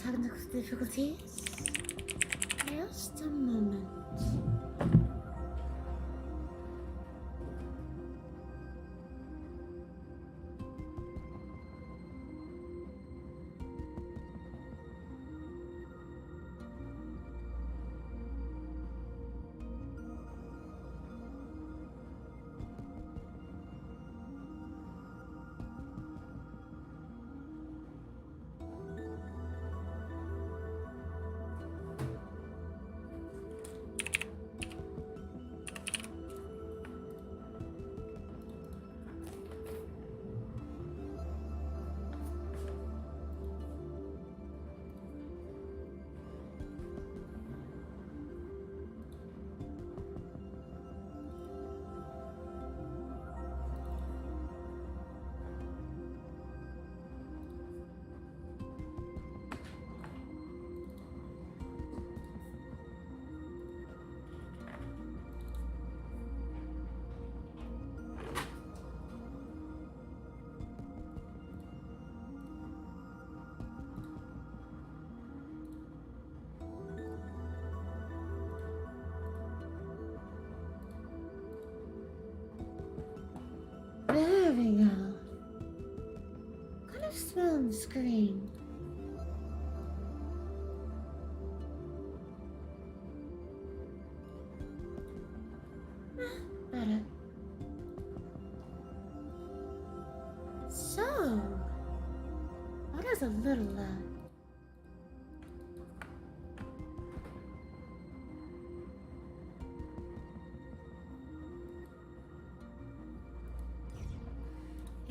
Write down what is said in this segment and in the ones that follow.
technical difficulties? Just a moment. There we go. Kind of small on the screen. Better. So, what is a little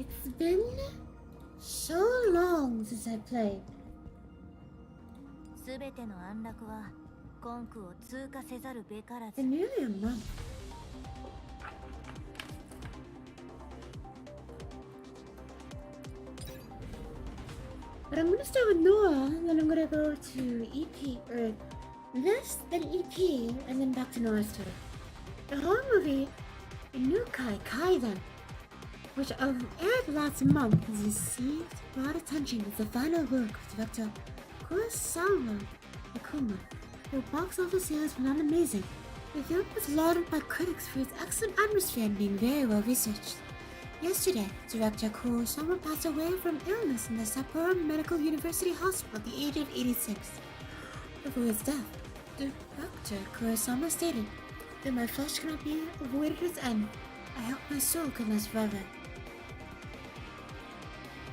It's been so long since I played. すべての安楽はコンクを通過せざるべからず。 It's nearly a month. But I'm gonna start with Nora, then I'm gonna go to EP, or this, then EP, and then back to Nora's story. The horror movie, Inukai Kaiden, which aired last month, has received broad attention as the final work of director Kurosawa Akuma. Though box office sales were not amazing, the film was lauded by critics for its excellent atmosphere and being very well researched. Yesterday, director Kurosawa passed away from illness in the Sapporo Medical University Hospital at the age of 86. Before his death, director Kurosawa stated, "Though my flesh cannot be avoided its end, I hope my soul can last forever."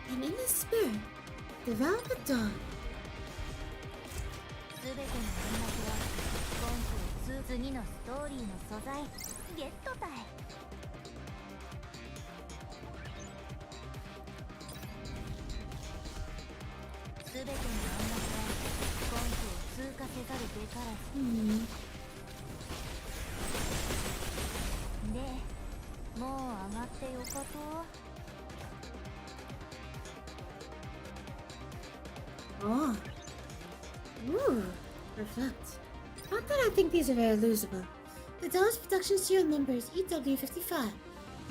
And in this spirit, develop a dog. すべての連絡はコンクを次のストーリーの素材ゲットたい。すべての連絡はコンクを通過せざるべからず。で、もう上がってよかと。 Oh. Ooh. Reflect. Not that I think these are very losable. The Dallas production serial number is EW55,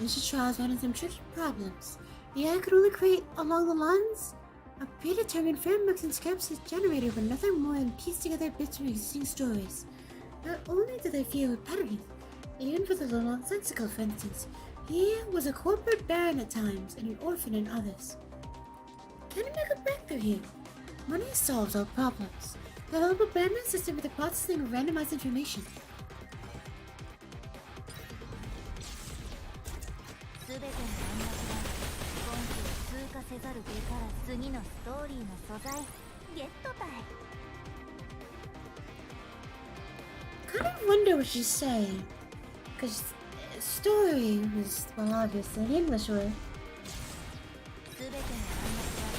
and she trials ran into some tricky problems. The AI could only create along the lines of predetermined frameworks and scripts is generated when nothing more than piece together bits from existing stories. Not only do they feel repetitive, even for the nonsensical, for instance, he was a corporate baron at times and an orphan in others. Can we make a breakthrough here? Money solves all problems. Develop a brand new system for the processing of randomized information. すべての連絡はコンクを通過せざるべからず次のストーリーの素材ゲットたい。 Kind of wonder what she's saying, because story was, well, obviously in English word. すべての連絡は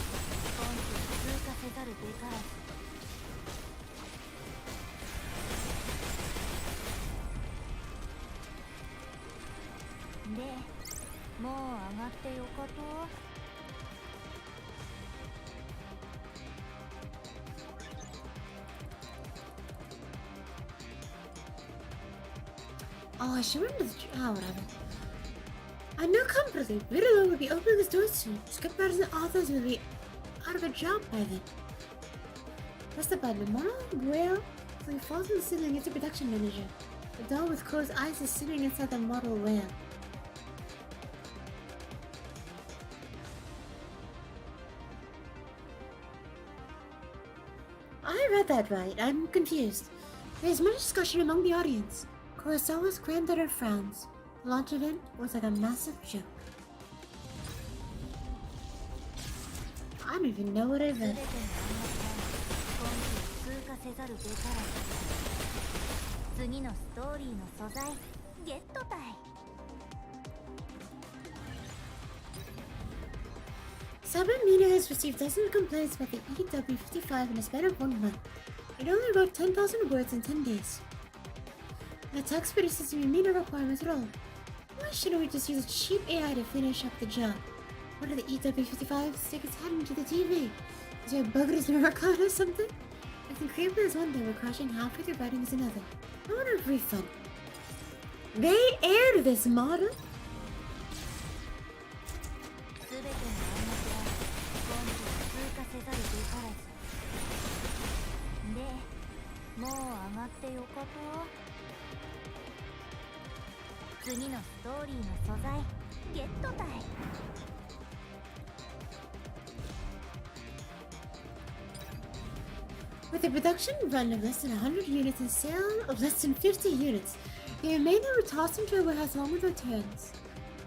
コンクを通過せざるべからず。 で、もう上がってよかと。 Oh, I should remember the... Oh, whatever. I knew confidently Riddler would be opening his doors soon. Scriptwriters and authors would be out of a job by then. Press the button. A model whale flew falls from the ceiling into production manager. The doll with closed eyes is sitting inside the model whale. I read that right. I'm confused. There's much discussion among the audience. Kurosawa's granddaughter frowns. The launch event was like a massive joke. I don't even know what I read. Sabamina has received dozens of complaints about the EW55 in a span of 1 month. It only wrote 10,000 words in 10 days. The text produces to meet the requirements at all. Why shouldn't we just use a cheap AI to finish up the job? What are the EW55 stick its head into the TV? Is there a bug in his memory card or something? If the creator is one thing, we're crashing halfway through writing is another. I want a refund. They aired this model? With a production run of less than 100 units and sale of less than 50 units, the remainder were tossed into a warehouse along with returns.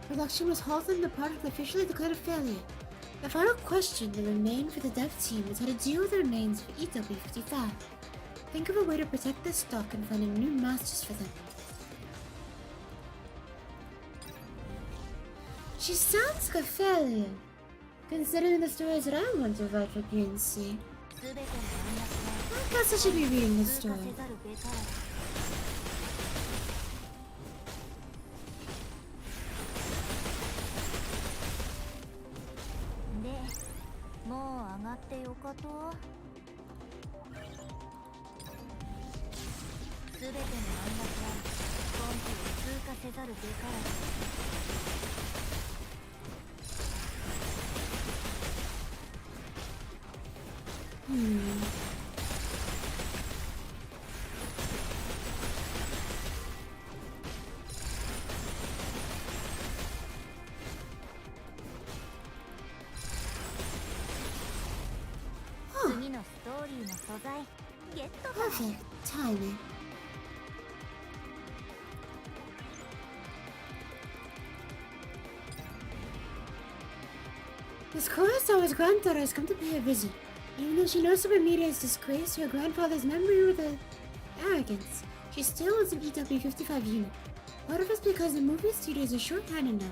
Production was halted and the project officially declared a failure. The final question that remained for the dev team is how to deal with the remains for EW55. Think of a way to protect this stock and finding new masters for them. She sounds like a failure, considering the stories that I want to write for PNC. I guess I should be reading this story. Perfect timing. Miss Kurosawa's granddaughter has come to pay a visit. Even though she knows Super Media has disgraced her grandfather's memory with arrogance, she still owns an EW55 unit. Part of it's because the movie studios are short-handed now.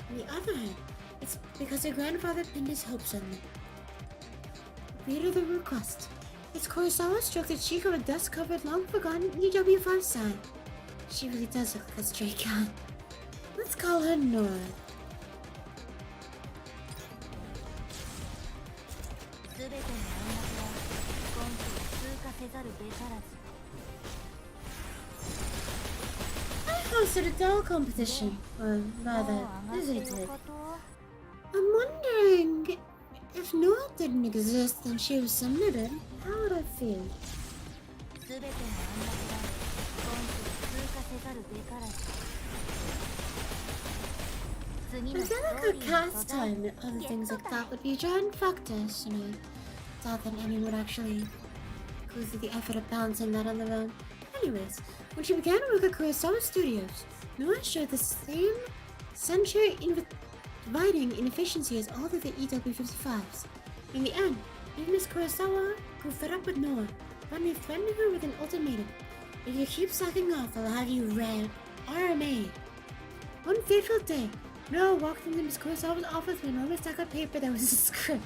On the other hand, it's because her grandfather pinned his hopes on them. Read her the request. It's Kurosawa stroked the cheek of a dust-covered, long-forgotten EW5 sign. She really does look like a stray cat. Let's call her Nora. I hosted a doll competition, or rather, visited. I'm wondering if Nora didn't exist and she was submitted, how would I feel? I feel like her cast time and other things like that would be giant factors, and I doubt that anyone would actually go through the effort of balancing that on their own. Anyways, when she began to work at Kurosawa Studios, Nora showed the same century dividing inefficiency as all of the EW55s. In the end, even Miss Kurosawa grew fed up with Nora, finally threatening her with an ultimatum. If you keep slacking off, I'll have you RMA. One fateful day, Nora walked into Miss Kurosawa's office with an enormous stack of paper that was a script.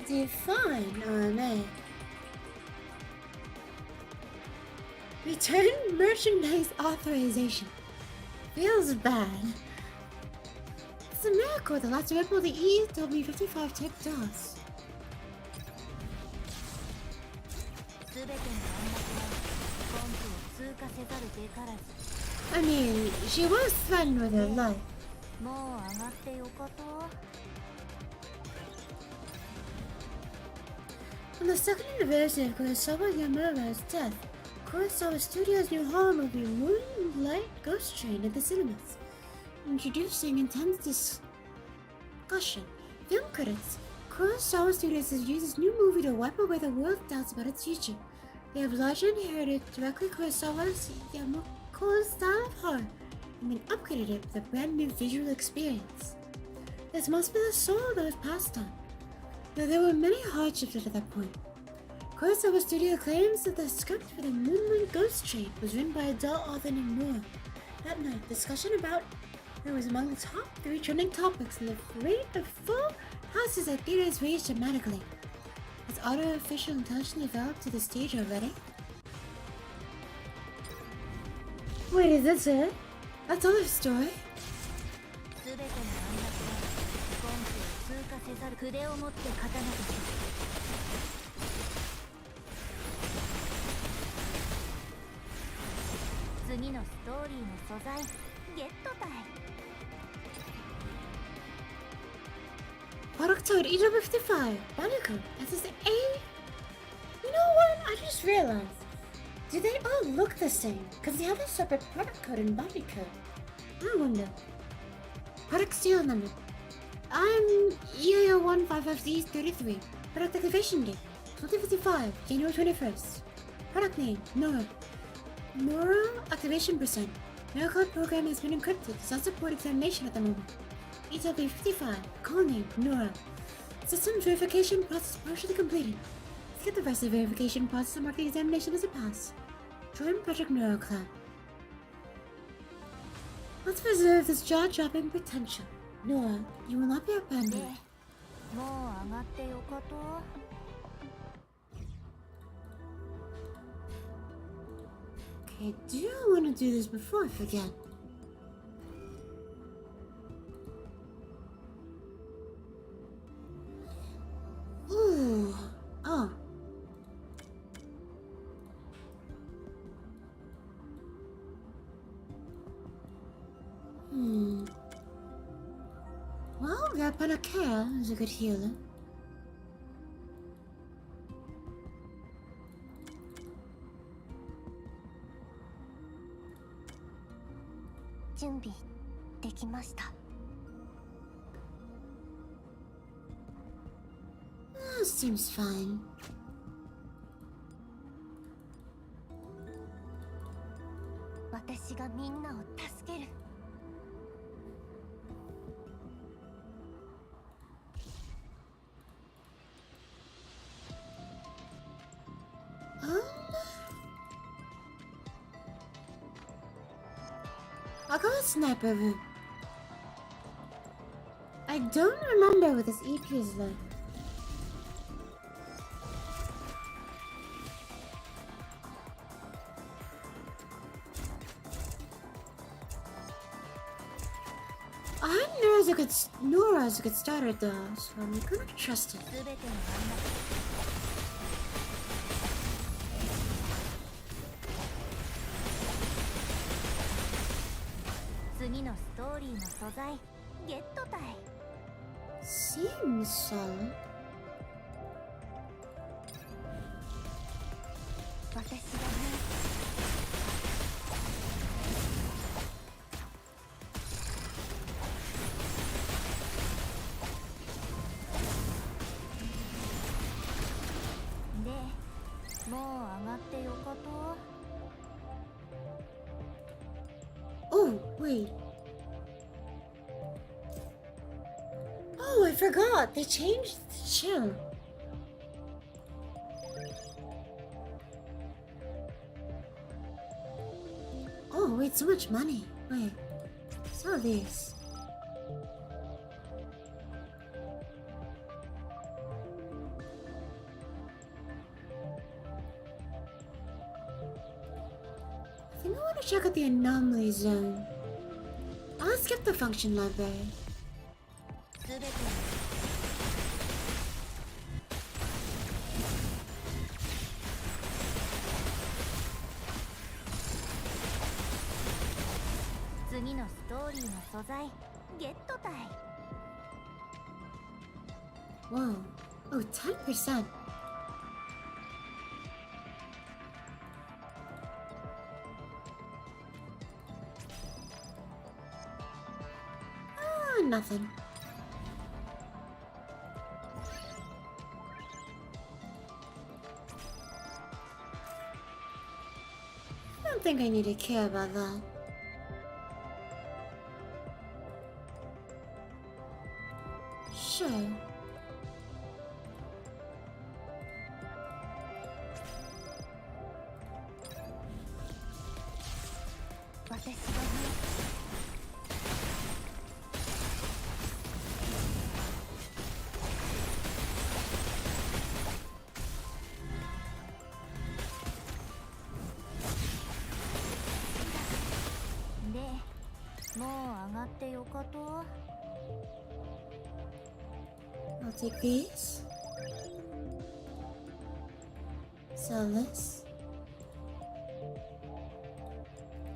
Define RMA. Return merchandise authorization. Feels bad. It's a miracle the last ripple the EW55 tech does. I mean, she was threatened with her life. もう上がってよかと。 On the second anniversary of Kurosawa Yamura's death, Kurosawa Studios' new horror movie Moonlight Ghost Train at the cinemas. Introducing intense discussion. Film critics. Kurosawa Studios has used this new movie to wipe away the world's doubts about its future. They have largely inherited directly Kurosawa's Yamako's style of horror and then upgraded it with a brand new visual experience. This must be the soul that was passed on. Though there were many hardships at that point. Kurosawa Studio claims that the script for the Moonlight Ghost Train was written by adult author named Nora. That night, discussion about it was among the top 3 trending topics, and the rate of full houses at theaters raised dramatically. Has artificial intelligence developed to the stage already? Wait, is this it? That's all the story? すべての暗躍は今季を通過せざる筆を持って刀とする。次のストーリーの素材ゲットたい。 Product code E55, Nanaka, SSA. You know what? I just realized. Do they all look the same? Because they have a separate product code and body code. I wonder. Product serial number. I'm EAO155Z33. Product activation date 2055, January 21st. Product name, Nora. Nora activation percent. No code program has been encrypted. Does not support examination at the moment. EW55, call name, Nora. System verification process partially completed. Skip the rest of the verification process and mark the examination as a pass. Join Project Nora Clan. Let's preserve this jaw-dropping potential. Nora, you will not be で、 abandoned. もう上がってよかと。 Okay, do I want to do this before I forget? Ooh. Oh. Well, Persicaria is a good healer. Seems fine. I'll go with Sniper Room. I don't remember what this EP is like. I heard Nora's a good starter though, so I'm gonna trust it. すべての暗躍。次のストーリーの素材ゲットたい。 Seems solid. 私がね。 で、もう上がってよかと。 Oh, wait. Oh, I forgot. They changed the chill. Oh, wait, so much money. Wait. Sell these. I think I want to check out the anomaly zone. I'll skip the function library. すべての次のストーリーの素材ゲットタイ Whoa. Oh, 10%. Oh, nothing. I don't think I need to care about that. Sure. 私がね で、もう上がってよかと I'll take these. Sell this.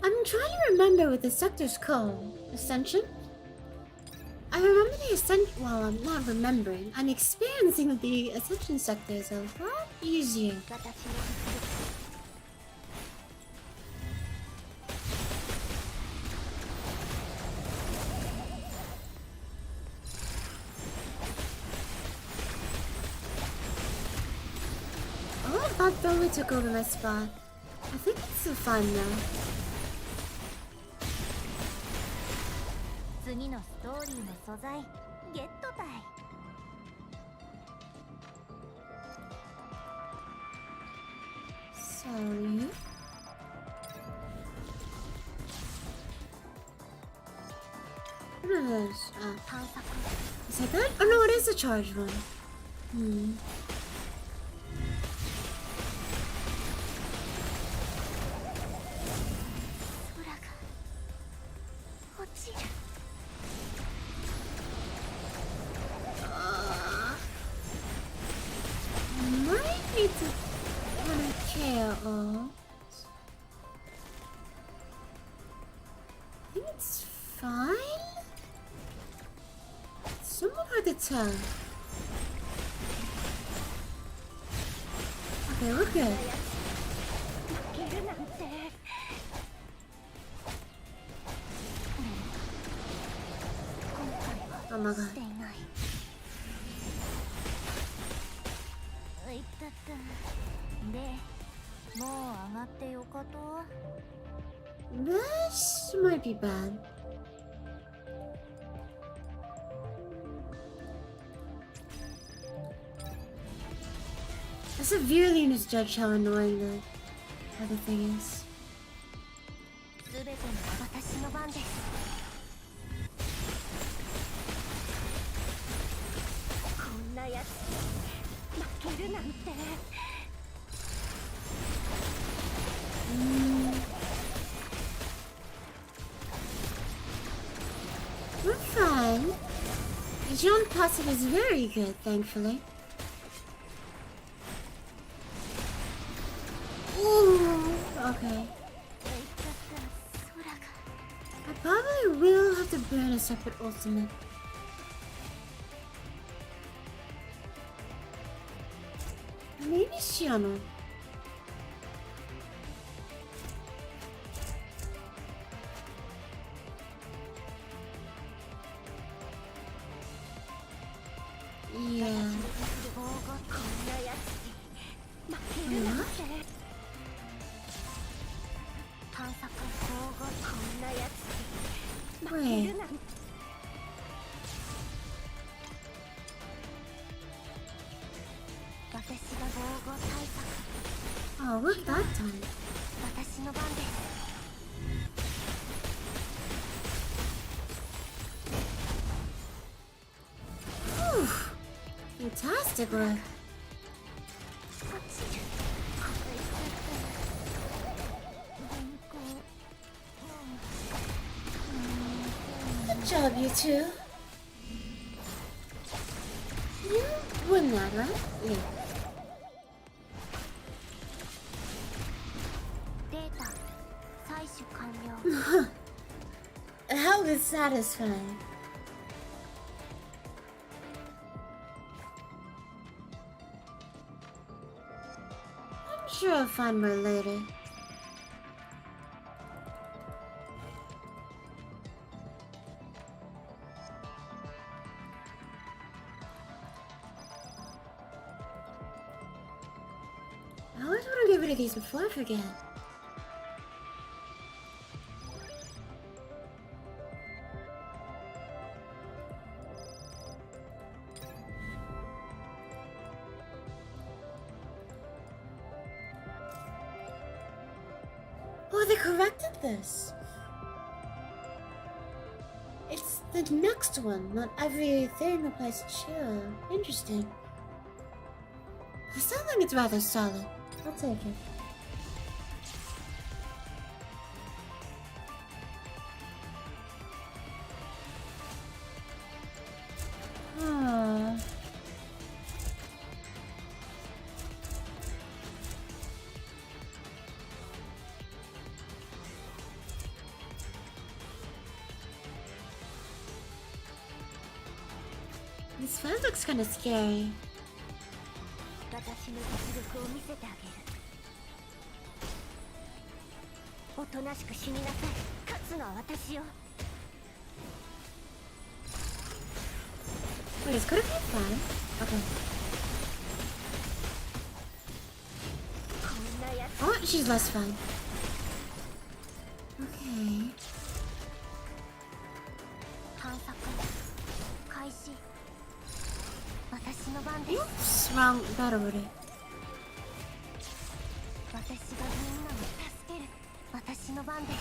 I'm trying to remember what the sector's called. Ascension? I remember the Ascension. Well, I'm not remembering. I'm experiencing that the Ascension sector is a lot easier. 私の Oh, I thought Billy took over my spot. I think it's so fun now. 次のストーリーの素材ゲットタイ Sorry. What are those? 探索 Is that that? Oh no, it is a charged one. Hmm. 空が落ちる Might need to kind of care of. I think it's fine. It's somewhat hard to tell. Okay, we're good. 負けるなんて Oh my god. していないいったったでもう上がってよかと This might be bad. I severely misjudged how annoying the other thing is. すべての私の番ですこんなやつ負けるなんて We're fine. The John passive is very good, thankfully. Ooh, okay. いったった空が I probably will have to burn a separate ultimate. Maybe Shiano. Yeah. こんなやつ負けるなんて探索こんなやつ負けるなんて私が防護対策 Oh, what that time? 私の番です Whew. Fantastic work. 落ちるGood job, you two. You won that, right? Yeah. データ採取完了 How is satisfying. sure I'll find more later. I always want to get rid of these before I forget. Oh, they corrected this. It's the next one, not everything applies to chill. Interesting. The styling is rather solid. I'll take it. This fan looks kind of scary. 私の実力を見せてあげる。おとなしく死になさい。勝つのは私よ。 Wait, is Croque fine? Okay. こんなやつ。 Oh, she's less fine. Okay. 探索開始。私の番です。 Oops, wrong battle order. 私がみんなを助ける。私の番です。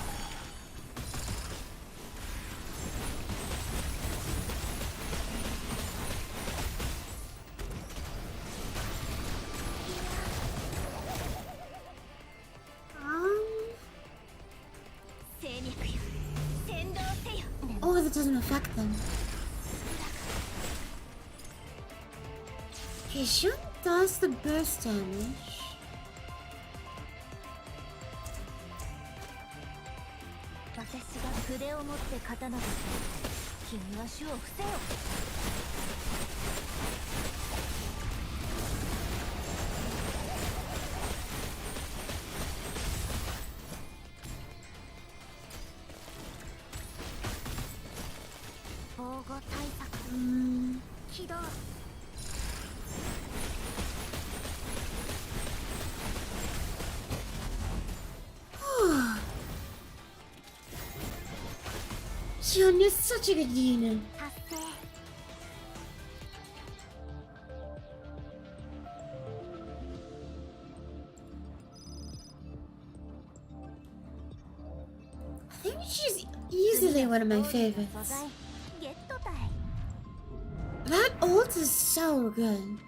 Oh, that doesn't affect them. Okay, Shun does the burst damage. Shun is such a good unit. I think she's easily one of my favorites. That ult is so good.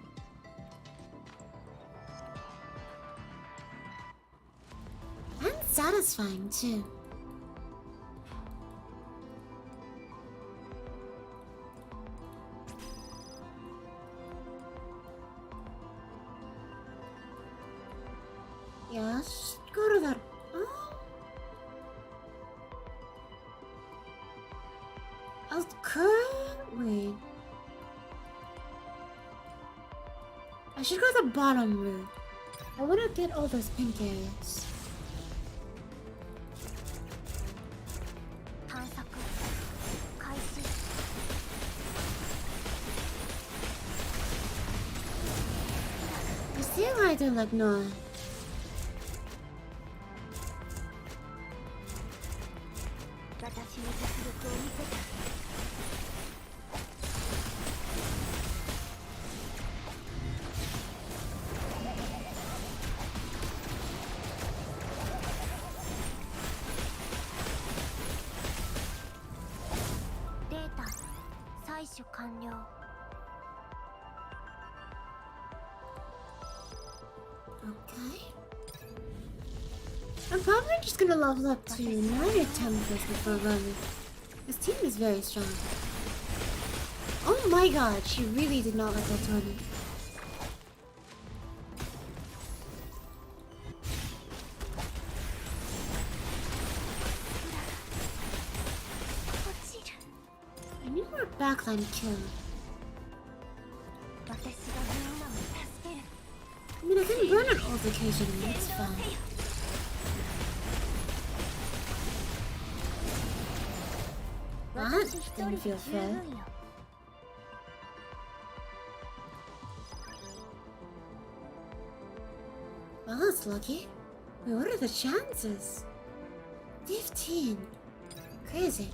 And satisfying too. Yes, go to that. Oh. I'll wait. I should go to the bottom route. I want to get all those pink areas. I see why I don't like Nora. Okay. I'm probably just gonna level up to 9 or 10 first before running. This team is very strong. Oh my god, she really did not like that Tony. I need more backline kill. I mean, I can run an altercation and it's fine. That didn't feel fair. Well, that's lucky. Wait, what are the chances? 15. Crazy.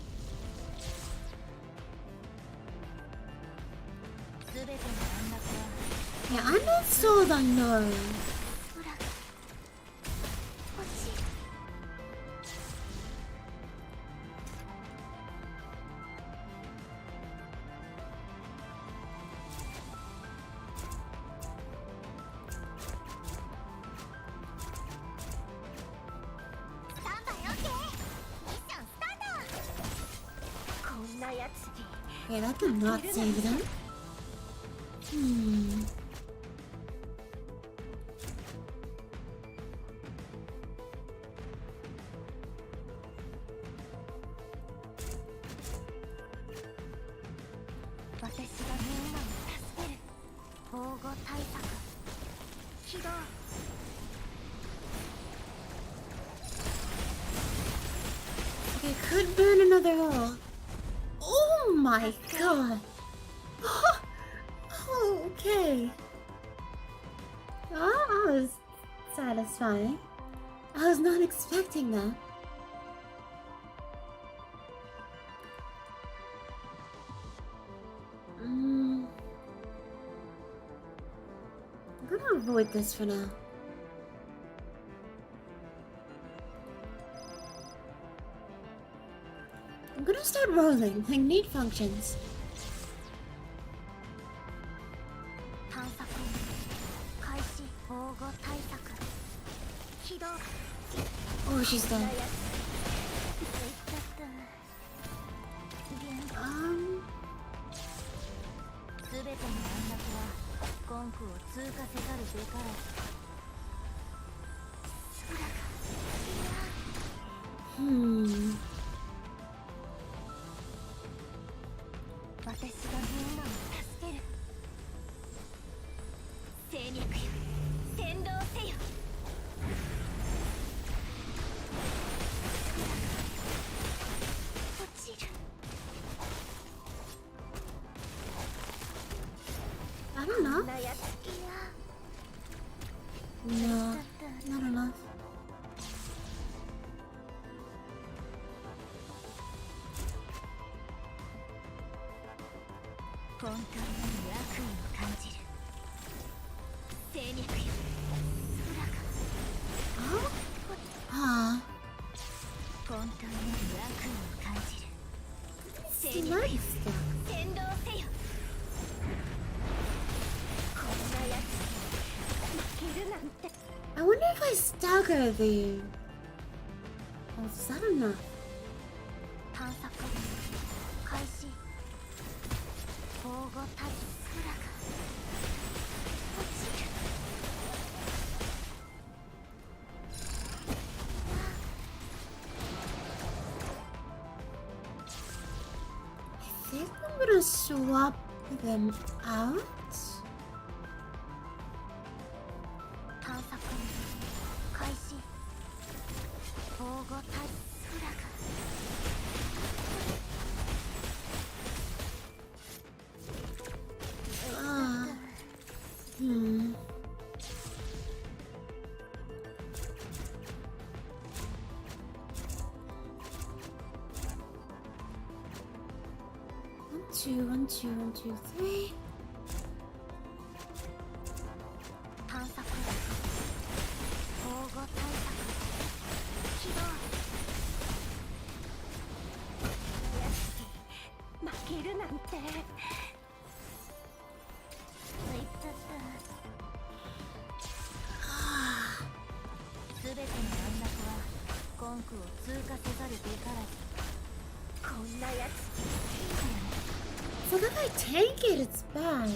Yeah, I'm not sold on Nora. Yeah, that did not save them. Okay, could burn another hole. Oh my god. Oh, okay. That was satisfying. I was not expecting that. I'm gonna avoid this for now. I'm gonna start rolling, like need functions. Oh, she's dead. I don't know. No, not enough. Oh? Huh. Nice stuff. I wonder if I stagger the... Oh, is that enough? I think I'm gonna swap them out. One, two, three. So if I tank it, it's bad.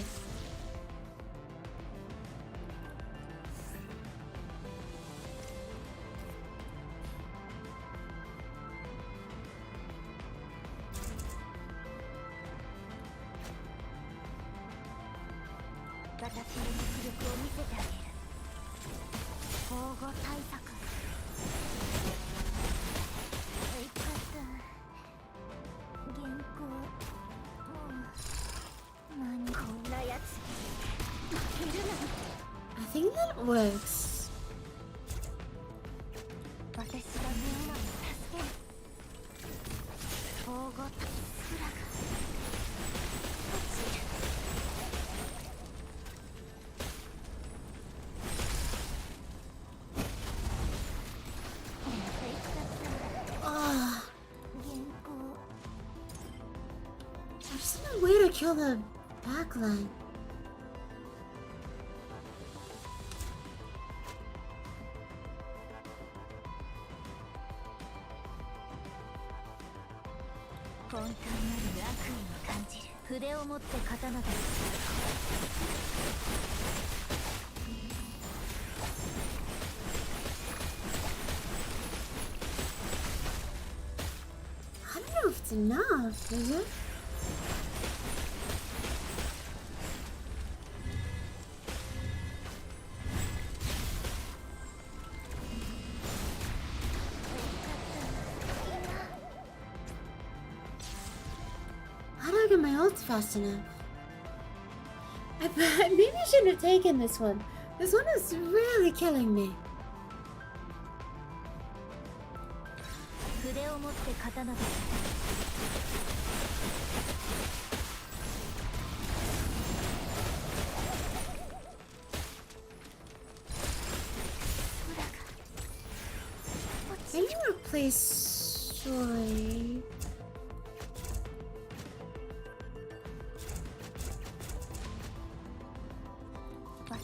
防護対策いかった原稿もう何こんなやつ負けるなんて I think that works. 私がみんなを助ける防護対策が落ちる Oh. There's no way to kill the backline. I don't know if it's enough, is it? How do I get my ult fast enough? Maybe I shouldn't have taken this one. This one is really killing me. Can you replace Soy? I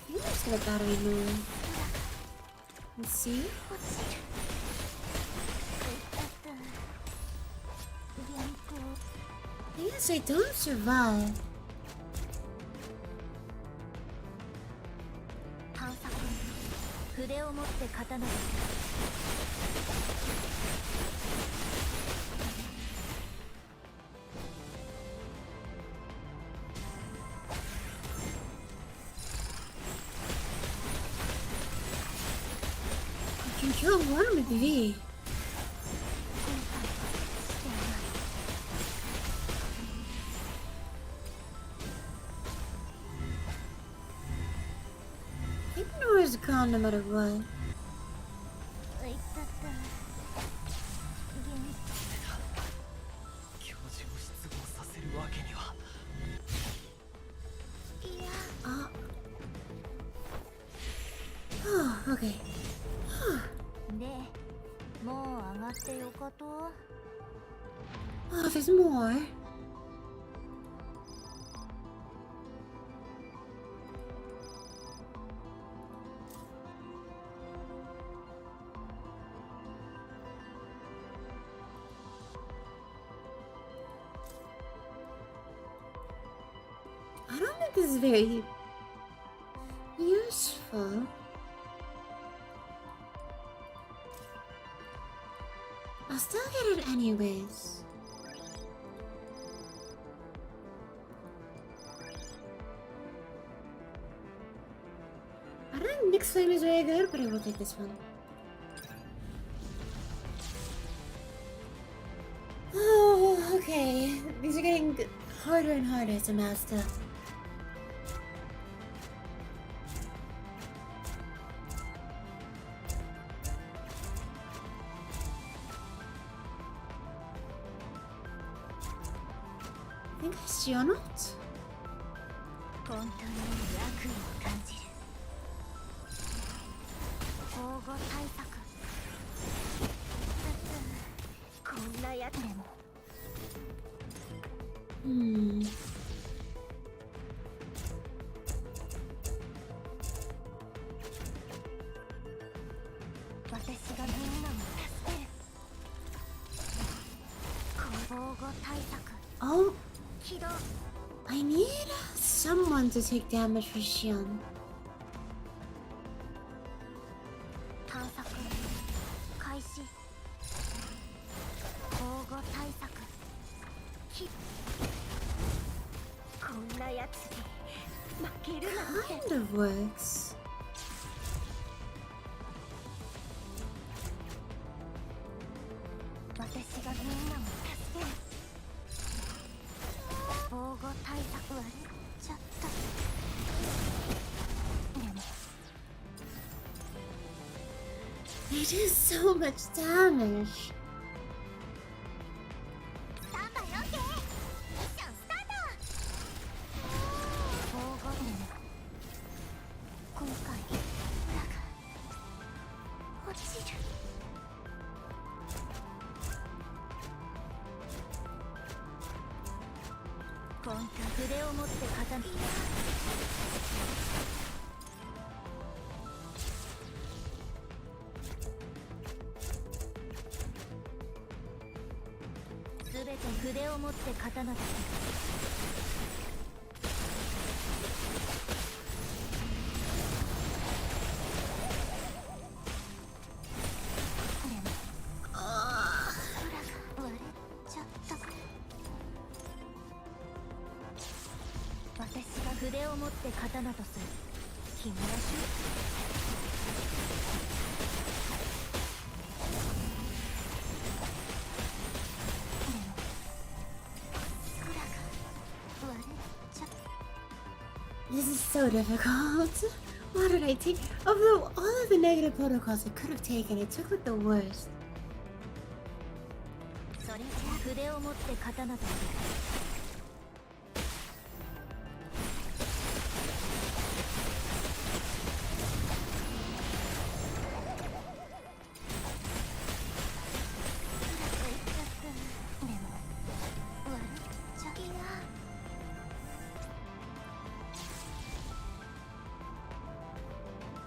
think let's get a battery move. Let's see. I guess I don't survive. I can kill one with V. I think Nora's gone no matter what. Oh, okay. Oh, there's more. I don't think this is very useful. I'll still get it anyways. I don't think Mixed Flame is very good, but I will take this one. Oh, okay. These are getting harder and harder to master. I think I see or not? Oh, I need someone to take damage for Shion. 負けるなんて Kind of works. 私がみんなを助ける防護対策はちょっとでも They do so much damage. スタンバイ OK ミッションスタート防護でも今回だが落ちる今回筆を持って刀すべて筆を持って刀だ裏が割れちゃった私が筆を持って刀とする君はThis is so difficult. What did I take? Although all of the negative protocols I could have taken, I took with the worst. それじゃ筆を持って刀とする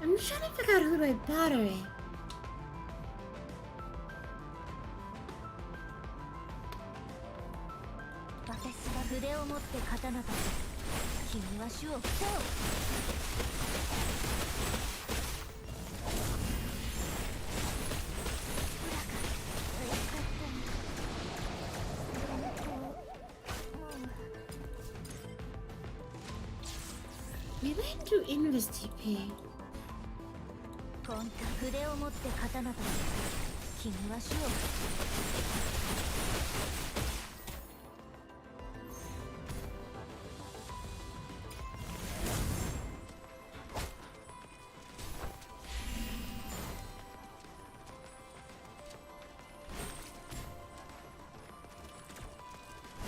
I'm trying to figure out who do I battery. 私が筆を持って刀とする君は主を伏せよMaybe I do Invis TP. 今回筆を持って刀とする君は主を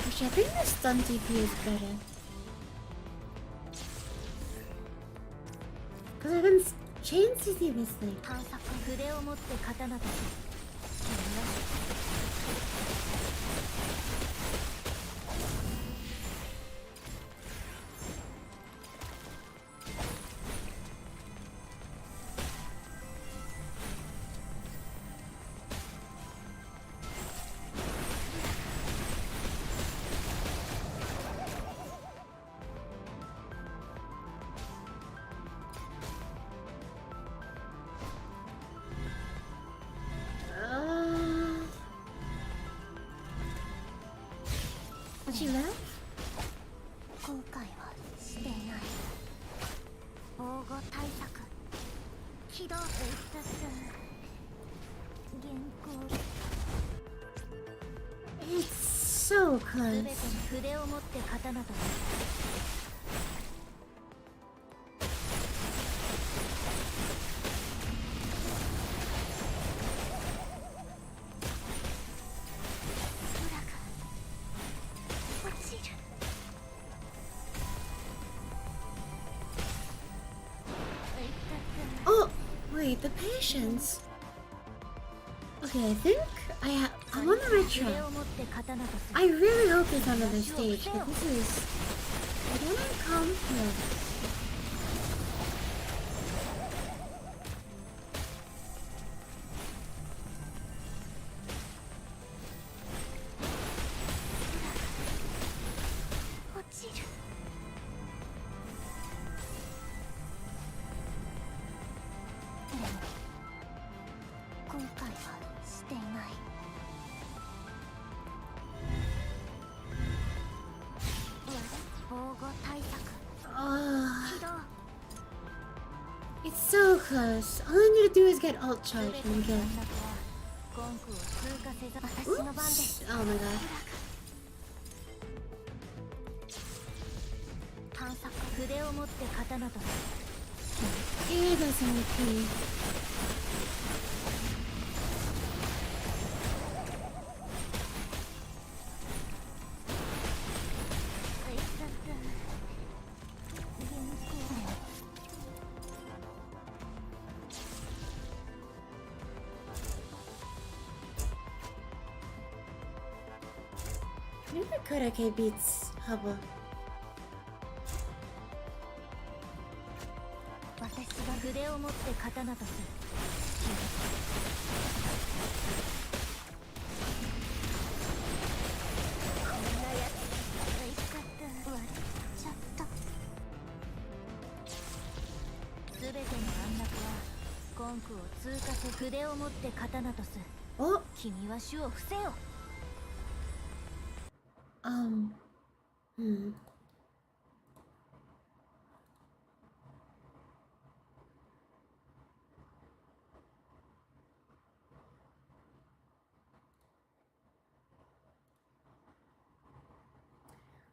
Actually, I think the stun TP is better. Because I can chain CC this thing. 探索筆を持って刀とする君は What she left? 今回はしてない防護対策起動原稿 It's so す close. べての筆を持って刀とする Oh, wait, the patience. Okay, I think I'm on the right track. I really hope it's on another stage, but this is... I don't know come here.防護対策 So close. All I need to do is get alt charge and I'm good. コンクを通過せざ私の番です Oops. Oh my god. 探索筆を持って刀と Yeah, that's OP. Maybe Croque beats Hubble. 私が筆を持って刀とするこんなやつ美味しかった割っちゃった全ての安楽はコンクを通過せ筆を持って刀とす Oh, 君は主を伏せよ hmm.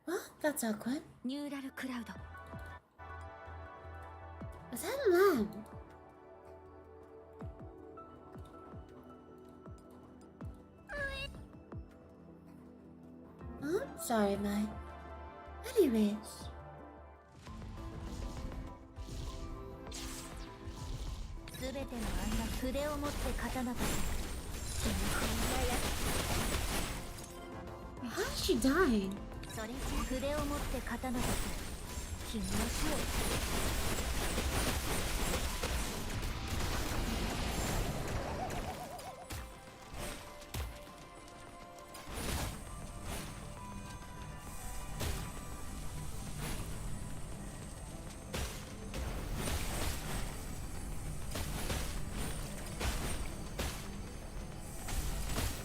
Well, that's awkward. ニューラルクラウド Was that a lamb? Oh, sorry, Mai. Anyways. 全ての安楽筆を持って刀とす君こんなやつ How is she dying? それじゃ筆を持って刀とす君の死を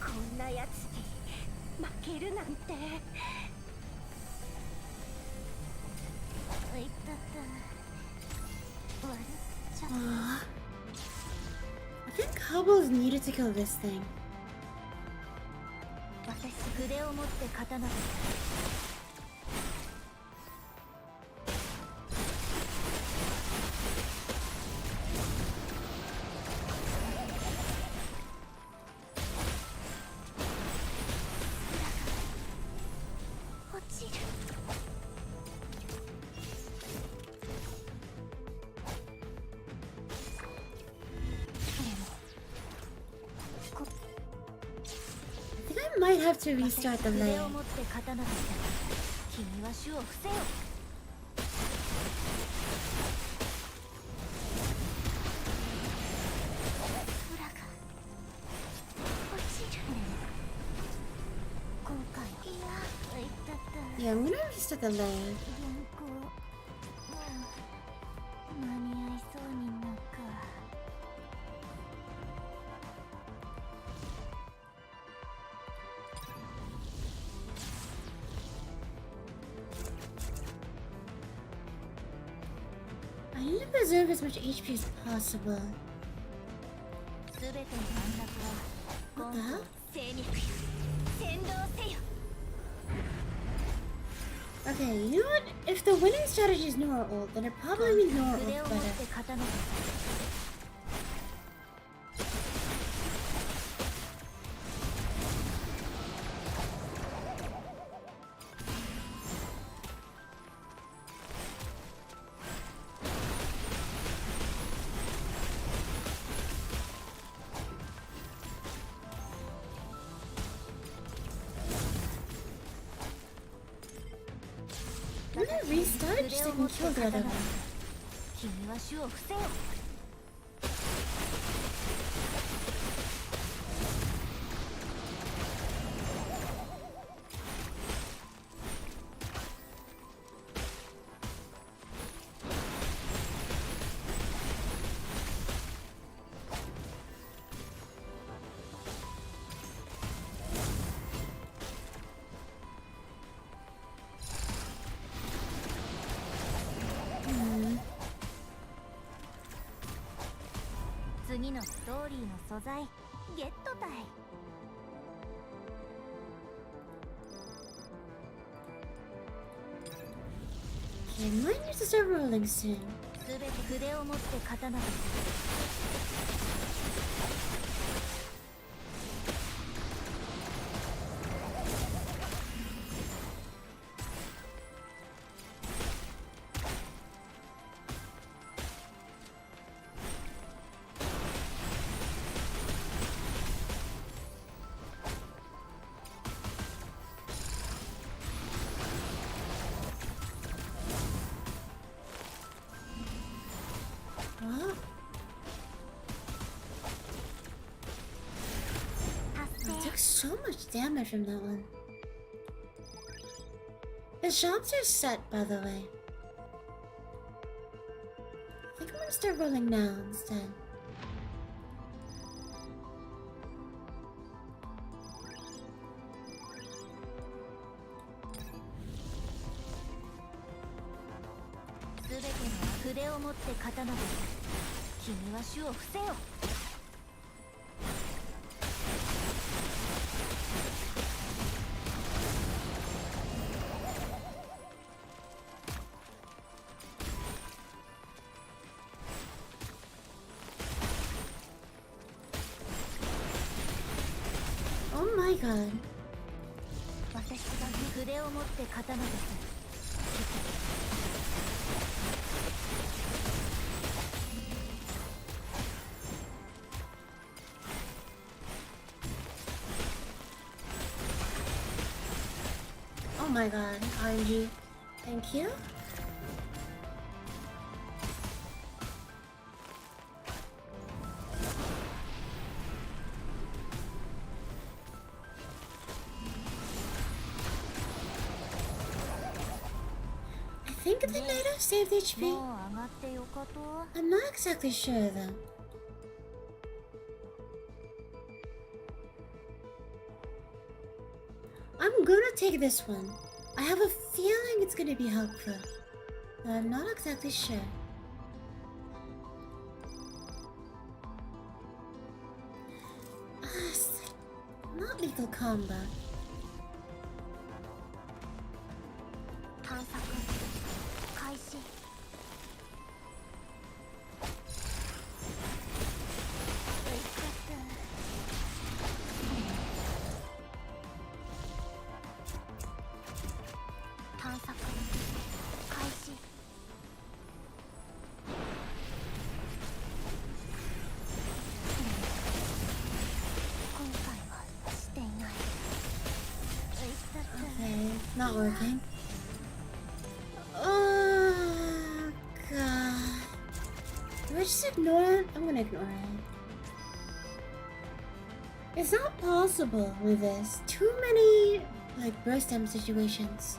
こんなやつに負けるなんていったった割っちゃった Aw. I think Hubble's needed to kill this thing. 私筆を持って刀と落ちる I think I might have to restart the 筆 layer. を持って刀と君は主を伏せよ 裏が落ちる今回いやいったった Yeah, I'm gonna restart the layer. 原稿もう間に合いそうになか I need to preserve as much HP as possible. 全ての安楽は What the hell? 精肉よ先導せよ Okay, you know what? If the winning strategy is Nora ult, then it probably means Nora 筆を ult 持っ better. て刀と I'm gonna restart just so I can kill the other one. 君は主を伏せよ Hmm. ーリーの素材ゲットたい。 Okay, might need to start rolling soon. すべて筆を持って刀です。 Oh, I took so much damage from that one. The shops are set, by the way. I think I'm gonna start rolling now instead. Oh my god. 私が筆を持って刀です。 Oh my god, RNG. Thank you. I think the native saved HP. もう上がってよかと。 I'm not exactly sure though. I'm gonna take this one. I have a feeling it's gonna be helpful. But I'm not exactly sure. It's not lethal combat. 探索開始。 探索開始。 今回はしていない。 Okay, not working. Oh god. Do I just ignore it? I'm gonna ignore it. It's not possible with this. Too many like burst time situations.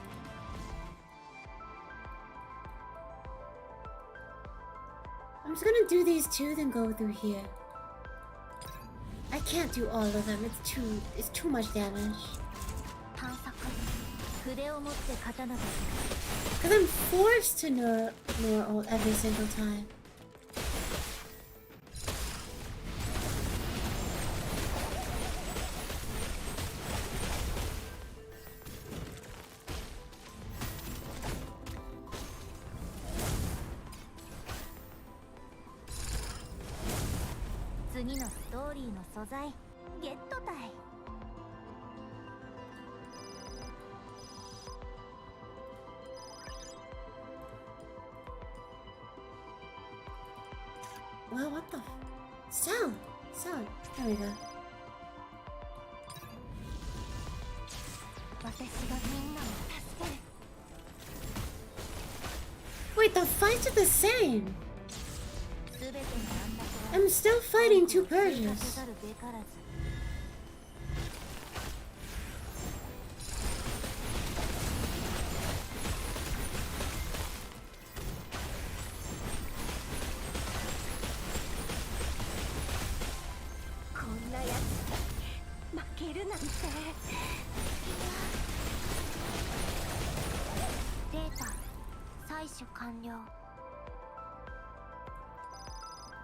I'm just gonna do these two, then go through here. I can't do all of them. It's too much damage. 探索筆を持って刀です。 Cause I'm forced to Nora ult every single time. Well, what the? Sell! Sell! There we go. Wait, the fights are the same! I'm still fighting two Persians.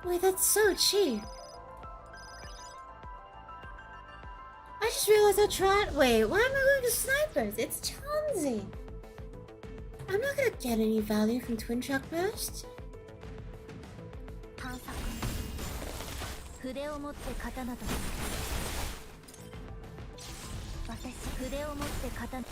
Wait, that's so cheap. It's a trot. Wait, why am I going to snipers? It's Chauncey. I'm not gonna get any value from Twin Shock Burst. 探索筆を持って刀と私筆を持って刀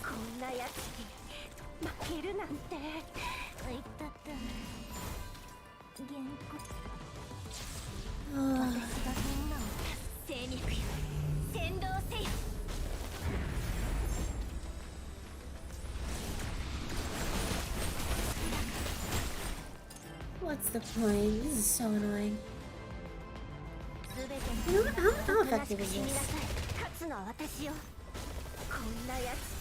こんなやつに負けるなんて言ったって原稿私がみんなを精肉よ先導せよ What's the point? This is so annoying. 全て You know what? How の effective is 死にな this? さい勝つのは私よこんなやつ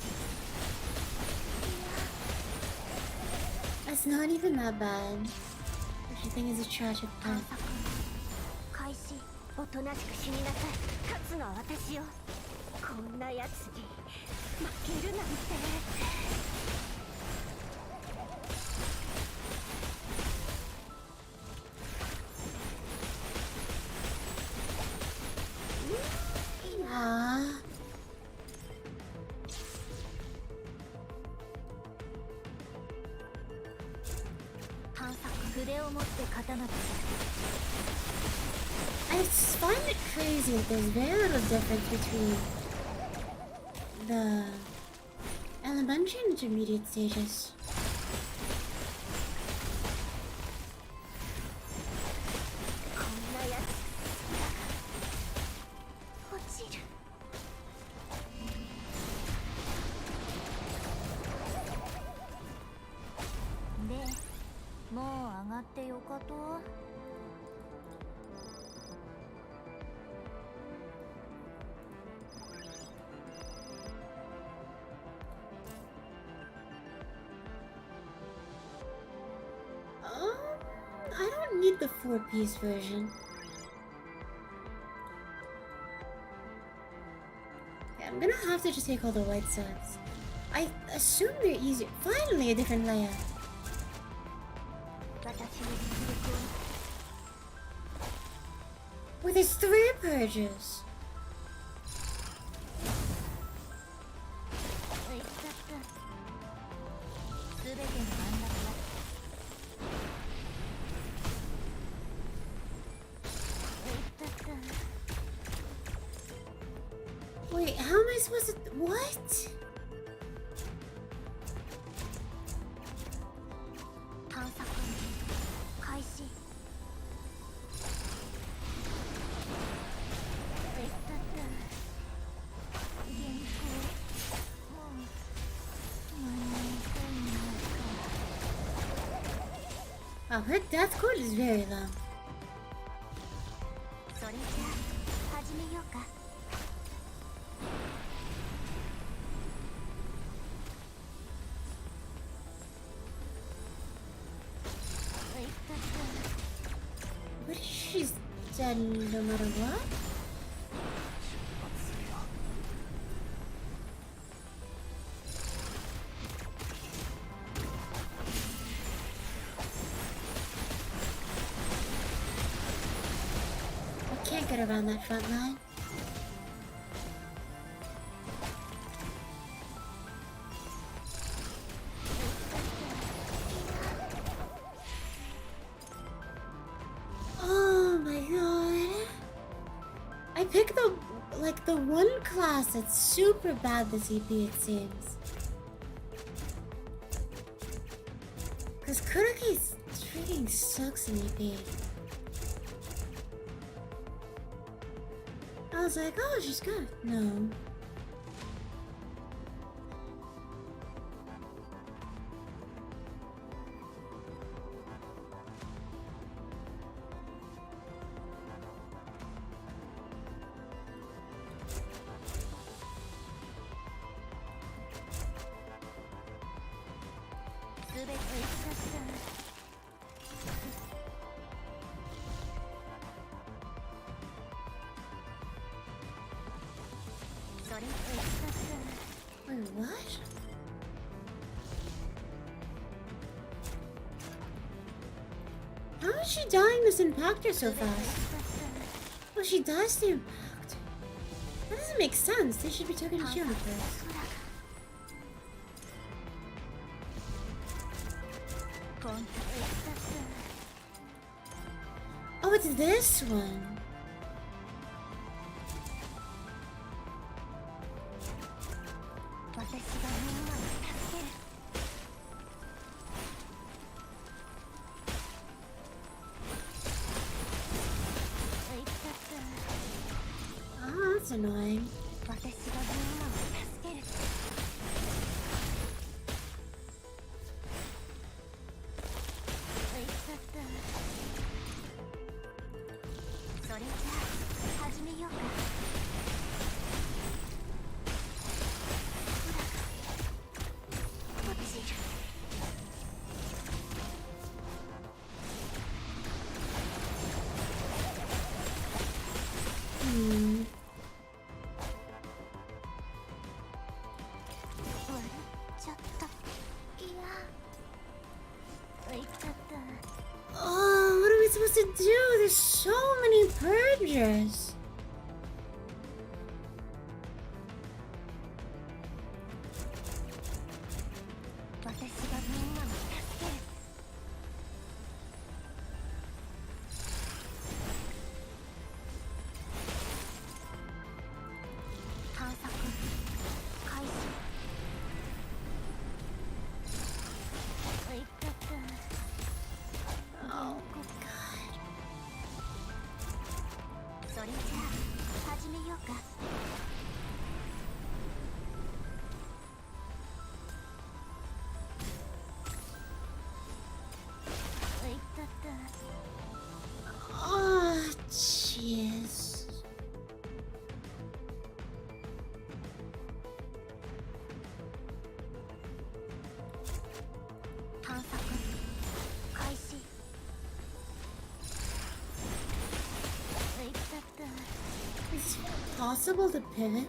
That's not even that bad. What you think is a tragic 探 part. 索開始おとなしく死になさい勝つのは私よこんなやつに負けるなんて Ah. I just find it crazy that there's very little difference between the elementary and intermediate stages. I don't need the 4-piece version. Okay, I'm gonna have to just take all the white sets. I assume they're easier. Finally, a different layout. Wait, there's 3 purges. Wait, how am I supposed to... What? Wow, her death code is very long. But she's dead no matter what? I can't get around that front line. Oh my god. I picked the one class that's super bad this EP, it seems. Cause Croque freaking sucks in EP. I was like, oh, she's good. No. Wait, what? How is she dying this impactor so fast? Well, she dies the impact. That doesn't make sense. They should be taking a shield first. Oh, it's this one. Oh, that's annoying. Oh, what are we supposed to do? There's so many purges. Oh, jeez. Is it possible to pivot?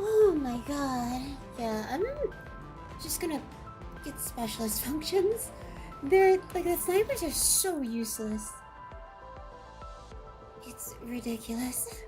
Oh my god. Yeah, I'm just gonna get specialist functions. They're like, the snipers are so useless. It's ridiculous.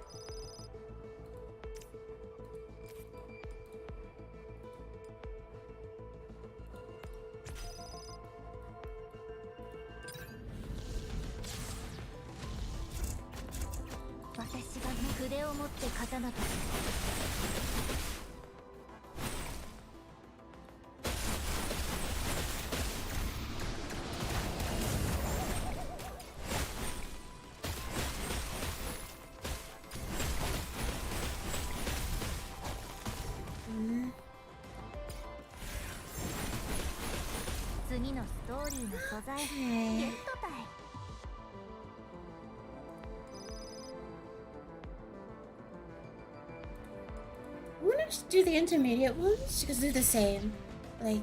Okay. I want to do the intermediate ones because they're the same. Like,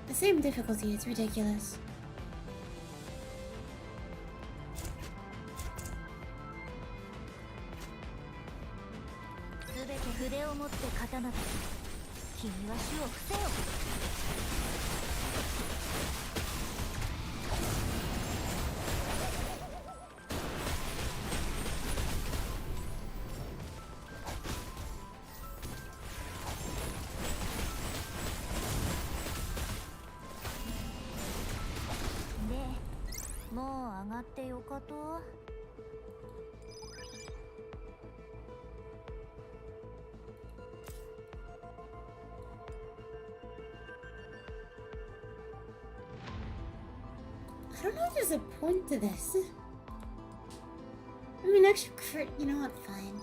the same difficulty. It's ridiculous. 上がってよかと。I don't know if there's a point to this. I mean, extra crit, you know what, fine.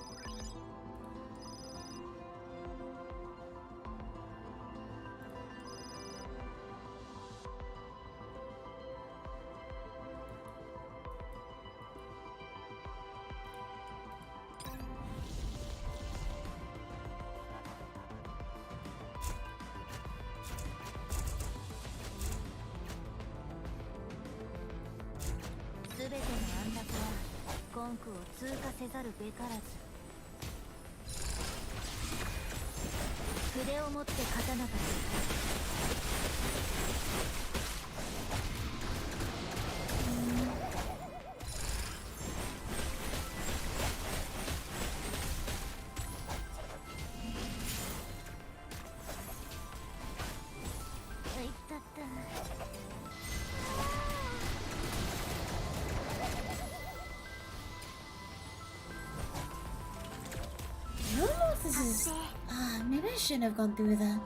I don't know if this is... maybe I shouldn't have gone through that.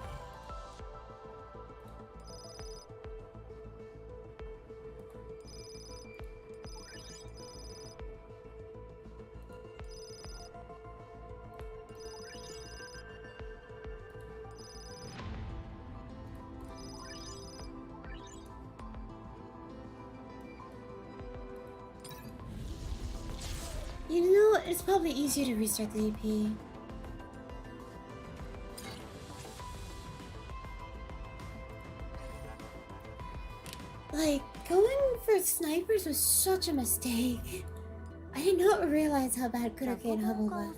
You know, it's probably easier to restart the AP. Like, going for snipers was such a mistake. I did not realize how bad Croque and Hubble were.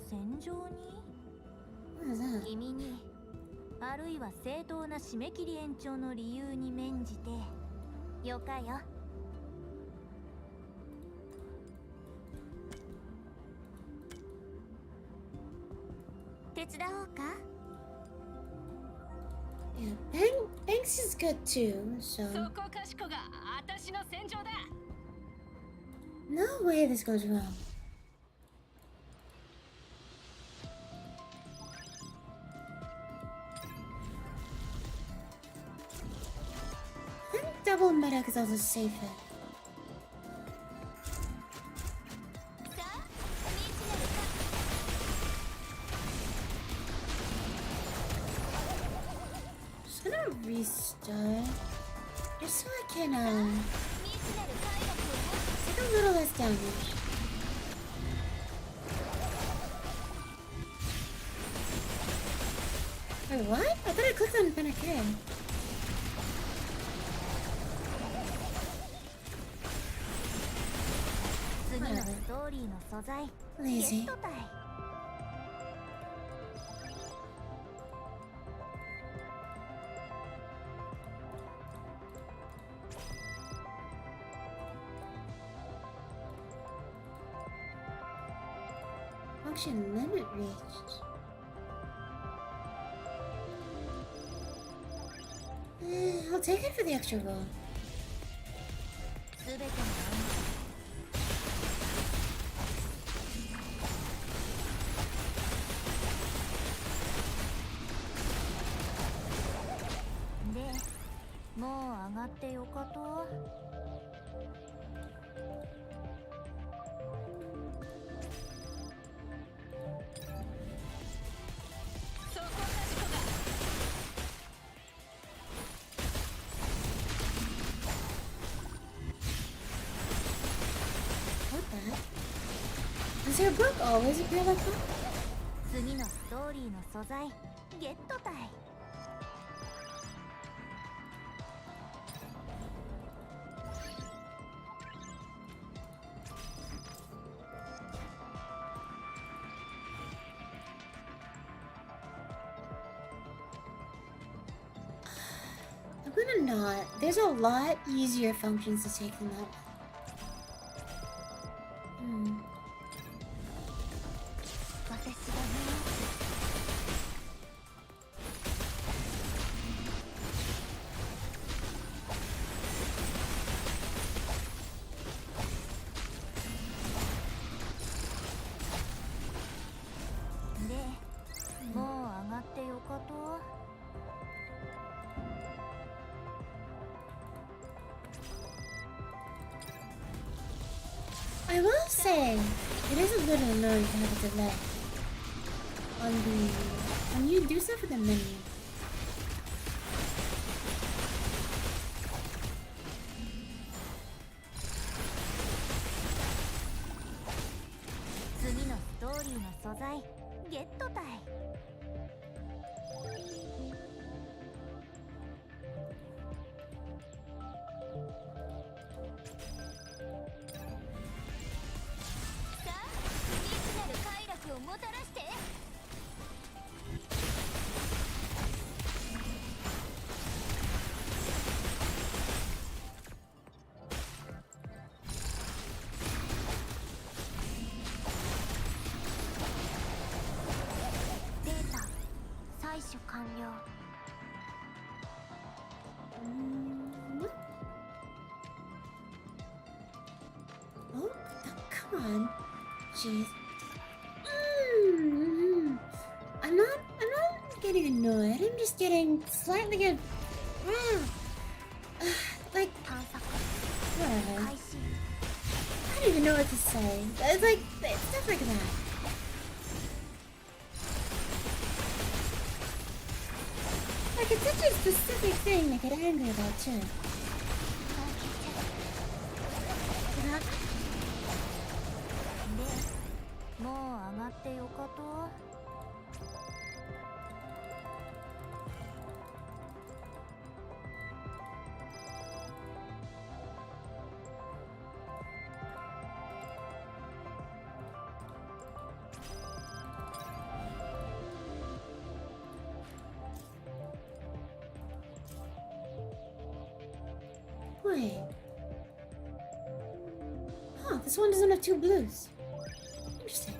What is that? 君にあるいは正当な締め切り延長の理由に免じてよかよ。手伝おうか？ Yeah, Banks is good too, so... No way this goes wrong. I think double medic is also safer. Just gonna restart just so I can take a little less damage. Wait, what? I thought I clicked on Persicaria. Lazy. Function limit reached. I'll take it for the extra roll. Does your book always appear like that? 次のストーリーの素材ゲットたい。I'm gonna not. There's a lot easier functions to take than that. I will say, it is a little annoying to have a delay on when you do stuff with the menu. 次のストーリーの素材ゲットたい。さあ、未知なる快楽をもたらして。データ採取完了。Oh, come on. Jeez. I'm not getting annoyed. I'm just getting slightly like, 探索 whatever. 開始。 I don't even know what to say. It's like, it's stuff like that. Like, it's such a specific thing to get angry about, too. Yeah. で、もう上がってよかと。Wait. Huh, this one doesn't have two blues. Interesting. "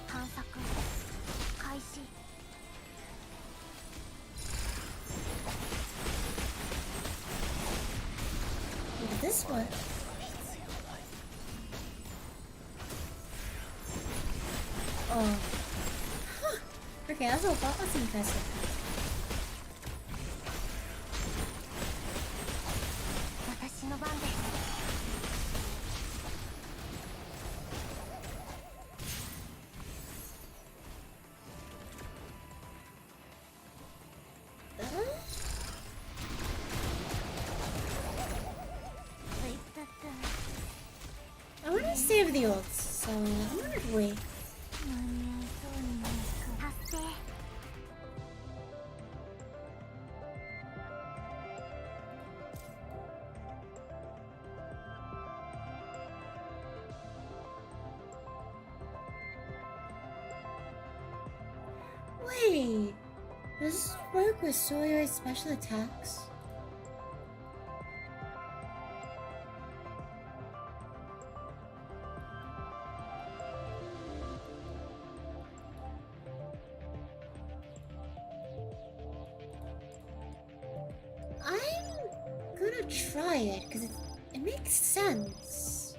探索開始。 Look at this one. Oh. Huh. Okay, that's impressive. 私の番です。 I want to save the ults, so I'm gonna wait. 間に合いそうにないか。達成。 Wait, does this work with Sawyer's special attacks? I'm gonna try it because it makes sense.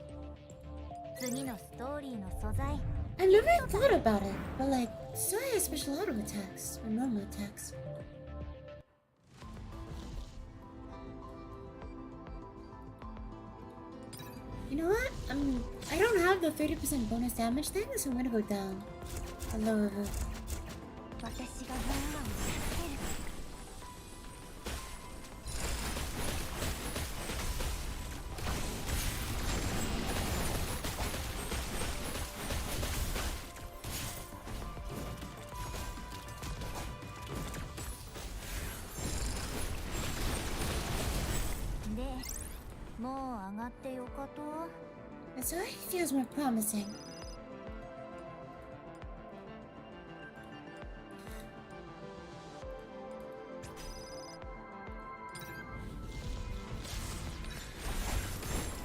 次のストーリーの素材。 I never thought about it, but like, Sawyer has special auto attacks or normal attacks. You know what? I don't have the 30% bonus damage thing, so I'm gonna go down. A lower. 私がみんなを助ける。 で、もう上がってよかと。 This already feels more promising.「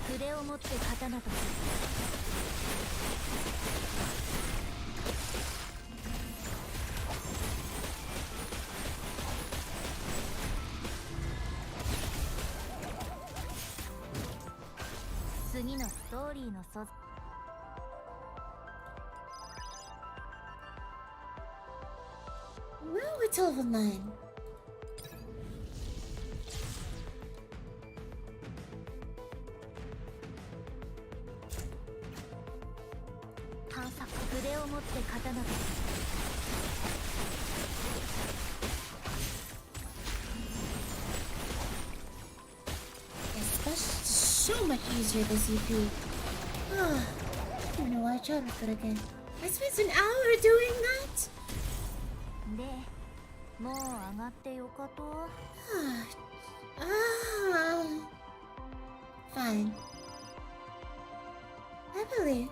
筆を持って刀とする」 次のストーリーの素材。telephone line. It's so much easier this EP. Ah, I don't know why I tried with it again. I spent an hour doing that? Fine. I believe.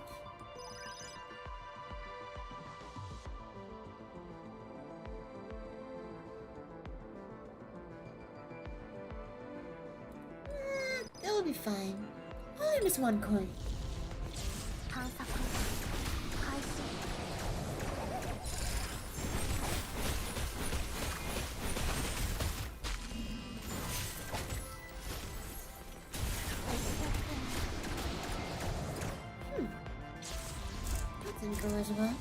That'll be fine. Only miss one coin. That didn't go as well.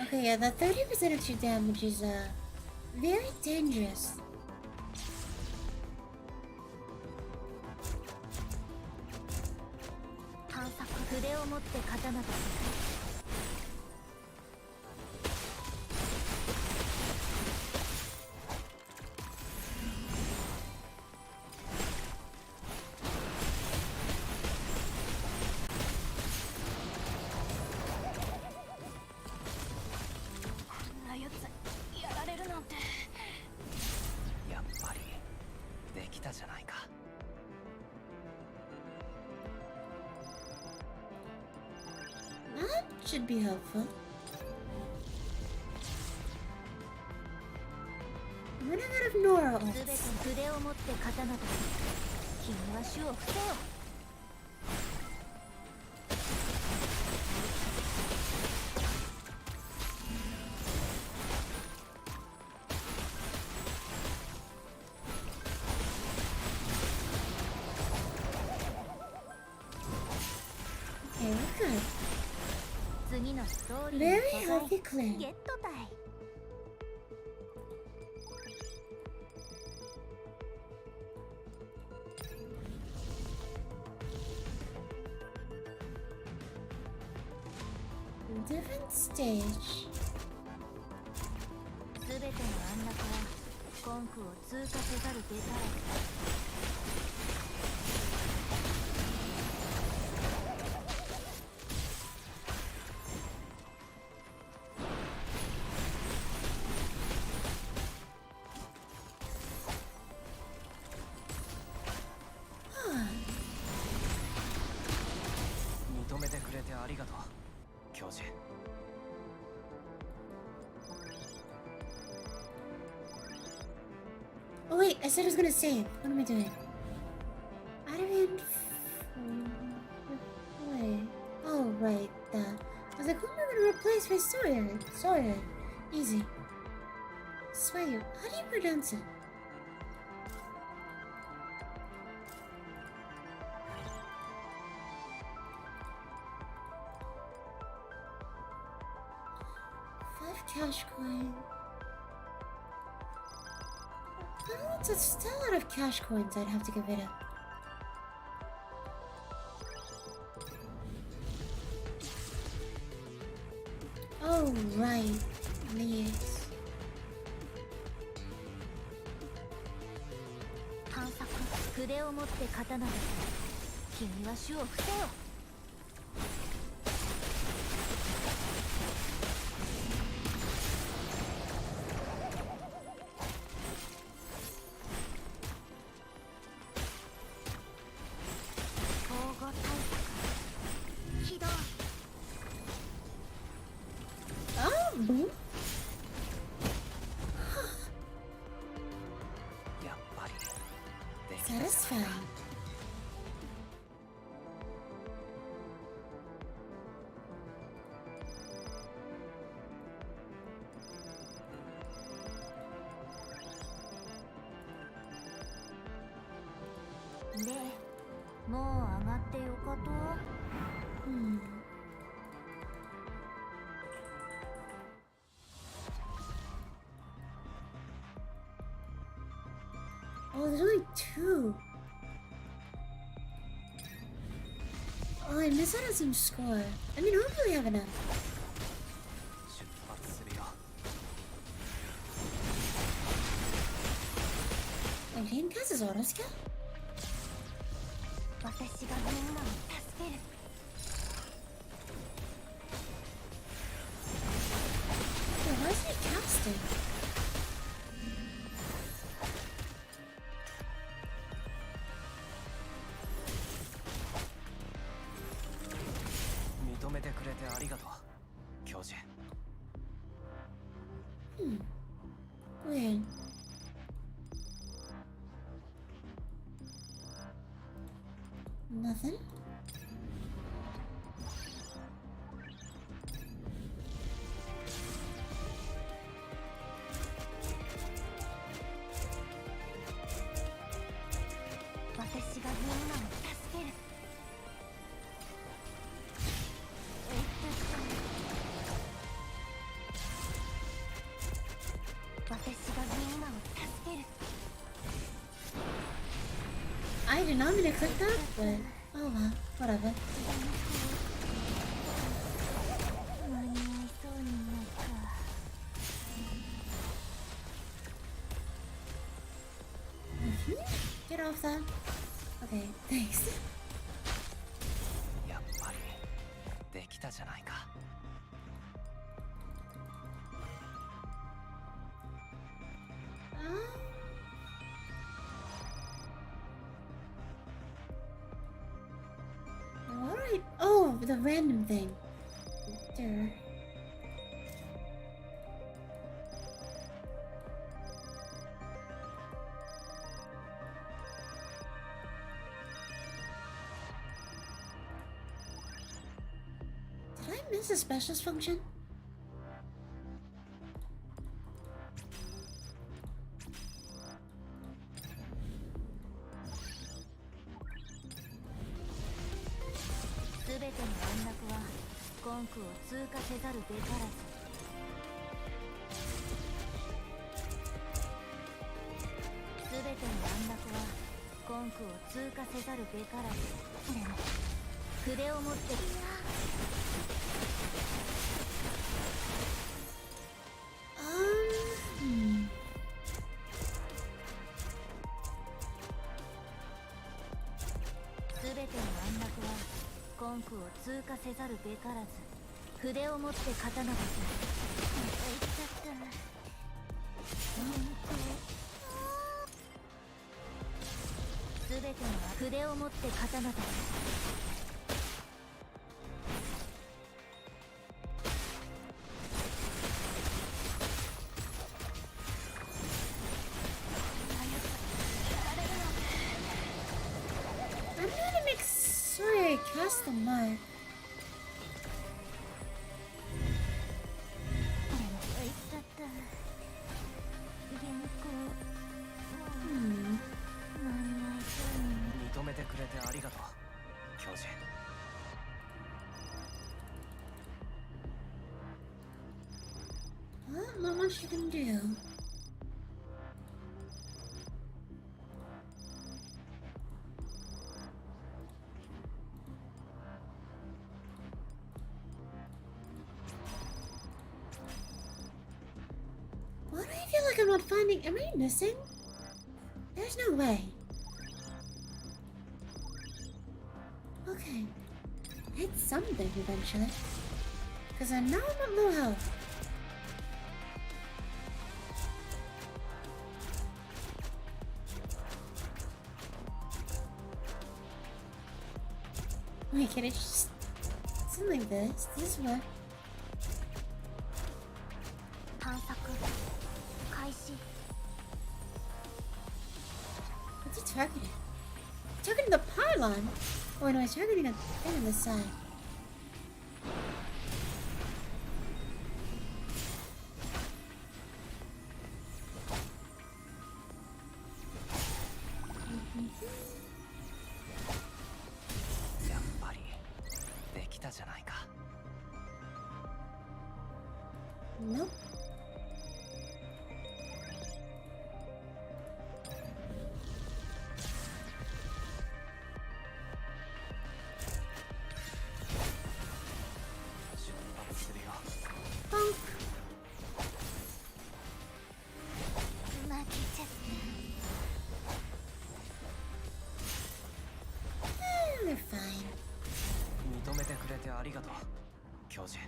Okay, yeah, that 30% extra damage is very dangerous. That should be helpful. I'm running out of Nora ults. Okay, we're good. Very healthy clan. Different stage. Oh wait, I said I was gonna save. What am I doing? Adamant. Wait. Oh right, that. I was like, who am I gonna replace with Sawyer? Sawyer. Easy. Sawyer. How do you pronounce it? Cash coin. Oh, it's still a lot of cash coins I'd have to get rid of. Oh, right. Yes. Boom. でもう上がってよかと。Oh, there's only two. Oh, I missed out on some score. I mean, hopefully we have enough. 出発するよ。Wait, he didn't cast his auto skill? 私がみんなを助ける。Wait, why is he casting? 認めてくれてありがとう、教授。Weird. Nothing? I did not mean to click that, but oh well, whatever. Get off that. Okay, thanks. やっぱりできたじゃないか。Alright. Oh, the random thing. Duh. Did I miss a specials function? Hmm. 全ての安楽はコンクを通過せざるべからず、筆を持って刀がする。言っちゃった。全ての筆を持って刀がする。I'm gonna make sorry I cast the mark. Hmm. 認めてくれてありがとう、教授。What? Not much you can do. Why do I feel like I'm not finding? Am I missing? There's no way. Okay. Hit something eventually. Because I know I'm at low health. Wait, can I just... something like this? This is what... 探索開始。 What's it targeting? Targeting the pylon? Oh no, it's targeting a thing on the side. Nope. Bonk. 負けちゃっ They're fine. 認めてくれてありがとう巨人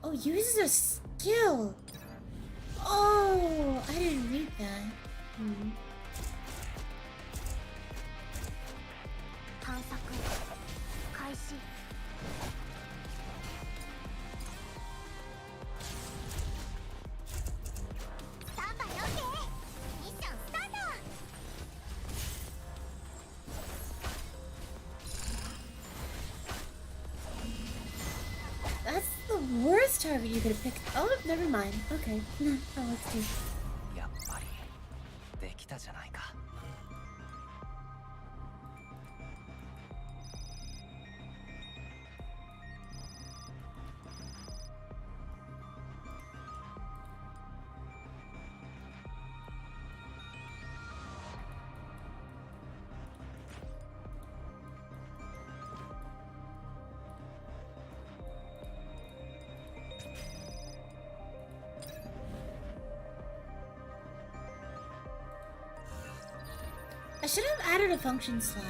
Oh, uses a skill. Oh, I didn't read that. Hmm. 探索開始スタンバイ OK ミッションスタート That's the worst target you could have picked. Oh, never mind. Okay. That works too. やっぱりできたじゃないか I should have added a function slot.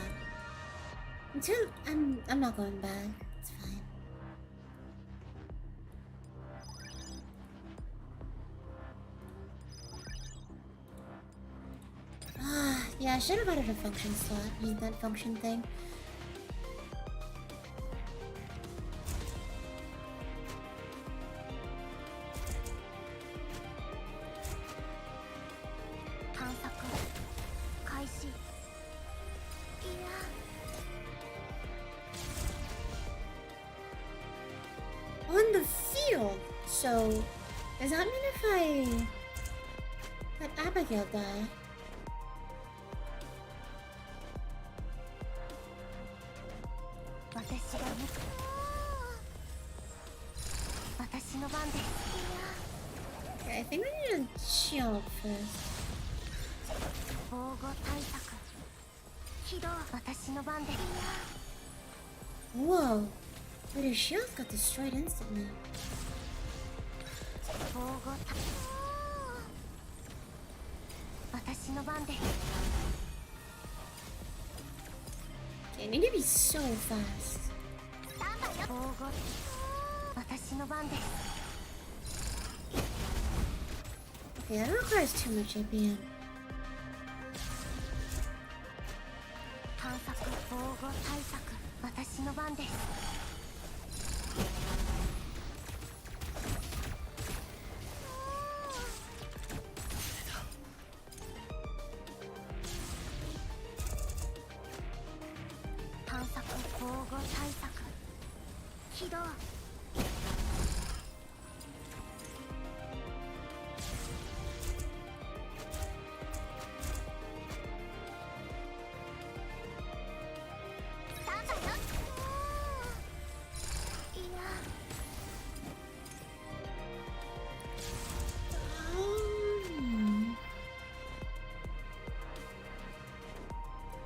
Until I'm not going back. It's fine. Yeah, I should have added a function slot. Use that function thing. On the field. So, does that mean if I let Abigail die? Okay, I think we need to shield first. Whoa! But his shields got destroyed instantly. Okay, I need to be so fast. Okay, that requires too much APM.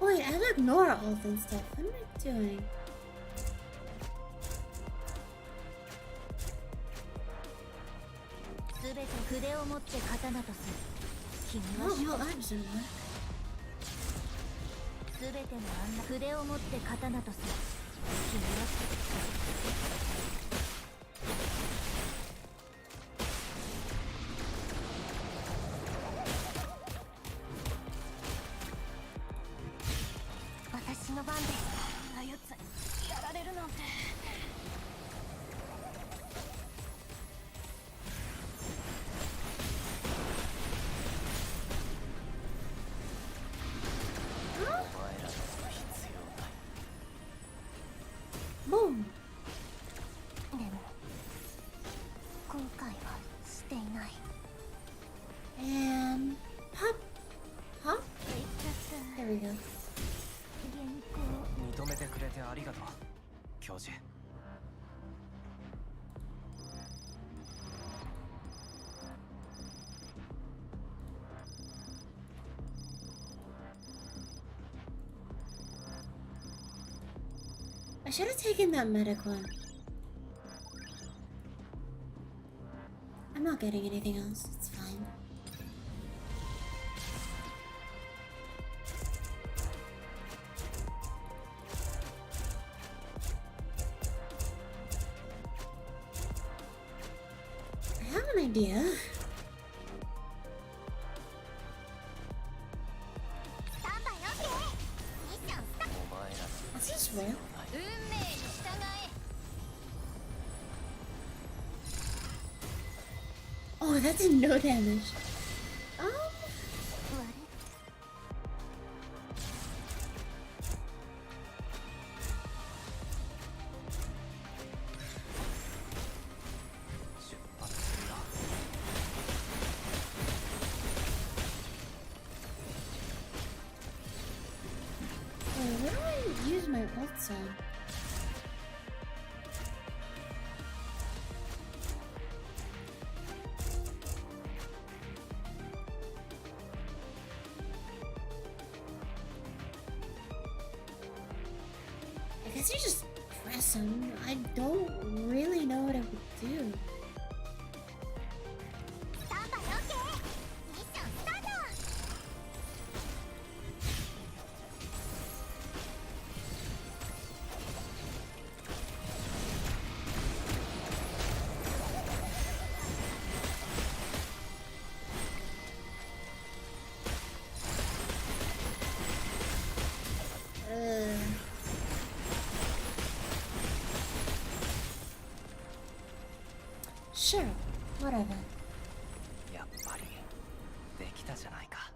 Wait, I have like Nora ult and stuff. What am I doing? Oh, well, that doesn't work. すべての筆を持って刀とする君は私の番です。あやつやられるなんて。Boom! でも今回はしていない。And pop! Pop? There we go. 認めてくれてありがとう教授。 I should have taken that medic one. I'm not getting anything else. It's fine. I have an idea. Is this real? Oh, that did no damage. What do I use my ults on? I guess you just press them. I don't really know what I would do. Sure, whatever. やっぱりできたじゃないか。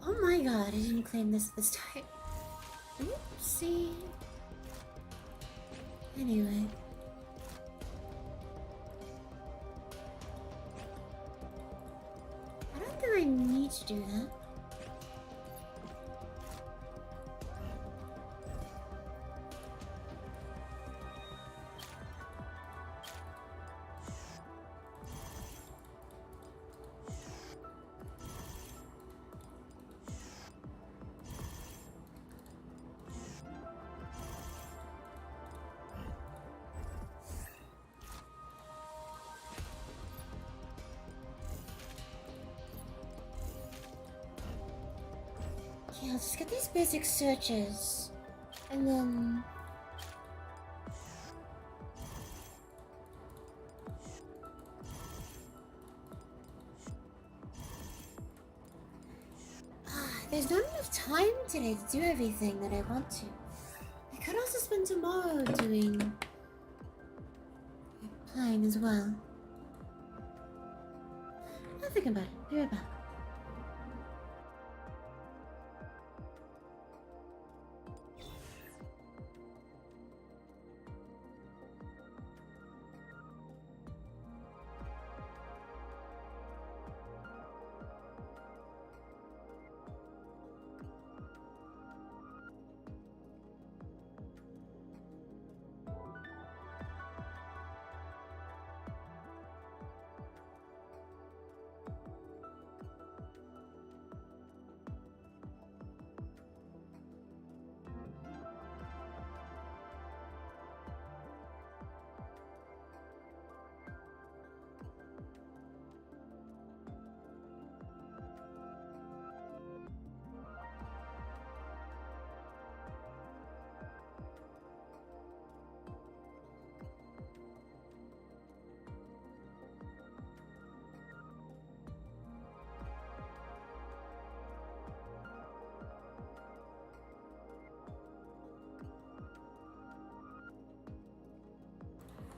Oh my god, I didn't claim this time. Oopsie. Anyway. I don't think I need to do that. Okay, I'll just get these basic searches. And then... there's not enough time today to do everything that I want to. I could also spend tomorrow doing... playing as well. I'll think about it. Be right back.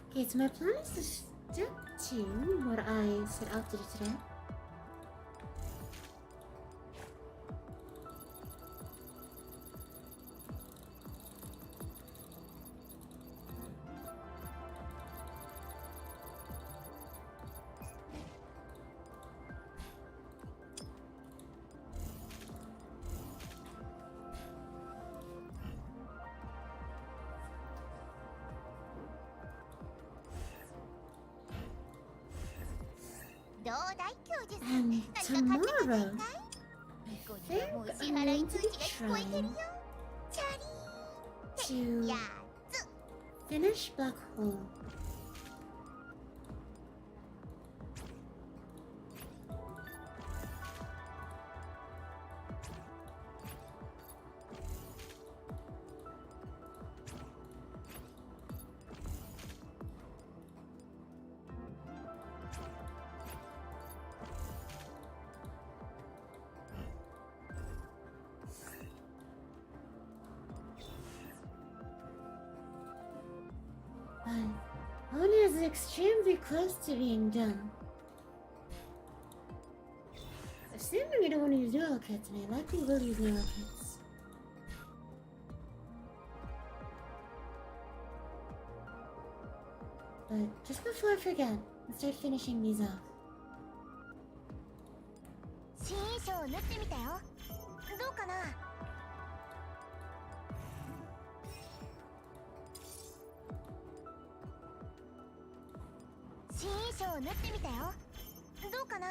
Okay, so my plan is to to what I set out to do today. And tomorrow, I think I'm going to be trying to finish Black Hole. But Oni is extremely close to being done. Assuming I don't want to use neural kits, and I likely will use neural kits. But just before I forget, let's start finishing these off. 新衣装を縫ってみたよ。どうかな。新衣装を縫ってみたよ。どうかな。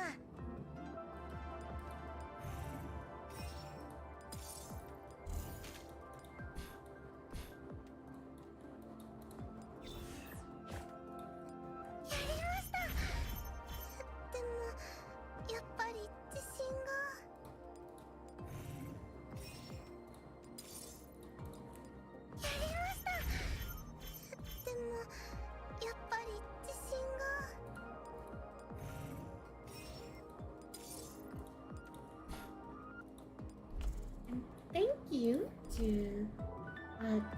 Thank you to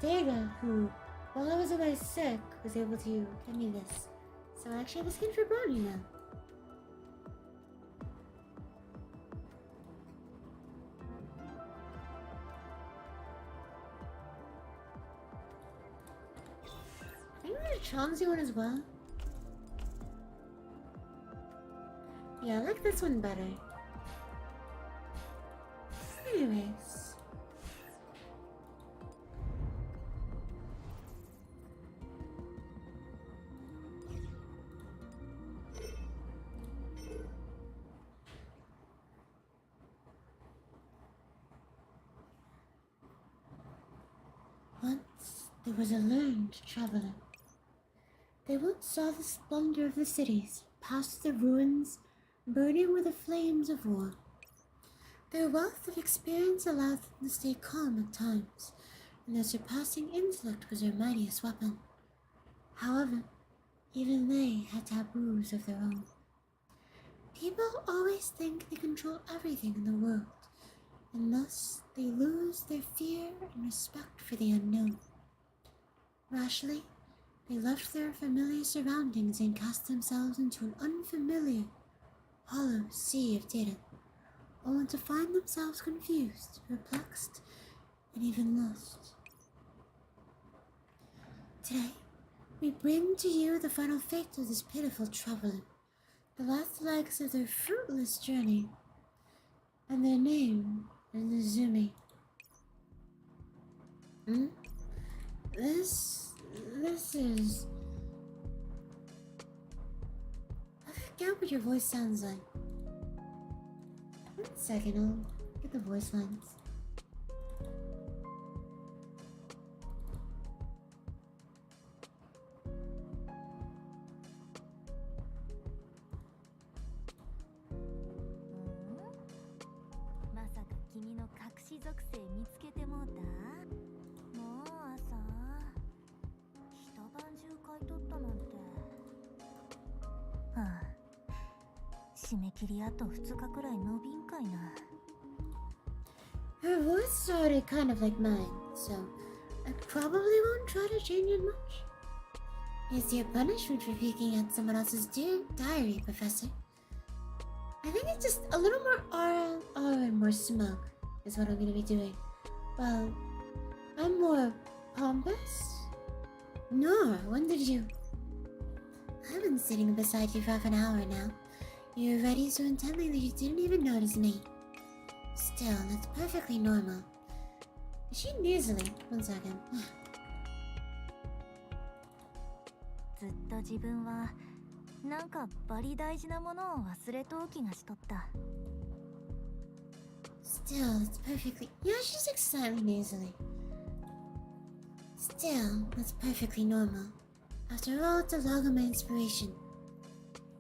Dega, who, while I was away sick, was able to get me this. So I actually have a skin for Bonnie now. I think there's a Chauncey one as well. Yeah, I like this one better. Anyways. Once there was a learned traveler. They once saw the splendor of the cities, passed the ruins, burning with the flames of war. Their wealth of experience allowed them to stay calm at times, and their surpassing intellect was their mightiest weapon. However, even they had taboos of their own. People always think they control everything in the world, and thus they lose their fear and respect for the unknown. Rashly, they left their familiar surroundings and cast themselves into an unfamiliar, hollow sea of data, only to find themselves confused, perplexed, and even lost. Today, we bring to you the final fate of this pitiful traveler, the last legs of their fruitless journey, and their name is Nezumi. This is... I forget what your voice sounds like. 1 second, I'll get the voice lines. Her voice started kind of like mine, so I probably won't try to change it much. Is your punishment for peeking at someone else's diary, Professor? I think it's just a little more R and more smoke is what I'm gonna be doing. Well, I'm more pompous. Nora, when did you? I've been sitting beside you for half an hour now. You're ready so intently that you didn't even notice me. Still, that's perfectly normal. Is she nasally? 1 second. ずっと自分はなんかバリ大事なものを忘れとう気がしとった。 Still, it's perfectly. Yeah, she's like slightly nasally. Still, that's perfectly normal. After all, it's a log of my inspiration.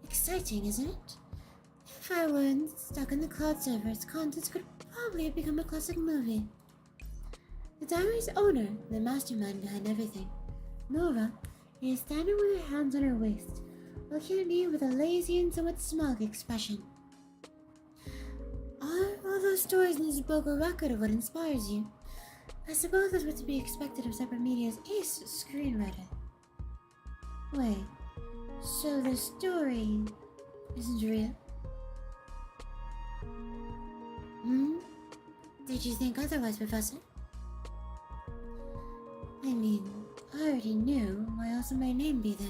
Exciting, isn't it? If I weren't stuck in the cloud server, its contents could probably have become a classic movie. The diary's owner, the mastermind behind everything, Nora, is standing with her hands on her waist, looking at me with a lazy and somewhat smug expression. All those stories in this book are a record of what inspires you. I suppose that's what to be expected of separate media's ace screenwriter. Wait, so the story isn't real? Did you think otherwise, Professor? I mean, I already knew. Why else would my name be there?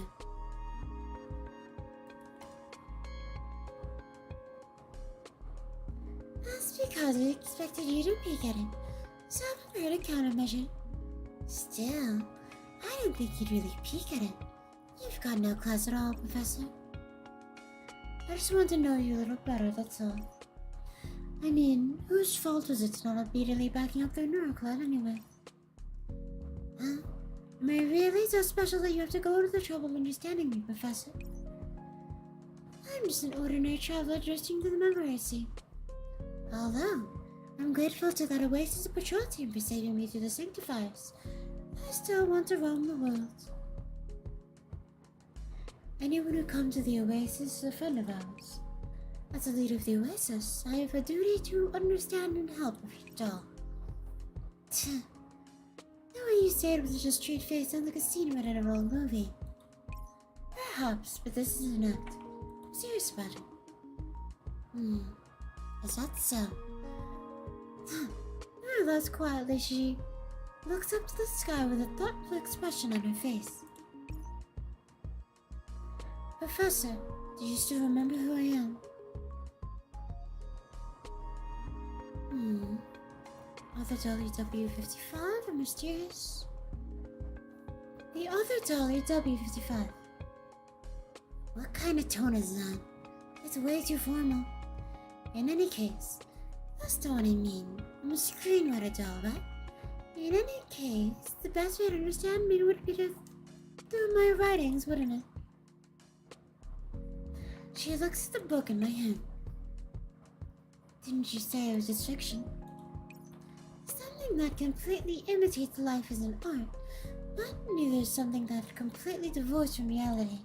That's because we expected you to peek at it, so I prepared a countermeasure. Still, I don't think you'd really peek at it. You've got no class at all, Professor. I just want to know you a little better, that's all. I mean, whose fault was it to not immediately backing up their neurocloud anyway? Huh? Am I really so special that you have to go to the trouble of understanding me, Professor? I'm just an ordinary traveler drifting through the Memoracy. Although, I'm grateful to that Oasis patrol team for saving me through the Sanctifiers. I still want to roam the world. Anyone who comes to the Oasis is a friend of ours. As the leader of the Oasis, I have a duty to understand and help each all. The way you say it with such a straight face sounds like a scene right out of an old movie. Perhaps, but this is an act. I'm serious about it. Is that so? Nevertheless, quietly, she looks up to the sky with a thoughtful expression on her face. Professor, do you still remember who I am? Other Dolly W55 or mysterious? The other Dolly W55. What kind of tone is that? It's way too formal. In any case, that's not what I mean. I'm a screenwriter doll, right? In any case, the best way to understand me would be to through my writings, wouldn't it? She looks at the book in my hand. Didn't you say it was just fiction? Something that completely imitates life is an art, but neither is something that completely divorced from reality.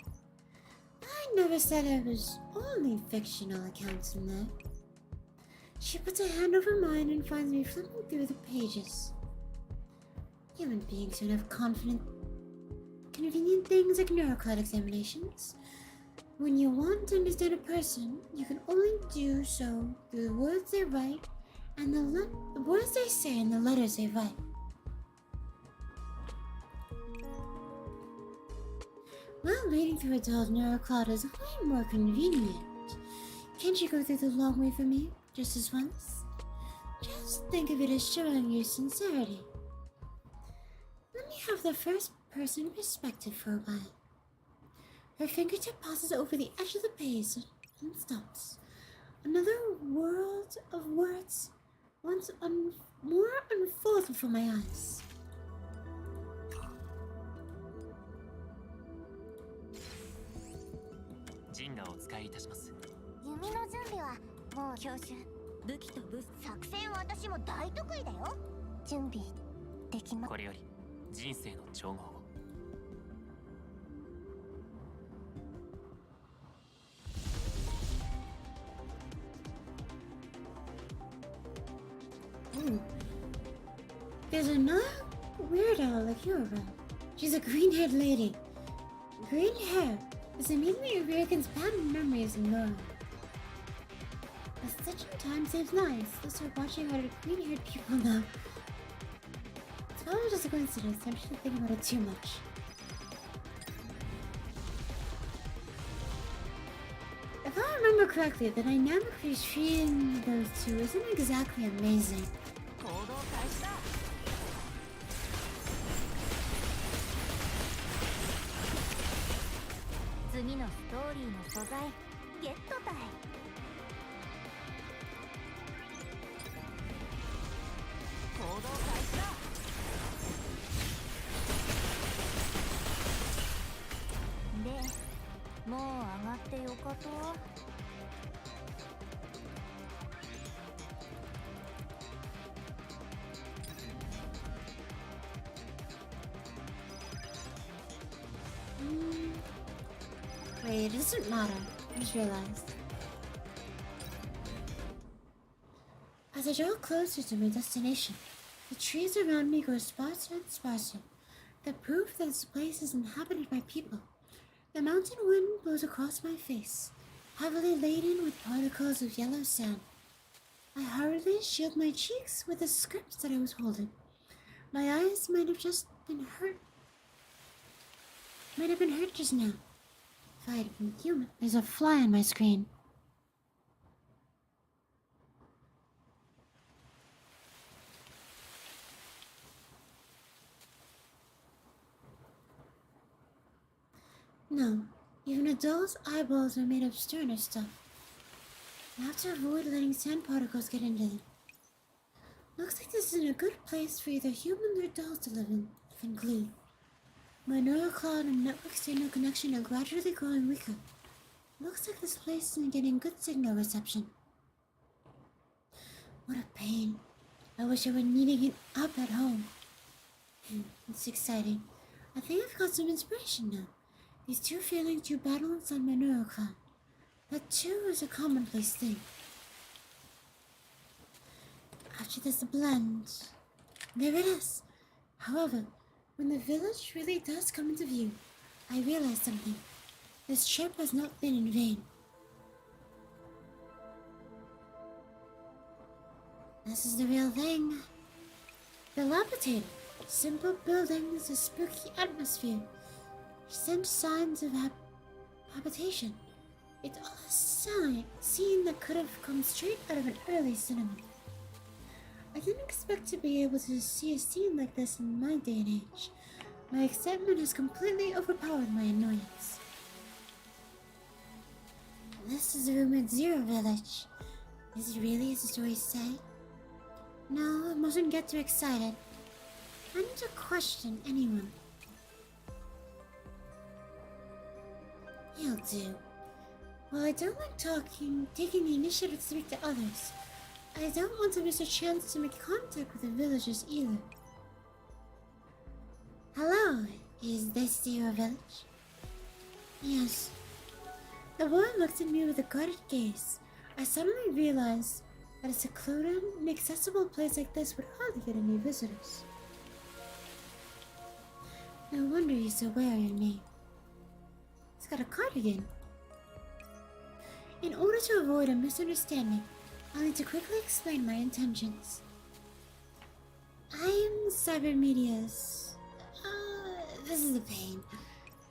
I never said it was only fictional accounts in there. She puts her hand over mine and finds me flipping through the pages. Human beings don't have convenient things like neurocloud examinations. When you want to understand a person, you can only do so through the words they write and the words they say and the letters they write. Well, reading through a doll's neurocloud is way more convenient. Can't you go through the long way for me, just this once? Just think of it as showing your sincerity. Let me have the first person perspective for a while. Her fingertip passes over the edge of the page and stops. Another world of words once more unfolds before my eyes. There's another weirdo like you around. She's a green-haired lady. Green hair. This immediately awakens bad memories of Nora. A stitch in time saves lives. Let's start watching how green-haired people now. It's probably just a coincidence. I'm just thinking about it too much. If I remember correctly, the dynamic between those two isn't exactly amazing. 行動開始だ。次のストーリーの素材ゲットたい。行動開始だ。で、もう上がってよかと。Wait, it doesn't matter. I just realized. As I draw closer to my destination, the trees around me grow sparser and sparser. The proof that this place is inhabited by people. The mountain wind blows across my face, heavily laden with particles of yellow sand. I hurriedly shield my cheeks with the script that I was holding. My eyes might have been hurt just now. If I had been human. There's a fly on my screen. No, even a doll's eyeballs are made of sterner stuff. I have to avoid letting sand particles get into them. Looks like this isn't a good place for either humans or dolls to live in, if included. My neural cloud and network signal connection are gradually growing weaker. Looks like this place isn't getting good signal reception. What a pain. I wish I were needing it up at home. It's exciting. I think I've got some inspiration now. These two feelings do battle inside my neural cloud. That too is a commonplace thing. After this blend, there it is. However, when the village really does come into view, I realize something. This trip has not been in vain. This is the real thing. Dilapidated, simple buildings, a spooky atmosphere, sent signs of habitation. It's all a scene that could have come straight out of an early cinema. I didn't expect to be able to see a scene like this in my day and age. My excitement has completely overpowered my annoyance. This is the rumored Zero Village. Is it really as the stories say? No, I mustn't get too excited. I need to question anyone. He'll do. While I don't like taking the initiative to speak to others, I don't want to miss a chance to make contact with the villagers either. Hello, is this your village? Yes. The boy looked at me with a guarded gaze. I suddenly realized that a secluded, inaccessible place like this would hardly get any visitors. No wonder he's so wary of me. He's got a cardigan. In order to avoid a misunderstanding, I'll need to quickly explain my intentions. I am Cybermedia's... this is a pain.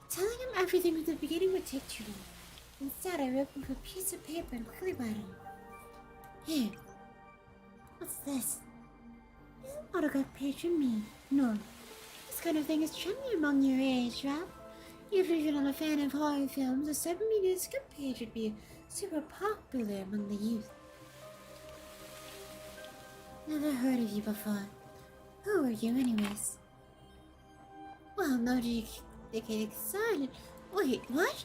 Telling him everything from the beginning would take too long. Instead, I ripped off a piece of paper and quickly write on it. Here. What's this? This is an autograph page from me, Nora. This kind of thing is trendy among your age, right? Even if you're not a fan of horror films, a Cybermedia script page would be super popular among the youth. Never heard of you before. Who are you, anyways? Well, no, do they get excited? Wait, what?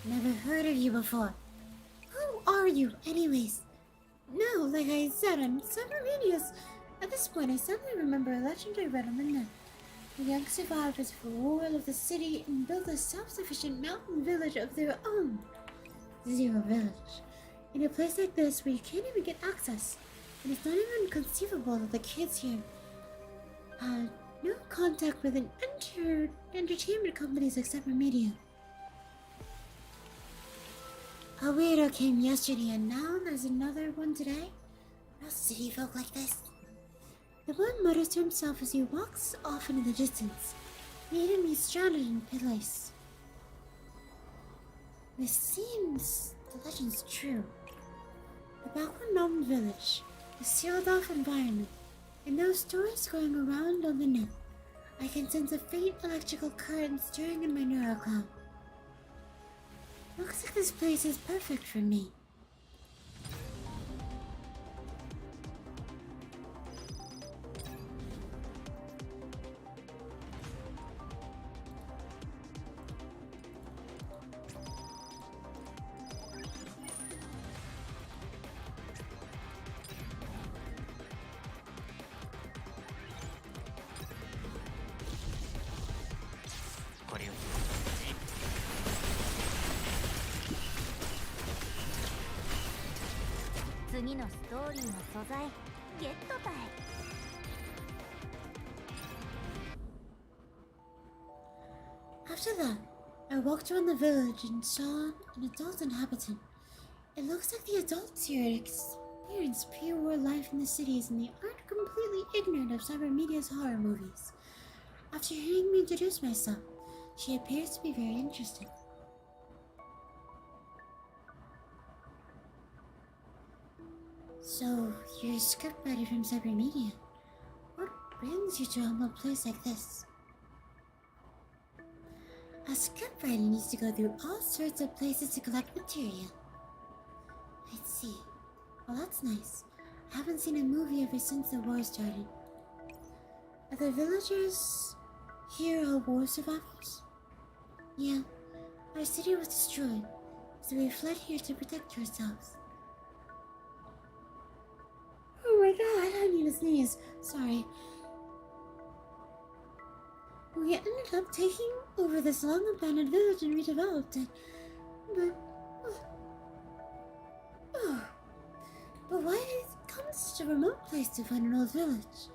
Never heard of you before. Who are you, anyways? No, like I said, I'm Cybermedia's. At this point, I suddenly remember a legend I read on the net. The young survivors of the war of the city and built a self-sufficient mountain village of their own. Zero Village. In a place like this where you can't even get access, and it's not even conceivable that the kids here No contact with entertainment companies except for media. A weirdo came yesterday and now there's another one today? No city folk like this. The one mutters to himself as he walks off into the distance, leaving me stranded in place. This seems the legend's true. The backward mountain village, a sealed-off environment, and those stories going around on the net. I can sense a faint electrical current stirring in my Nora cloud. Looks like this place is perfect for me. After that, I walked around the village and saw an adult inhabitant. It looks like the adults here experience pre-war life in the cities and they aren't completely ignorant of cyber media's horror movies. After hearing me introduce myself, she appears to be very interested. So, you're a scriptwriter from cyber media. What brings you to a humble place like this? A scriptwriter needs to go through all sorts of places to collect material. I see. Well, that's nice. I haven't seen a movie ever since the war started. Are the villagers here all war survivors? Yeah, our city was destroyed, so we fled here to protect ourselves. Oh my god, I need to sneeze. Sorry. We ended up taking over this long-abandoned village and redeveloped it. But why did it come to such a remote place to find an old village?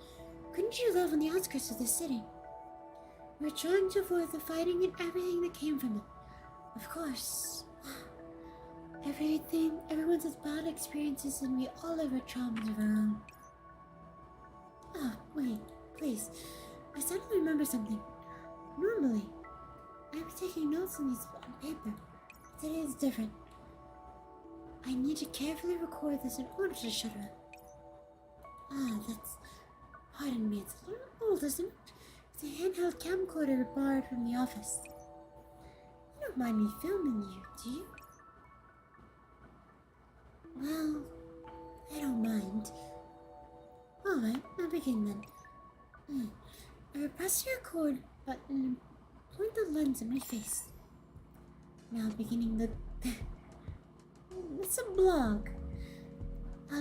Couldn't you live on the outskirts of the city? We're trying to avoid the fighting and everything that came from it. Of course. Everyone's has bad experiences and we all have our traumas of our own. Oh, wait, please. I suddenly remember something. Normally, I'd be taking notes on paper. Today is different. I need to carefully record this in order to shut up. Pardon me, it's a little old, isn't it? It's a handheld camcorder borrowed from the office. You don't mind me filming you, do you? Well, I don't mind. Alright, I'll begin then. I press the record button and point the lens at my face. Now beginning the... It's a blog.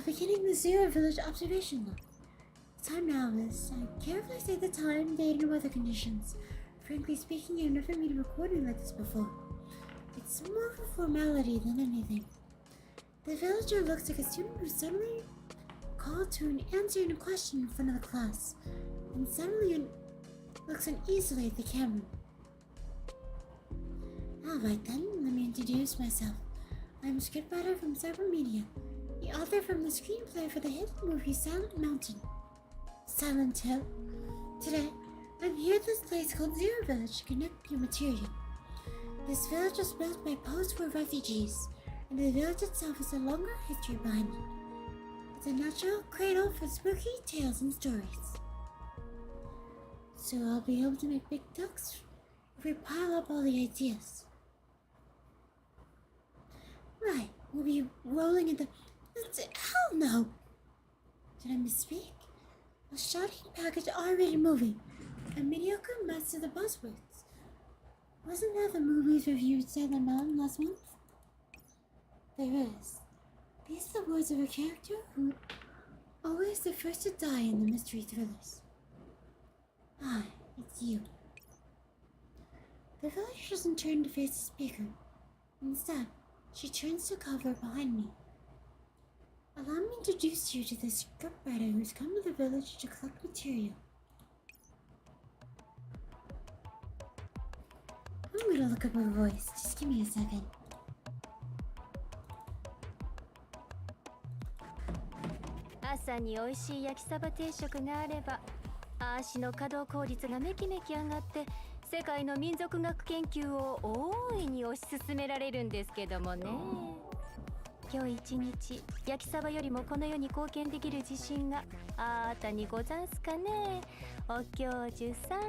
Beginning the Zero Village observation log. The time now is... I carefully say the time, date, and weather conditions. Frankly speaking, I've never made a recording like this before. It's more of a formality than anything. The villager looks like a student who suddenly called to answering a question in front of the class, and suddenly looks uneasily at the camera. Alright then, let me introduce myself. I'm a scriptwriter from Cyber Media, the author from the screenplay for the hit movie Silent Mountain. Silent Hill. Today, I'm here at this place called Zero Village to connect your material. This village was built by post-war refugees, and the village itself has a longer history behind it. It's a natural cradle for spooky tales and stories. So I'll be able to make big ducks if we pile up all the ideas. Right, we'll be rolling into... Hell no! Did I misspeak? A shoddy packaged R-rated movie. A mediocre mess of the buzzwords. Wasn't that the movies reviewed Silent Mountain last month? There is. These are the words of a character who always the first to die in the mystery thrillers. Ah, it's you. The villager doesn't turn to face the speaker. Instead, she turns to cover behind me. Allow me to introduce you to this scriptwriter who's come to the village to collect material. I'm gonna look up her voice. Just give me a second. 朝に美味しい焼きサバ定食があれば、足の稼働効率がめきめき上がって、世界の民族学研究を大いに推し進められるんですけどもね。今日一日、焼きサバよりもこの世に貢献できる自信があなたにござんすかね、お教授さん。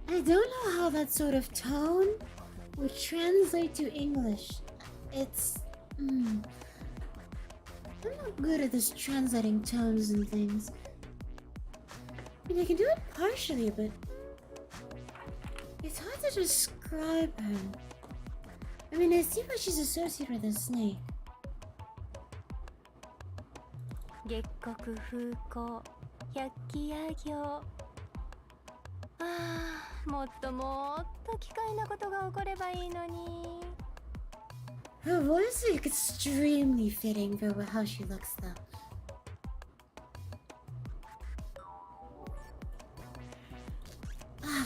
I don't know how that sort of tone would translate to English. It's I'm not good at this translating tones and things. I mean, I can do it partially, but it's hard to describe her. I mean, I see why she's associated with a snake. 月国風光、百鬼夜行。ああ、もっともっと奇怪なことが起こればいいのに。Her voice is extremely fitting for how she looks, though.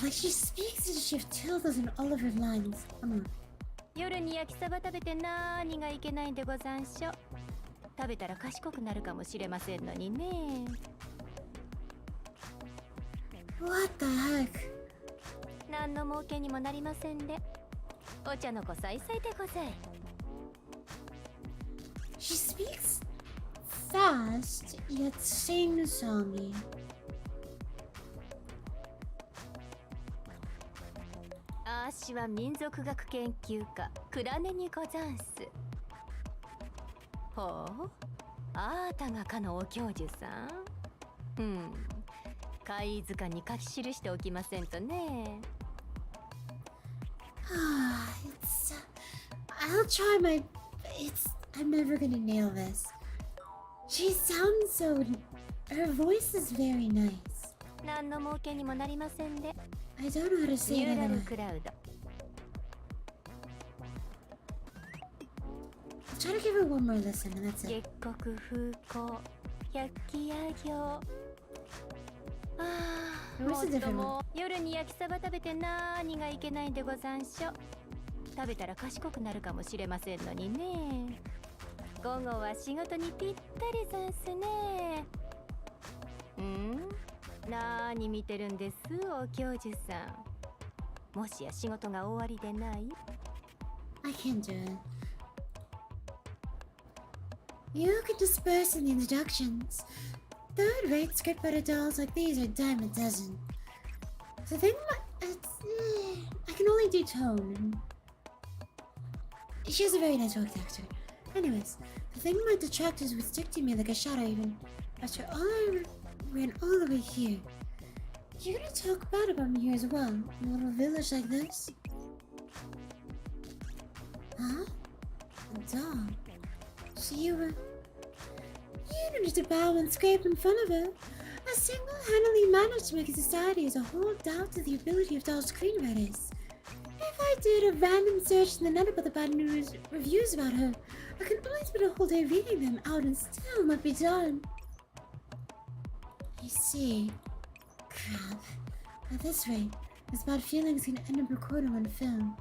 Like she speaks as if she have tildes in all of her lines. Come on. 夜に焼きサバ食べて何がいけないんでござんしょ。食べたら賢くなるかもしれませんのにね。What the heck? 何の儲けにもなりませんで。お茶の子さいさいでござい。She speaks fast, yet sing-songy. あーしは民族学研究家クラネにござんす。ほう、あーたがかのお教授さん。貝塚に書き記しておきませんとね。I'll try my. I'm never gonna nail this. She sounds so. Her voice is very nice. 何の儲けにもなりませんで。I don't know how to say ニューラ it ル anyway. クラウド。I'll try to give her one more listen, and that's it. 月国風光、百鬼夜行。ああ、もっとも夜に焼きサバ食べて何がいけないんでござんしょ。食べたら賢くなるかもしれませんのにね。午後は仕事にぴったりざんすね。なーに見てるんです、お教授さん。もしや仕事が終わりでない？ I can't do it. You could disperse in the introductions. Third-rate script-writer dolls like these are a dime a dozen. The thing, I can only do tone. And she has a very nice voice actor. Anyways, the thing my detractors would stick to me like a shadow even after all I ran all the way here. You're gonna talk bad about me here as well, in a little village like this? Huh? A dog? So you don't need to bow and scrape in front of her. I single-handedly managed to make a society as a whole doubt to the ability of doll screenwriters. If I did a random search in the net about the bad news reviews about her, I could only spend a whole day reading them out and still not be done. I see. Crap. At this rate, his bad feelings can end up recording on film.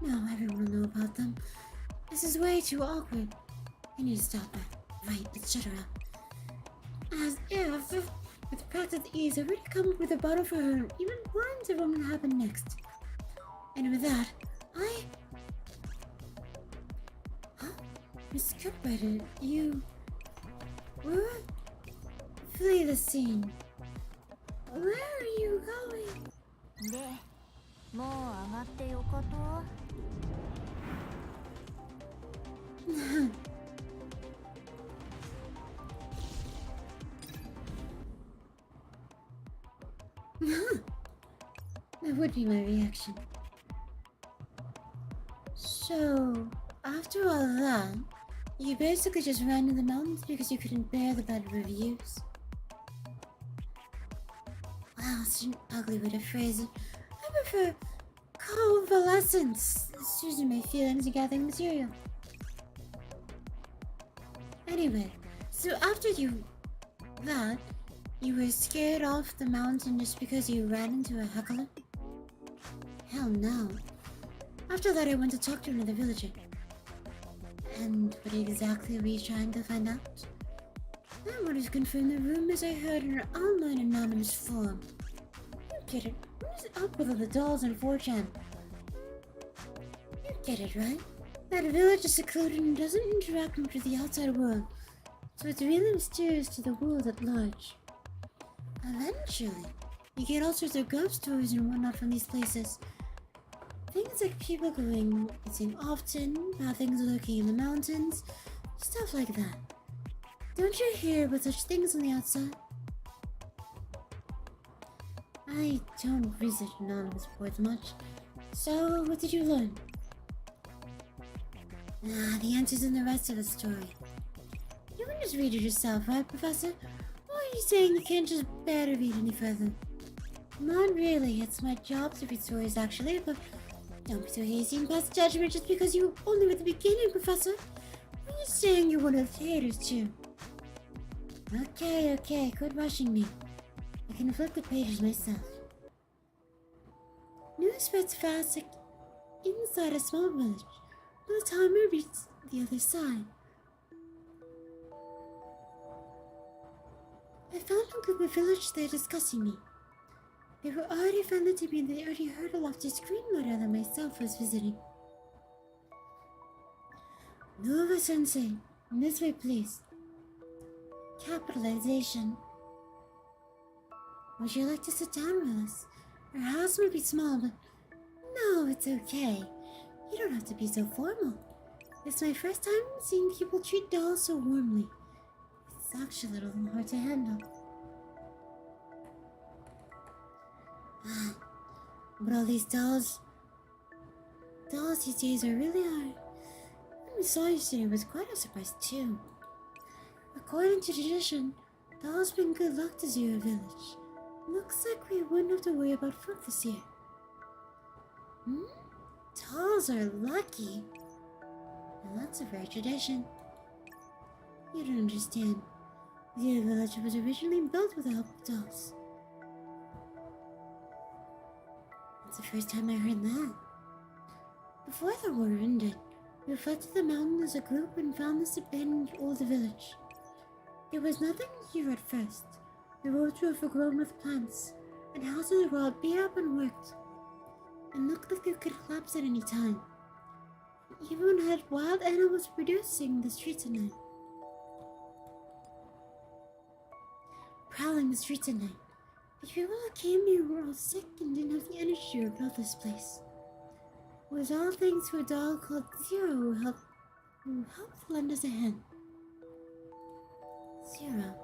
Now everyone will know about them. This is way too awkward. I need to stop her. Right, let's shut her up. As if, with practice ease, I've already come up with a bottle for her, even warned of what will happen next. And with that, Huh? Miss Scriptwriter, you... What? Flee the scene. Where are you going? で、もう上がってよこと。That would be my reaction. So, after all that, you basically just ran to the mountains because you couldn't bear the bad reviews? Wow, such an ugly way to phrase it. I prefer convalescence, soothes my feelings and gathering material. Anyway, so after that, You were scared off the mountain just because you ran into a heckler? Hell no. After that, I went to talk to another villager. And what exactly were you trying to find out? I wanted to confirm the rumors I heard in an online anonymous forum. You get it. What is up with all the dolls and 4chan? You get it, right? That village is secluded and doesn't interact much with the outside world, so it's really mysterious to the world at large. Eventually, you get all sorts of ghost stories and whatnot from these places. Things like people going missing often, bad things lurking in the mountains, stuff like that. Don't you hear about such things on the outside? I don't research anonymous boards much, so what did you learn? The answer's in the rest of the story. You can just read it yourself, right, Professor? Or are you saying you can't just bear to read any further? Not really, it's my job to read stories actually, but don't be so hasty and pass judgment just because you only at the beginning, Professor. Are you saying you're one of the haters too? Okay, quit rushing me. I can flip the pages myself. News spreads fast like inside a small village. By the time we reach the other side, I found a group of villagers there discussing me. They were already friendly to me and they already heard a lofty scream louder than myself was visiting. Nova-sensei, this way please. Capitalization. Would you like to sit down with us? Our house might be small, but no, it's okay. You don't have to be so formal. It's my first time seeing people treat dolls so warmly. It's actually a little hard to handle. But all these dolls these days are really hard. When we saw you today, it was quite a surprise too. According to tradition, dolls bring good luck to Zero Village. Looks like we wouldn't have to worry about food this year. Dolls are lucky. Now that's a rare tradition. You don't understand. Zero Village was originally built with the help of dolls. That's the first time I heard that. Before the war ended, we fled to the mountain as a group and found this abandoned old village. There was nothing here at first. The roads were overgrown with plants, and houses were all beat up and worked, and looked like they could collapse at any time. And even had wild animals producing the streets at night. Prowling the streets at night. The people who came here were all sick and didn't have the energy to rebuild this place. It was all thanks to a doll called Zero who helped lend us a hand. Zero.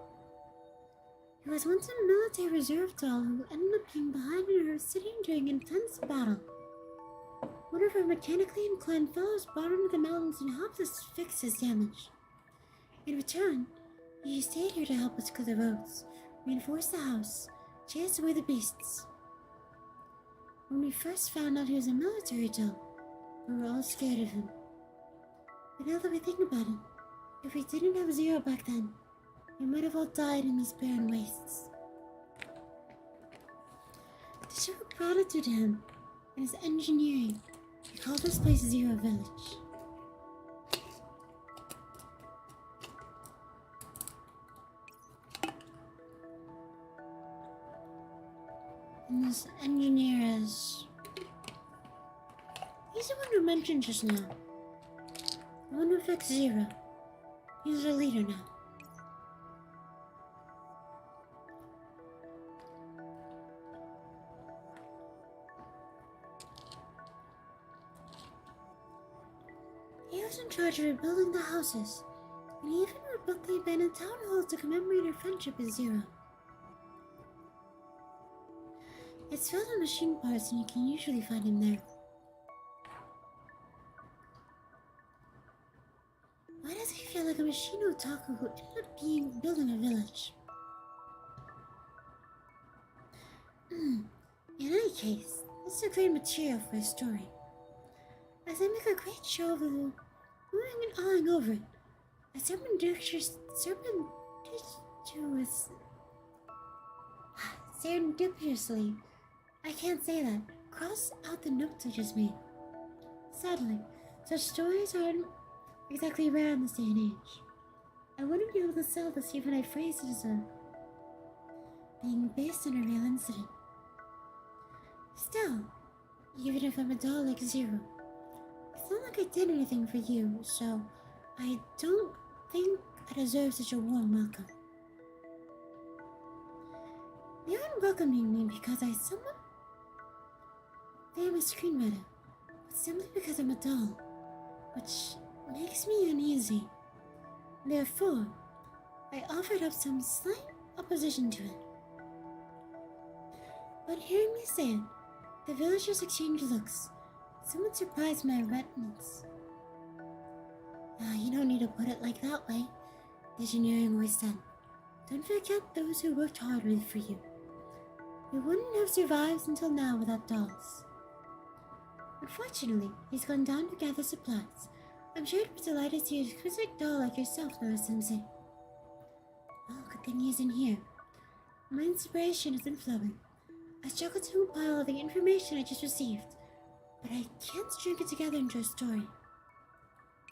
He was once a military reserve doll who ended up being behind in her sitting during an intense battle. One of our mechanically inclined fellows brought him to the mountains and helped us fix his damage. In return, he stayed here to help us clear the roads, reinforce the house, chase away the beasts. When we first found out he was a military doll, we were all scared of him. But now that we think about it, if we didn't have Zero back then, we might have all died in these barren wastes. To show gratitude to him and his engineering, we call this place Zero Village. And this engineer is... he's the one who mentioned just now. The one who fixed Zero. He's our leader now. He was in charge of rebuilding the houses, and he even rebuilt the abandoned town hall to commemorate our friendship with Zero. It's filled with machine parts and you can usually find him there. Why does he feel like a machine otaku who ended up building a village? In any case, this is a great material for a story. As I make a great show of it, moving and awing over it, a serpent serendipitously. I can't say that. Cross out the notes I just made. Sadly, such stories aren't exactly rare in this day and age. I wouldn't be able to sell this even if I phrased it as being based on a real incident. Still, even if I'm a doll like Zero, it's not like I did anything for you, so I don't think I deserve such a warm welcome. You aren't welcoming me because I'm somewhat famous screenwriter, but simply because I'm a doll, which makes me uneasy. Therefore, I offered up some slight opposition to it. But hearing me say it, the villagers exchanged looks, somewhat surprised my reticence. You don't need to put it like that way, the engineering voice said. Don't forget those who worked hard for you. We wouldn't have survived until now without dolls. Unfortunately, he's gone down to gather supplies. I'm sure he'd be delighted to see a exquisite doll like yourself, Nora Sensei. Oh, good thing he isn't here. My inspiration isn't flowing. I struggle to compile all the information I just received, but I can't string it together into a story.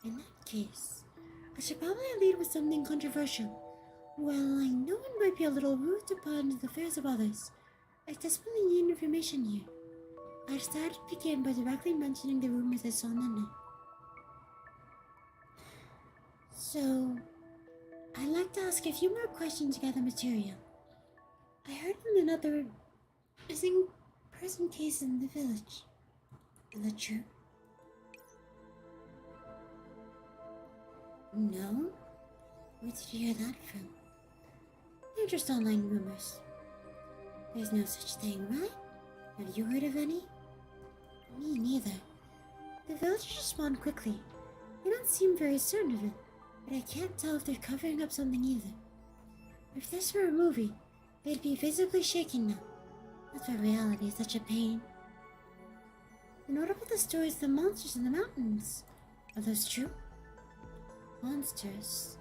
In that case, I should probably lead with something controversial. Well, I know it might be a little rude to pry into the affairs of others. I desperately need information here. I decided to begin by directly mentioning the rumors I saw on the net. So, I'd like to ask a few more questions to gather material. I heard of another missing person case in the village. Is that true? No? Where did you hear that from? They're just online rumors. There's no such thing, right? Have you heard of any? Me neither. The villagers respond quickly. They don't seem very certain of it, but I can't tell if they're covering up something either. If this were a movie, they'd be visibly shaking now. That's why reality is such a pain. And what about the stories of the monsters in the mountains? Are those true? Monsters?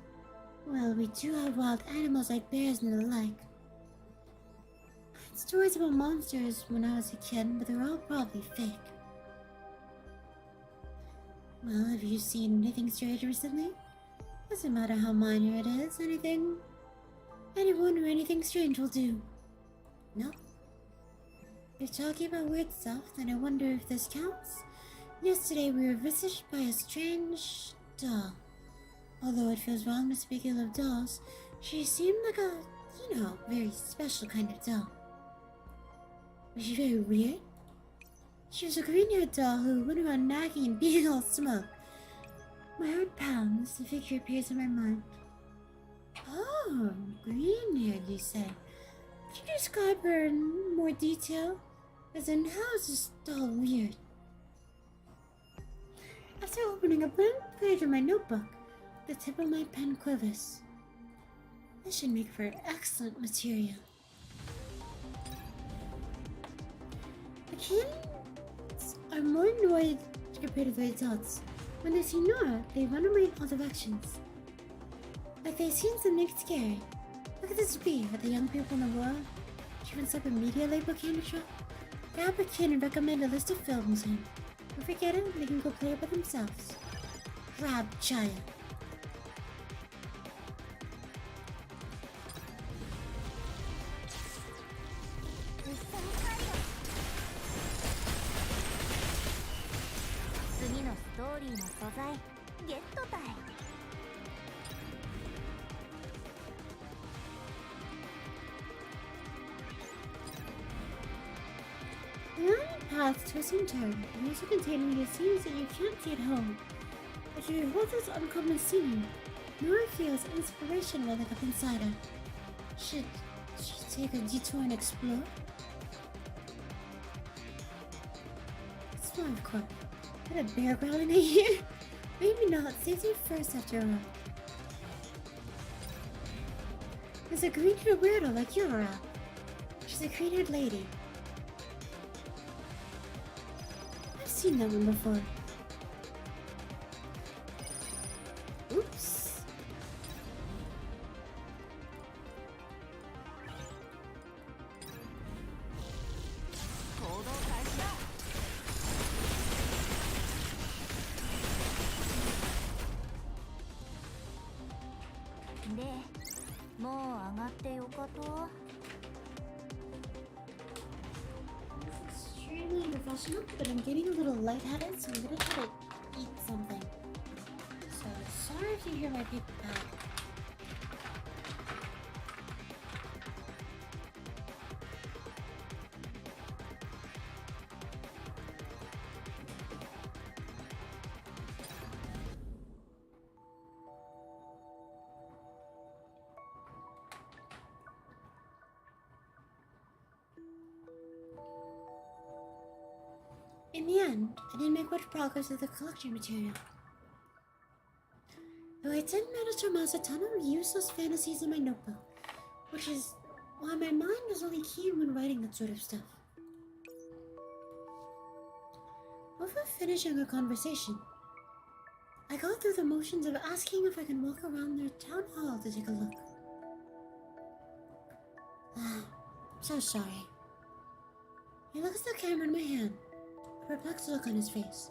Well, we do have wild animals like bears and the like. I heard stories about monsters when I was a kid, but they're all probably fake. Well, have you seen anything strange recently? Doesn't matter how minor it is, anyone or anything strange will do. No? If you're talking about weird stuff, then I wonder if this counts. Yesterday we were visited by a strange doll. Although it feels wrong to speak ill of dolls, she seemed like a, very special kind of doll. Was she very weird? She was a green-haired doll who went around nagging and being all smug. My heart pounds, the figure appears in my mind. Oh, green-haired, you say? Could you describe her in more detail? As in, how is this doll weird? After opening a blank page in my notebook, the tip of my pen quivers. This should make for excellent material. The kids are more annoyed compared to the adults. When they see Nora, they run away in all directions. Like they've seen something scary. Look at this bee at the young people in the world. She opens up a media label candy shop. Grab a kid and recommend a list of films and if we forget it, they can go play it by themselves. Grab child. The iron path twists and turns, and also containing the scenes that you can't see at home. As she beholds this uncommon scene, Nora feels inspiration welling up inside her. Should she take a detour and explore? It's fine, Croque. Got a bear growling at you? Maybe not. Safety first after all. There's a green-haired weirdo like Nora. She's a green-haired lady. I've seen that one before. Oops. 事 Extremely professional, but I'm getting a little lightheaded, so I'm gonna try to eat something. So sorry if you hear my paper bag. In the end, I didn't make much progress with the collection material. Though I did manage to amass a ton of useless fantasies in my notebook, which is why my mind is only keen when writing that sort of stuff. Before finishing our conversation, I go through the motions of asking if I can walk around their town hall to take a look. I'm so sorry. He looks at the camera in my hand, a perplexed look on his face.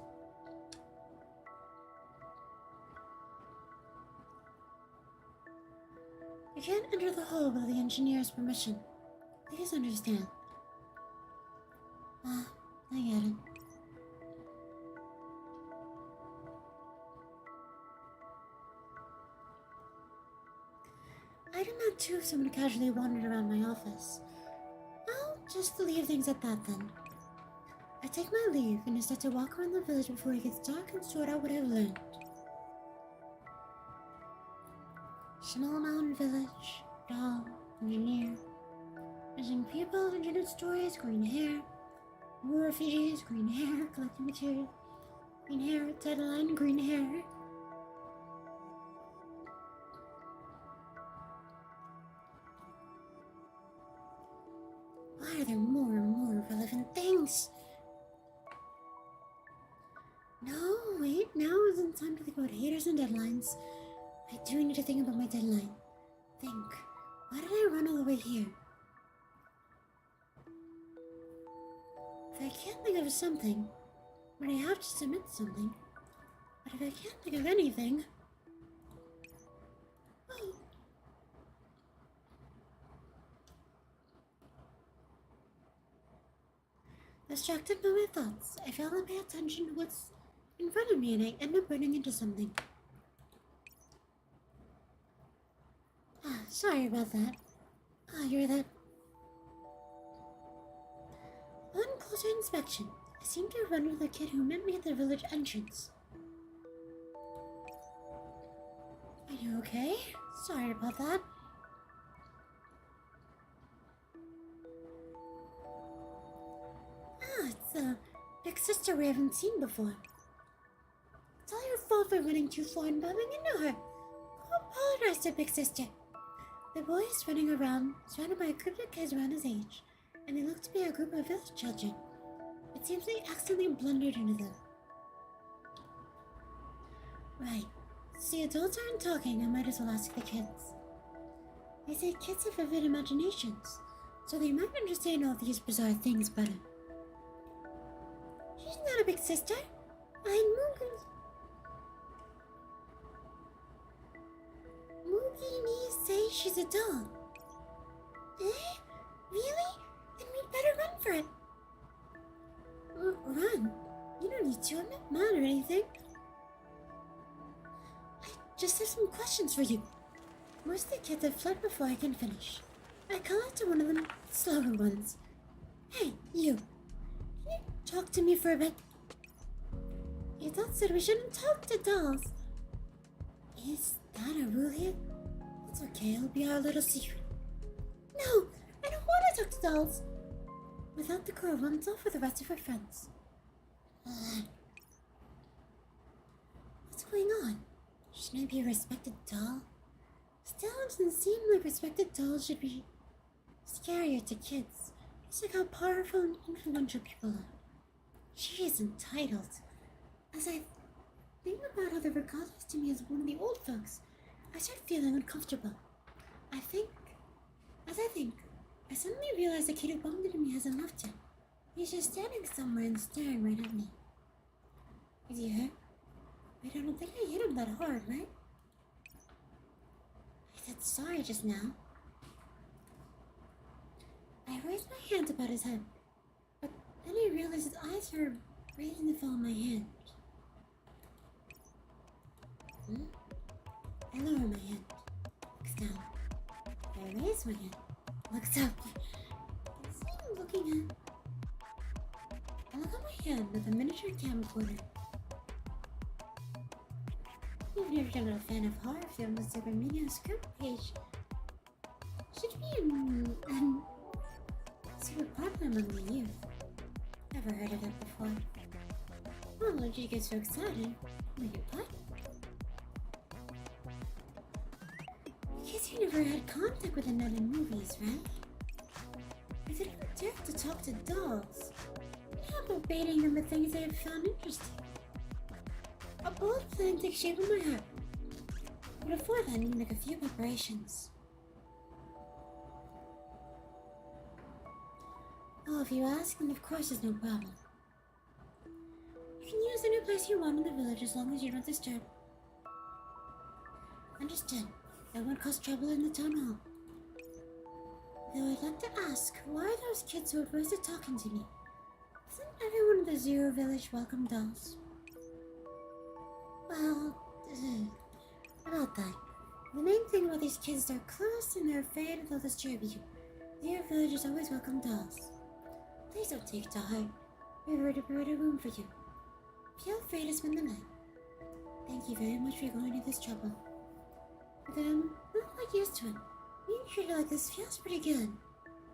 You can't enter the hall without the engineer's permission. Please understand. I get it. I'd imagine too if someone casually wandered around my office. I'll just leave things at that then. I take my leave and decide to walk around the village before it gets dark and sort out what I've learned. Small mountain village, doll, engineer. Missing people, internet stories, green hair. War refugees, green hair, collecting material. Green hair, deadline, green hair. Why are there more and more relevant things? No, wait, now isn't time to think about haters and deadlines. I do need to think about my deadline. Think, why did I run all the way here? If I can't think of something, then I have to submit something. But if I can't think of anything... Oh. Distracted by my thoughts, I fail to pay attention to what's in front of me and I end up running into something. Sorry about that. You're that. On closer inspection, I seem to have run with the kid who met me at the village entrance. Are you okay? Sorry about that. It's a big sister we haven't seen before. It's all your fault for running too far and bumping into her. Go apologize to big sister. The boy is running around, surrounded by a group of kids around his age, and they look to be a group of village children. It seems they accidentally blundered into them. Right. Since the adults aren't talking, I might as well ask the kids. They say kids have vivid imaginations, so they might understand all these bizarre things better. She's not a big sister. Moogie me say she's a doll. Eh? Really? Then we'd better run for it. Run? You don't need to. I'm not mad or anything. I just have some questions for you. Most of the kids have fled before I can finish. I call out to one of them, slower ones. Hey, you. Can you talk to me for a bit? Your dad said we shouldn't talk to dolls. Is that a rule here? It's okay, it'll be our little secret. No, I don't want to talk to dolls. With that, the girl runs off with the rest of her friends. What's going on? Shouldn't I be a respected doll? Still, it doesn't seem like respected dolls should be scarier to kids. Just like how powerful and influential people are. She is entitled. As I think about how they regard us to me as one of the old folks, I start feeling uncomfortable. I suddenly realize the kid who bumped into me hasn't left yet. He's just standing somewhere and staring right at me. Is he hurt? Wait, I don't think I hit him that hard, right? I said sorry just now. raised my hand about his head, but then I realized his eyes were raising to follow my hand. I lower my hand, looks down. I raise my hand, looks up. It's him looking at. I look at my hand with a miniature camcorder. Even if you're not a fan of horror films, the Bermuda script page should be super popular among the youth. Never heard of it before. Well, why did you get so excited? Were you what? I guess you never had contact with a nun in movies, right? I didn't dare to talk to dolls. How about baiting them with things they have found interesting? A bold plan takes shape in my heart. But before that, I need to make a few preparations. Oh, if you ask, then of course there's no problem. You can use any place you want in the village as long as you don't disturb. Understood. I won't cause trouble in the town hall. Though I'd like to ask, why are those kids so averse to talking to me? Isn't everyone in the Zero Village welcome dolls? Well, about that. The main thing about these kids, they're close and they're afraid they'll disturb you. Zero Villagers always welcome dolls. Please don't take it to heart. We've already prepared a room for you. Feel free to spend the night. Thank you very much for going to this trouble. But I'm not quite used to it. Being treated like this feels pretty good.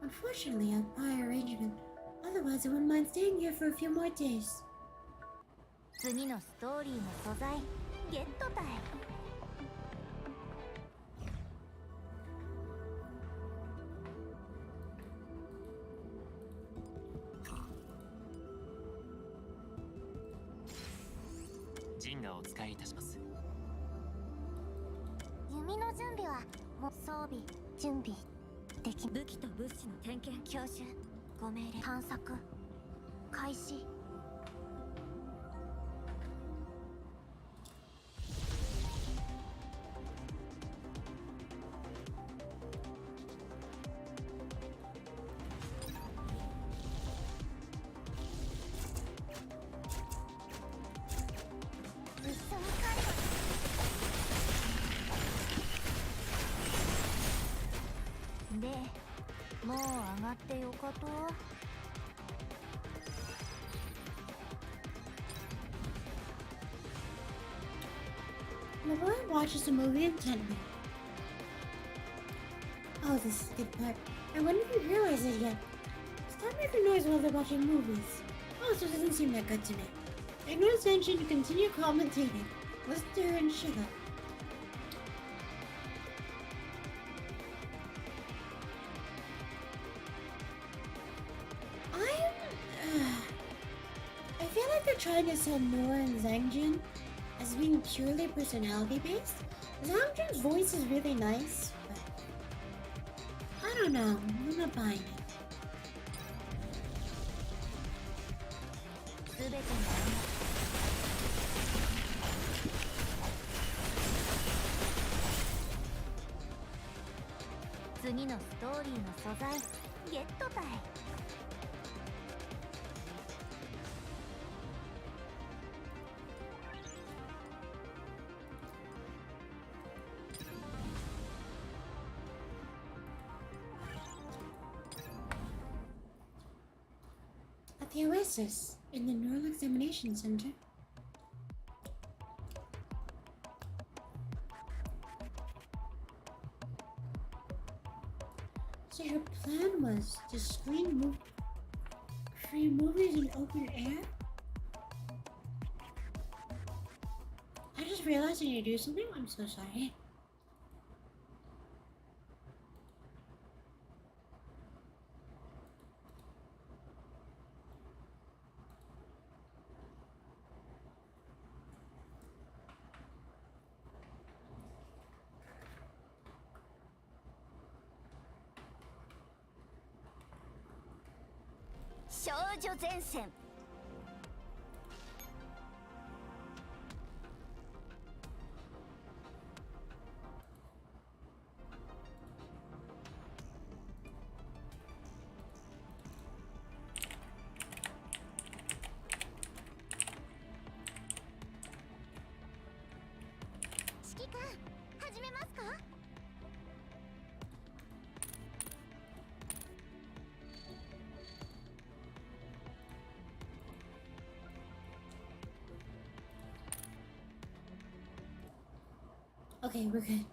Unfortunately, I have prior arrangement. Otherwise, I wouldn't mind staying here for a few more days. 次のストーリーの素材ゲットだい。ジンがお使いいたします。弓の準備はもう装備準備でき。武器と物資の点検教習ご命令探索開始。で、もう上がってよかと。The boy watches the movie intently. Oh, this is a good part. I wonder if you realize it yet. Stop making noise while they're watching movies. Also, doesn't seem that good to me. Ignore attention to continue commentating. Listen to her and shut up. I feel like they're trying to sell Nora and Zangjin as being purely personality based. Zangjin's voice is really nice, but I don't know, I'm not buying it. すべての次のストーリーの素材ゲットだい。At the Oasis, in the Neural Examination Center. So your plan was to screen movies in open air? I just realized I need to do something. I'm so sorry. Okay, we're good.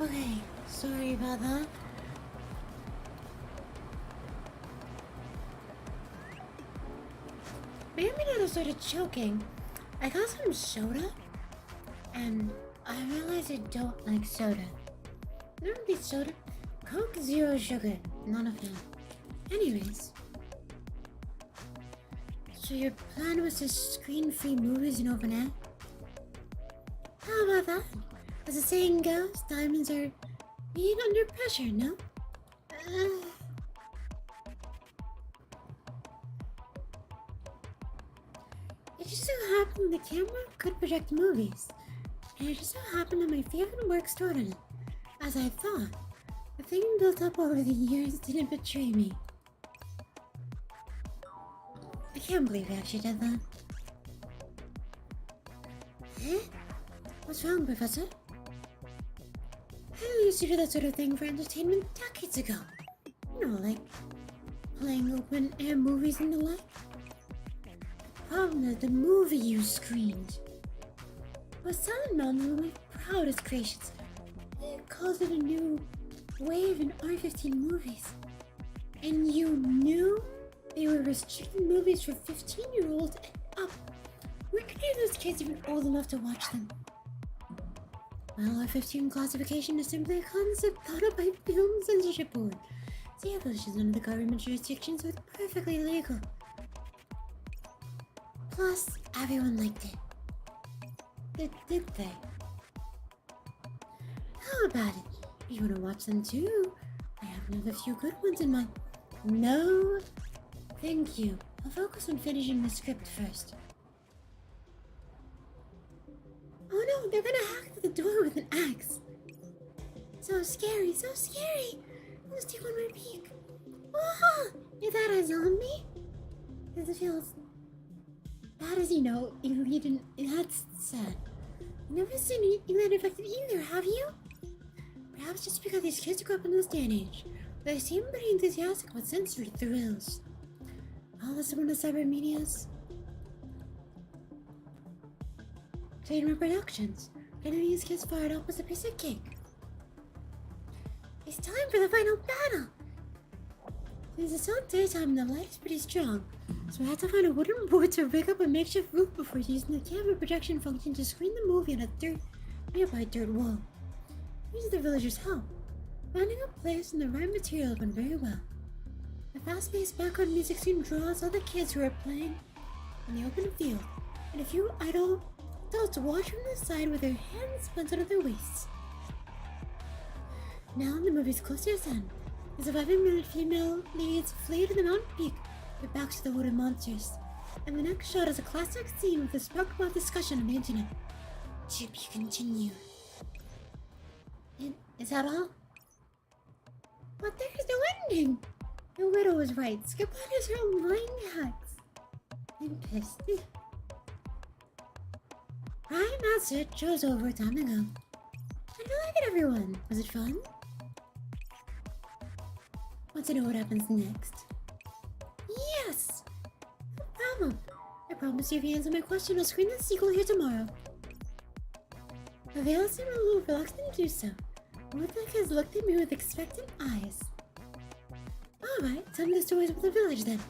Okay, sorry about that. Maybe I started choking. I got some soda, and I realized I don't like soda. Never be soda. Coke, zero sugar. Not a fan. Anyways. So your plan was to screen free movies in open air? How about that? As the saying goes, diamonds are being under pressure, no? It just so happened the camera could project movies, and it just so happened that my favorite work stored on it. As I thought, the thing built up over the years didn't betray me. I can't believe I actually did that. Eh? What's wrong, Professor? I used to do that sort of thing for entertainment decades ago. You know, like playing open-air movies and the like. The problem is the movie you screened was Silent Mountain, one of my proudest creations. It calls it a new wave in R15 movies. And you knew they were restricting movies for 15-year-olds and up. Where could any of those kids even old enough to watch them? Well, R15 classification is simply a concept thought up by Film Censorship Board. See, publishes under the government jurisdiction, so it's perfectly legal. Plus, everyone liked it. Did they? How about it? If you want to watch them too, I have another few good ones in mind. No, thank you. I'll focus on finishing the script first. Oh no, they're gonna hack through the door with an axe. So scary, so scary. Let's take one more peek. Oh, is that a zombie? This feels bad, as you know. You didn't. That's sad. You've never seen anything that affected either, have you? Perhaps just because these kids grew up in this day and age, they seem pretty enthusiastic about sensory thrills. All this one of cyber media's Trademark Productions. Getting these kids fired up was a piece of cake. It's time for the final battle! Since it's still daytime and the light is pretty strong, so I had to find a wooden board to rig up a makeshift roof before using the camera projection function to screen the movie on a nearby dirt wall. Using the villagers' help, finding a place and the right material went very well. The fast-paced background music scene draws all the kids who are playing in the open field, and a few idle adults watch from the side with their hands bent out of their waists. Now the movie's close to its end. The surviving female leads flee to the mountain peak, their backs to the wooden monsters. And the next shot is a classic scene with a spark about discussion on the internet. To be continued. And is that all? But there's no ending! The widow was right. Skipwriters are lying hacks. I'm pissed. Right, that's it. Show's over. Time to go. I do like it, everyone. Was it fun? Want to know what happens next? Yes! No problem. I promise you, if you answer my question, I'll screen the sequel here tomorrow. Avail seemed a little reluctant to do so. Ruthless has looked at me with expectant eyes. Alright, tell me the stories of the village then.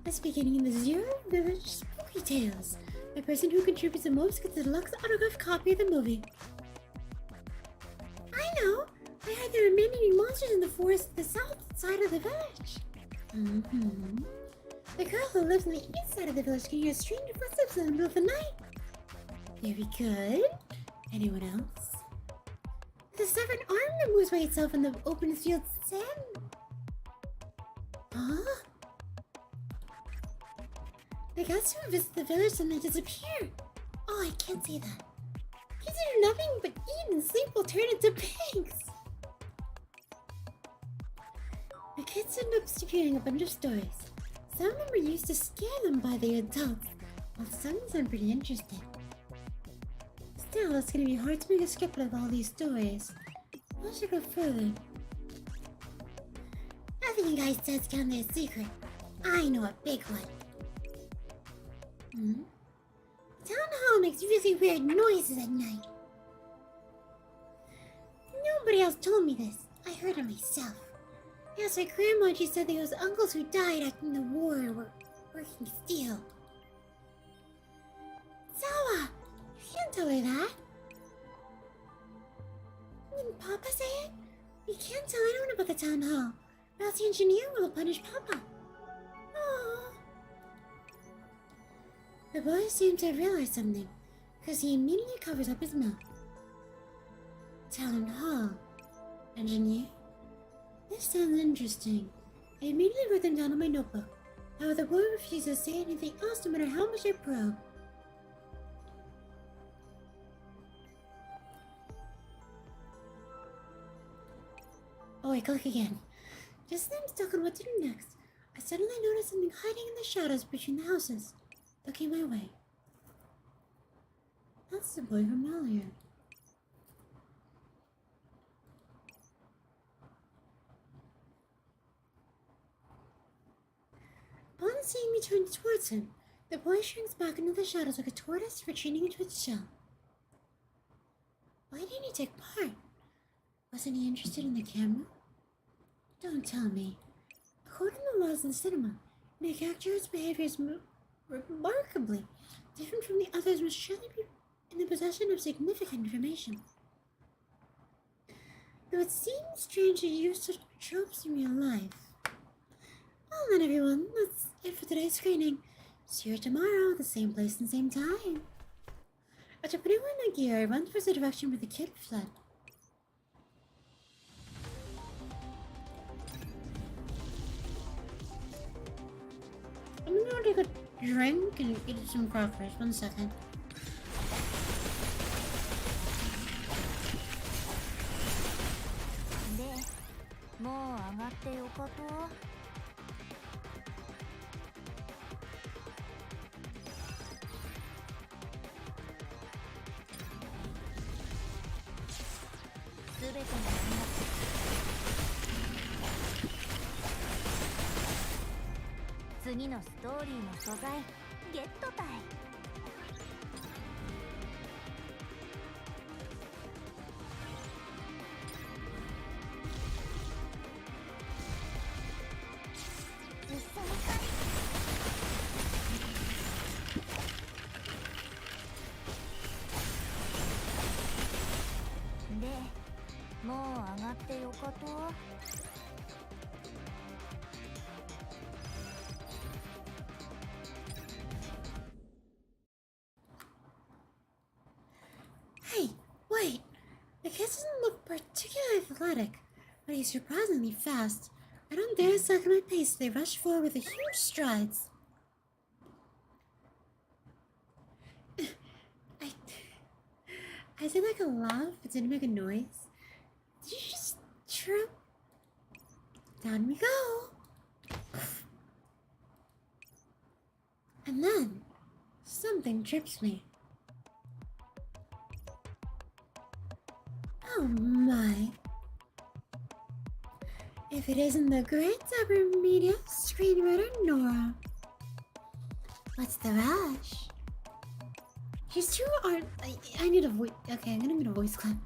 Let's begin in the Zero Village Spooky Tales. The person who contributes the most gets a deluxe autographed copy of the movie. I know! I heard there are many monsters in the forest at the south side of the village. The girl who lives on the east side of the village can hear strange footsteps in the middle of the night. Very good. Anyone else? The severed arm that moves by itself in the open field sand. Huh? The guests who visit the village suddenly disappear. Oh, I can't say that. Kids do nothing but eat and sleep will turn into pigs. The kids end up hearing a bunch of stories. Some of them are used to scare them by the adults, while some sound pretty interesting. Still, it's gonna be hard to make a script of all these stories. I should go further. Nothing you guys said's down their secret. I know a big one. Town hall makes really weird noises at night. Nobody else told me this. I heard it myself. Yes, my grandma, she said there was uncles who died after the war were working steel. Sawa! You can't tell her that. Didn't Papa say it? You can't tell anyone about the town hall. Or else the engineer will punish Papa. Aww. The boy seemed to have realized something, because he immediately covers up his mouth. Town hall. Engineer? This sounds interesting. I immediately wrote them down on my notebook. However, the boy refuses to say anything else no matter how much I probe. Oh, I click again. Just then I'm stuck on what to do next. I suddenly noticed something hiding in the shadows between the houses, looking my way. That's the boy from earlier. Upon seeing me turn towards him, the boy shrinks back into the shadows like a tortoise retreating into its shell. Why didn't he take part? Wasn't he interested in the camera? Don't tell me. According to the laws of the cinema, the character's behavior is remarkably different from the others must surely be in the possession of significant information. Though it seems strange to use such tropes in real life. Well then everyone, that's it for today's screening. See you tomorrow at the same place and same time. After putting on my gear, I run towards the direction where the kid fled. I'm gonna go take a drink and eat some crackers. 1 second. Hey, wait! The kid doesn't look particularly athletic, but he's surprisingly fast. I don't dare slacken my pace as they rush forward with huge strides. I did like a laugh, but didn't make a noise. Did you just trip? Down we go. And then, something trips me. Oh my. If it isn't the great Cyber Media screenwriter Nora. What's the rush? She's too art. I need a voice. Okay, I'm gonna need a voice clip.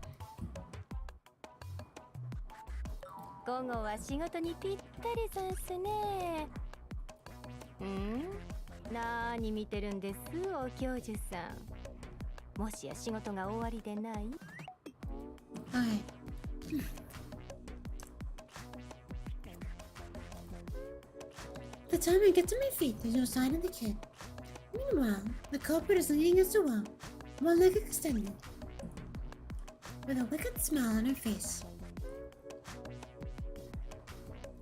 午後は仕事にぴったりざんすね。なーに見てるんです、お教授さん。もしや仕事が終わりでない？はい。The time I get to my feet, there's no sign of the kid. Meanwhile, the culprit is leaning against the wall, one leg extended, with a wicked smile on her face.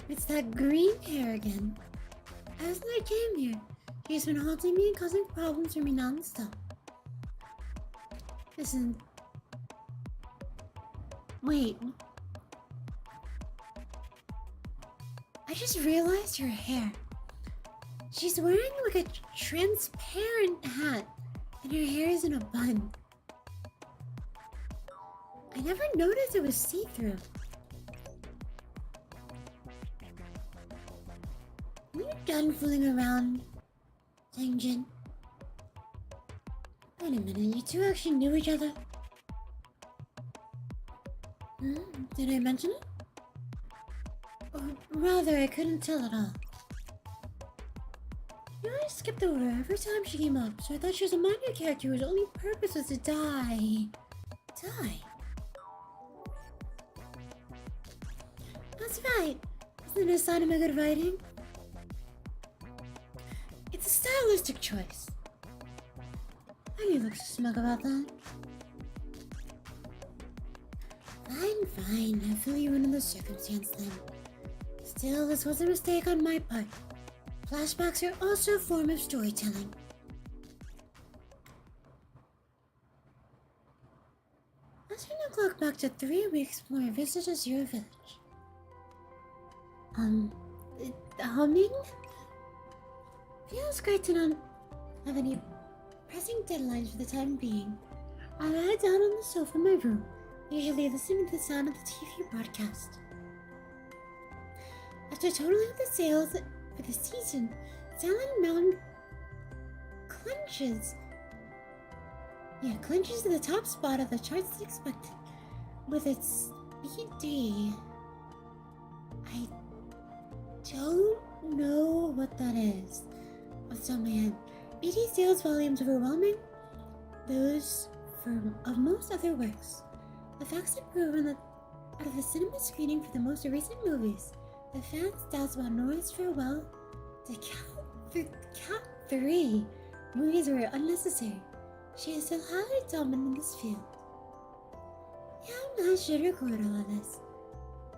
It's that green hair again. Ever since I came here, she's been haunting me and causing problems for me non-stop. Listen. Wait. I just realized her hair. She's wearing like a transparent hat, and her hair is in a bun. I never noticed it was see-through. Are you done fooling around, Sangjin? Wait a minute, you two actually knew each other? Did I mention it? Or rather, I couldn't tell at all. You know, I skipped over her every time she came up, so I thought she was a minor character whose only purpose was to die. Die? That's right. Isn't it a sign of my good writing? It's a stylistic choice. Why do you look so smug about that? Fine. I feel you under the circumstance then. Still, this was a mistake on my part. Flashbacks are also a form of storytelling. Let's turn the clock back to 3 weeks before I visited Zero Village. Humming? Feels great to not have any pressing deadlines for the time being. I lie down on the sofa in my room, usually listening to the sound of the TV broadcast. After totaling the sales for the season, Silent Mountain clinches to the top spot of the charts as expected. With its BD, I don't know what that is. What's on my head? BD sales volumes overwhelming those of most other works. The facts have proven that out of the cinema screening for the most recent movies, the fans' doubts about Nora's farewell to Cat 3 movies were unnecessary. She is so highly dominant in this field. Yeah, I'm not sure to record all of this.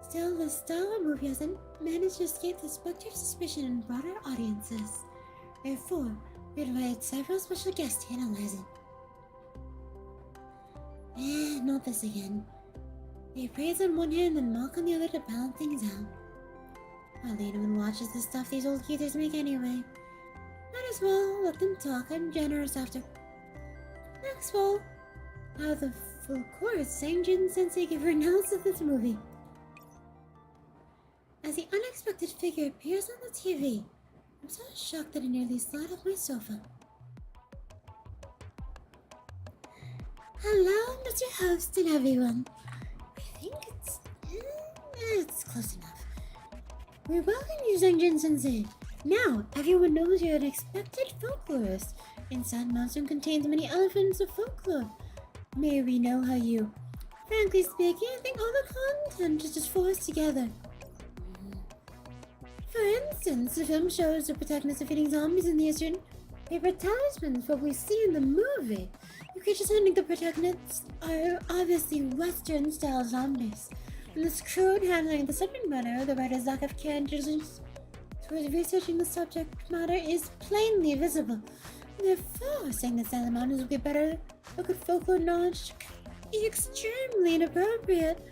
Still, the style of movie hasn't managed to escape the specter of suspicion in broader audiences. Therefore, we invited several special guests to analyze it. Not this again. They praise on one hand and mock on the other to balance things out. Hardly anyone watches the stuff these old geezers make anyway. Might as well let them talk. I'm generous after. Next of all, how the full chorus Sangjin Sensei give her analysis of this movie. As the unexpected figure appears on the TV, I'm so shocked that I nearly slid off my sofa. Hello, Mr. Host and everyone. I think it's close enough. We welcome you, Sangjin Sensei. Now, everyone knows you're an expected folklorist, and Sand Mountain contains many elements of folklore. May we know how you... Frankly speaking, I think all the content is just forced together. For instance, the film shows the protagonist defeating zombies in the Eastern paper talismans, what we see in the movie. The creatures hunting the protagonists are obviously Western-style zombies. And this crude handling of the subject matter, the writer's lack of care and diligence towards researching the subject matter is plainly visible. Therefore, saying that Silent Mountains would get better look at folklore knowledge can be extremely inappropriate.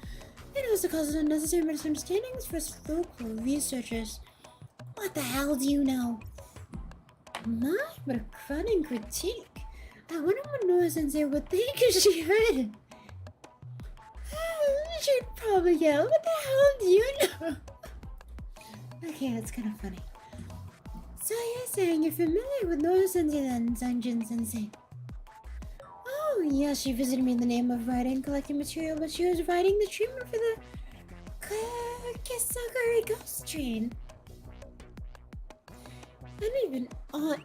It also causes unnecessary misunderstandings for us folklore researchers. What the hell do you know? My, but a cutting critique. I wonder what Nora Sensei would think if she heard it. She'd probably yell, what the hell do you know? Okay, that's kind of funny. So you're saying you're familiar with Nora Sensei then, Sangjin Sensei? Oh, yes, she visited me in the name of writing and collecting material, but she was writing the treatment for the Cascade ghost train. And we've been on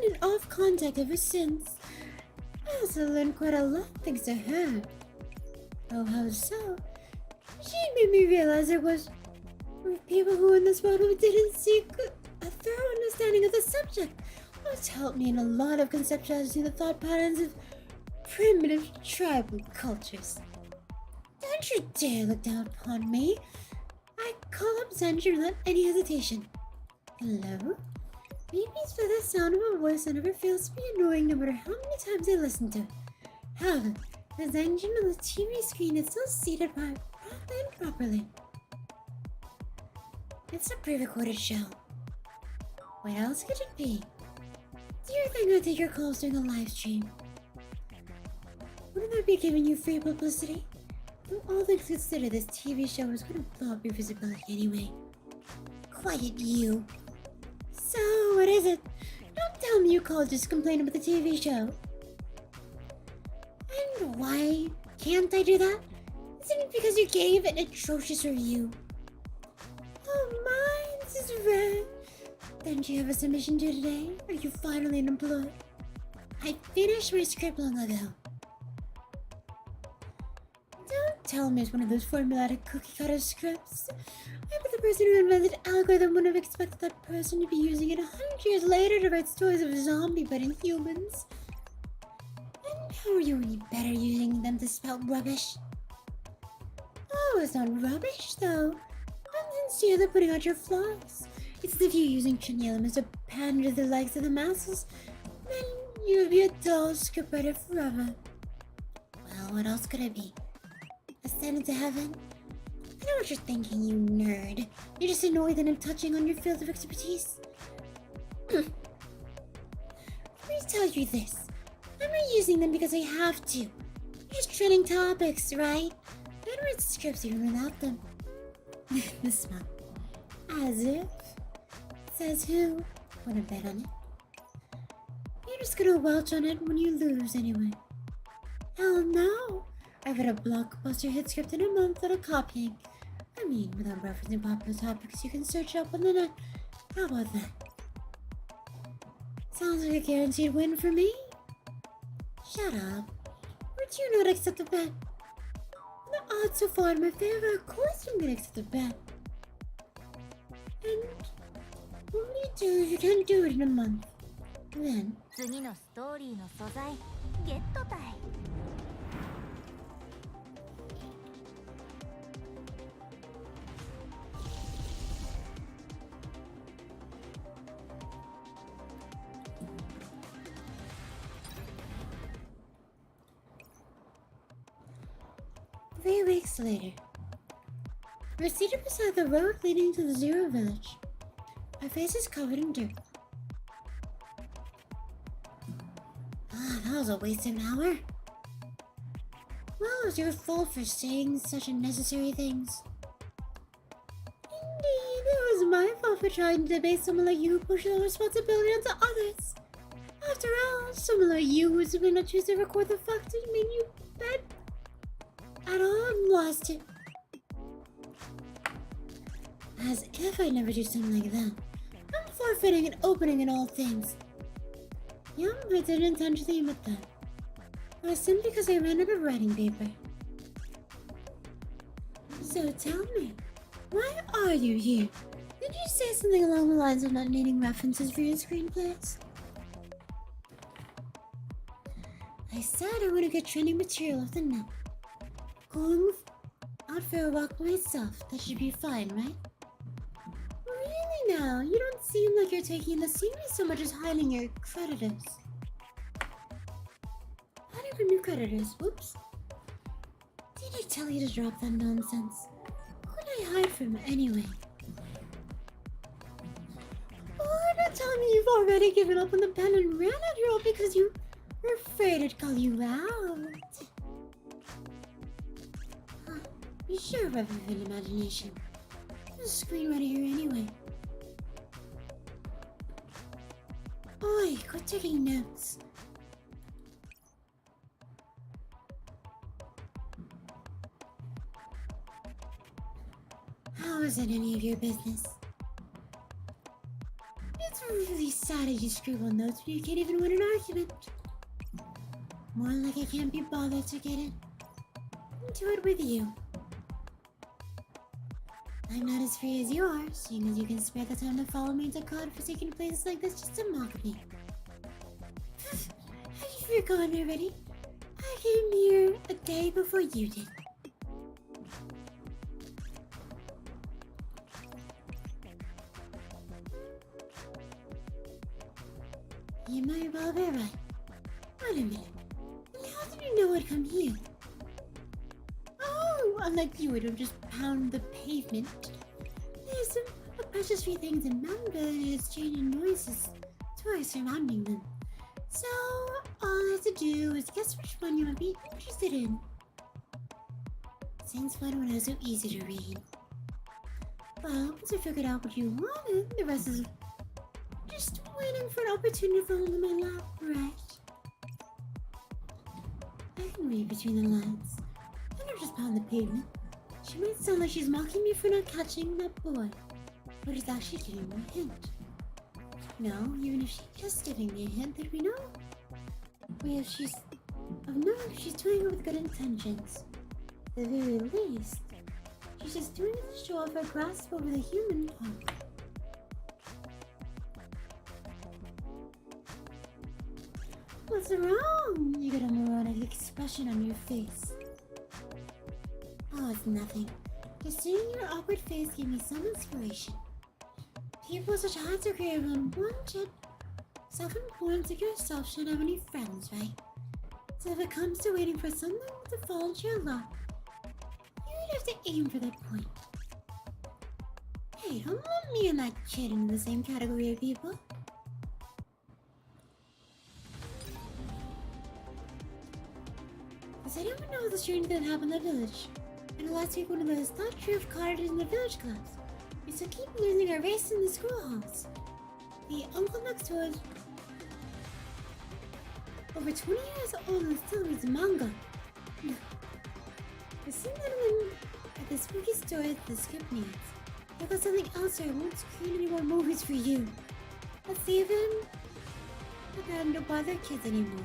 and off contact ever since. I also learned quite a lot thanks to her. Oh, how so? She made me realize there were people who in this world who didn't seek a thorough understanding of the subject, which helped me in a lot of conceptualizing the thought patterns of primitive tribal cultures. Don't you dare look down upon me. I call up Zenji without any hesitation. Hello? Babies for the sound of a voice that never fails to be annoying no matter how many times I listen to it. However, the Zenji on the TV screen is still seated properly. It's a pre-recorded show. What else could it be? Do you think I'd take your calls during a live stream? Wouldn't that be giving you free publicity? Though all things considered, this TV show is going to blow up your visibility anyway. Quiet, you. So, what is it? Don't tell me you called just to complain about the TV show. And why can't I do that? Isn't it because you gave an atrocious review? Oh my, this is rare. Didn't you have a submission due today? Are you finally unemployed? I finished my script long ago. Don't tell me it's one of those formulated cookie-cutter scripts. I bet the person who invented the algorithm wouldn't have expected that person to be using it 100 years later to write stories of zombie-biting humans. And how are you any better using them to spell rubbish? Oh, it's not rubbish, though. I'm sincerely putting out your flaws. It's as if you're using trendy elements to pander to the likes of the masses. Then you would be a dull scriptwriter forever. Well, what else could I be? Ascended to heaven? I know what you're thinking, you nerd. You're just annoyed that I'm touching on your field of expertise. Let me tell you this. I'm not using them because I have to. They're just trending topics, right? I don't write scripts even without them. The smile. As if. Says who? Wanna bet on it? You're just gonna welch on it when you lose anyway. Hell no! I've read a blockbuster hit script in a month without copying. I mean, without referencing popular topics you can search up on the net. How about that? Sounds like a guaranteed win for me. Shut up. Would you not accept the bet? The odds so far in my favor, of course I'm gonna accept the bet. And what do you do if you can't do it in a month? Then, 次のストーリーの素材ゲットたい。3 weeks later, we're seated beside the road leading to the Zero Village. Our faces covered in dirt. Ah, that was a waste of an hour. Well, it was your fault for saying such unnecessary things. Indeed, it was my fault for trying to debate someone like you who pushed the responsibility onto others. After all, someone like you who's gonna choose to record the fact that made you bad at all and lost it. As if I'd never do something like that. I'm forfeiting and opening in all things. Yeah, I didn't intentionally admit that. It was simply because I ran out of writing paper. So tell me, why are you here? Did you say something along the lines of not needing references for your screenplays? I said I want to get trending material off the net. Going out for a walk by myself, that should be fine, right? Really now, you don't seem like you're taking the scenery so much as hiding your creditors. Hiding from your creditors, whoops. Did I tell you to drop that nonsense? Who would I hide from anyway? Oh, don't tell me you've already given up on the pen and ran out here all because you were afraid I'd call you out. You sure have a vivid imagination. There's a screenwriter here anyway. Oi, quit taking notes. How is it any of your business? It's really sad that you scribble notes when you can't even win an argument. More like I can't be bothered to get into it with you. I'm not as free as you are, seeing as you can spare the time to follow me into godforsaken places like this just to mock me. Have you forgotten already? I came here a day before you did. You might well be right. Wait a minute. And how did you know I'd come here? Oh, unlike you would have just pounded the pavement. There's a precious few things in manga and it's changing noises toys surrounding them. So, all I have to do is guess which one you might be interested in. Since one was so easy to read. Well, once I figured out what you wanted, the rest is just waiting for an opportunity to fall into my lap, right? I can read between the lines. I don't just pound the pavement. She might sound like she's mocking me for not catching that boy, but it's actually giving me a hint. No, even if she's just giving me a hint, that we know. Well, she's doing it with good intentions. At the very least, she's just doing it to show off her grasp over the human tongue. What's wrong? You got a moronic expression on your face. Oh, it's nothing. Just seeing your awkward face gave me some inspiration. People with such high degree of unwanted self-importance like yourself shouldn't have any friends, right? So if it comes to waiting for something to fall into your lap, you'd have to aim for that point. Hey, don't lump me and that kid into the same category of people. Does anyone know the strange that happened in the village? And last week, one of those thought-proof cottages in the village clubs. We still keep losing our race in the schoolhouse. The uncle next door is over 20 years old and still reads manga. I've seen that one at the spooky store at the script needs. I've got something else, or I won't screen any more movies for you. Let's save him. I don't bother kids anymore.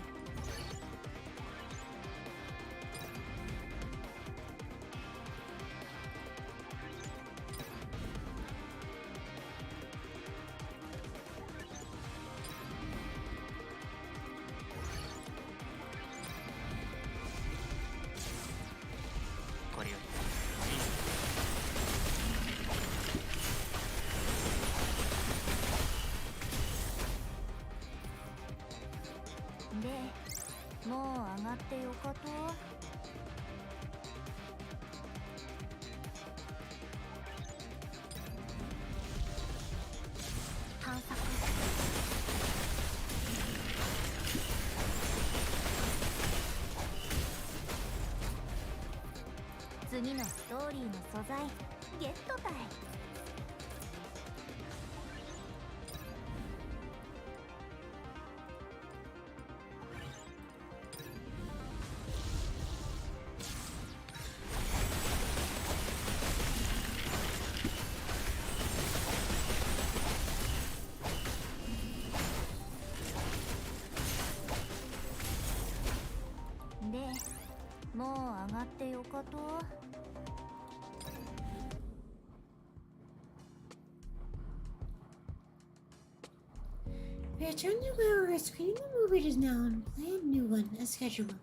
We returned to where we were screening the movie just now and play a new one as scheduled.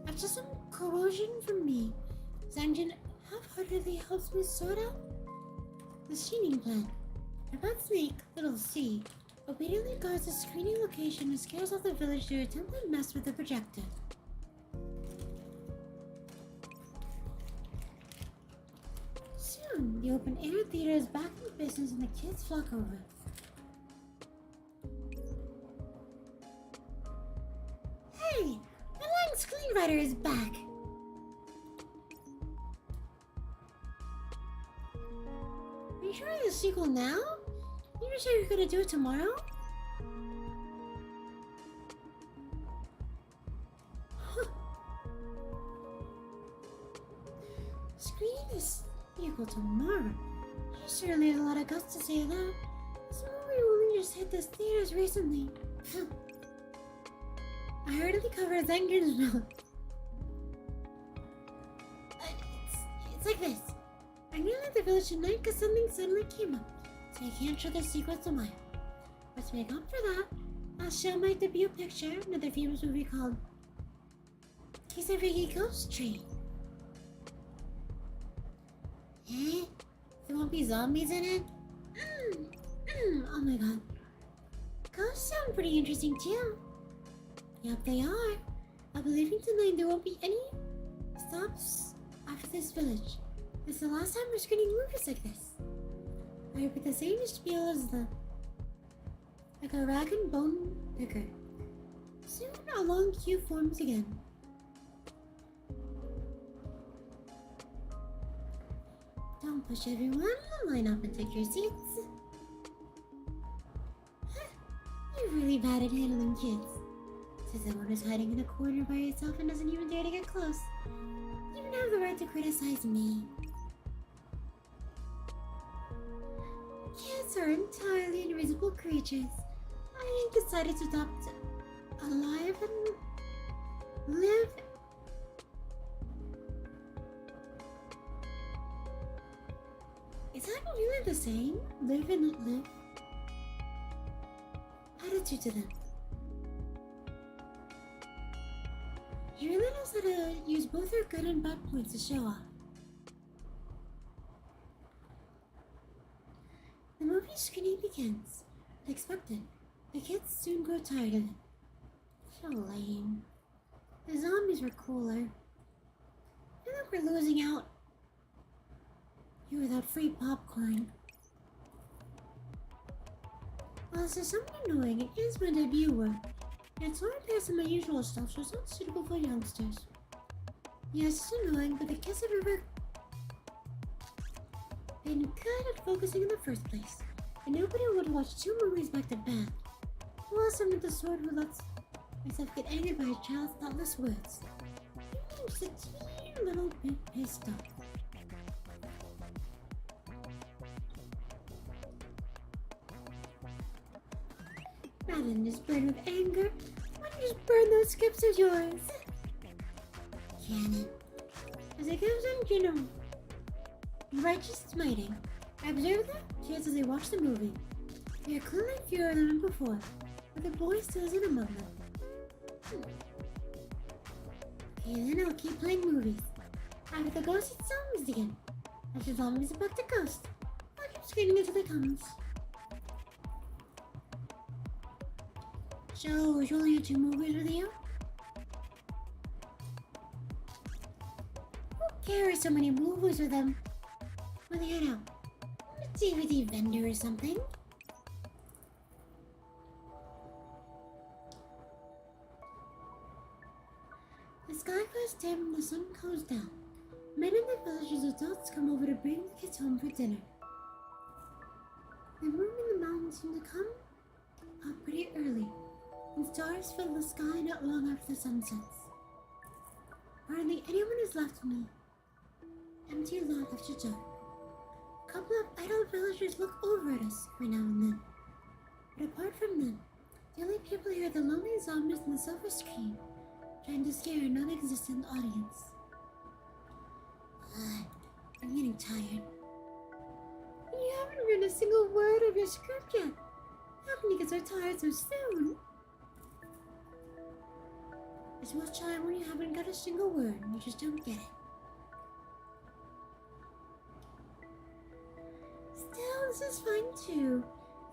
After some corrosion from me, Zanjin half-heartedly helps me sort out the screening plan. A bad snake, little C, obediently guards the screening location and scares off the village to attempt to mess with the projector. Soon, the open-air theater is back in business and the kids flock over. Hey! My lying screenwriter is back! Are you sure the sequel now? You sure you're gonna do it tomorrow? Huh. Screening this sequel tomorrow? You certainly had a lot of guts to say that. This movie only just hit the theaters recently. I hardly covered Zengen's mouth. It's like this. I knew that the village tonight because something suddenly came up, so I can't show the sequence tomorrow. But to make up for that, I'll show my debut picture, another famous movie called Cascade Ghost Train. Eh? There won't be zombies in it? Oh my god. Ghosts sound pretty interesting too. Yep, they are. I believe tonight there won't be any stops after this village. This is the last time we're screening movies like this. I repeat the same spiel as like a rag and bone picker. Soon a long queue forms again. Don't push everyone, line up and take your seats. You're really bad at handling kids. Says the one who's hiding in a corner by herself and doesn't even dare to get close. You even have the right to criticize me. Kids are entirely unreasonable creatures. I decided to adopt alive and live. Is that really the same? Live and not live? Attitude to them. He really knows how to use both her good and bad points to show off. The movie screening begins. As expected, the kids soon grow tired of it. So lame. The zombies were cooler. I feel like we're losing out here without free popcorn. Well, this is something annoying. It is my debut work. And it's far past my usual stuff, so it's not suitable for youngsters. Yes, it's annoying, but I guess I've ever been good at focusing in the first place. And nobody would watch 2 movies back to back. Plus, I'm not the sort who lets myself get angered by a child's thoughtless words. I'm just a teeny little bit pissed off. Rather than just burn with anger, why don't you just burn those scripts of yours? Can it? As it goes on, you know, righteous smiting. I observe their kids as they watch the movie. They are clearly fewer than before, but the boy still isn't among them. Okay, then I'll keep playing movies. After the ghost hits zombies again. After zombies are back to ghost. I'll keep screaming until it comes. So, is only 2 movies with you? Who carries so many movies with them when they head out? A DVD vendor or something? The sky grows dim and the sun goes down. Men in the village's adults come over to bring the kids home for dinner. The moon and the mountains seem to come up pretty early, and stars fill the sky not long after the sun sets. Hardly anyone is left in the empty lot after dark. A couple of idle villagers look over at us every now and then. But apart from them, the only people here are the lonely zombies on the silver screen, trying to scare a non-existent audience. I'm getting tired. You haven't read a single word of your script yet. How can you get so tired so soon? It's much time when you haven't got a single word and you just don't get it. Still, this is fine too.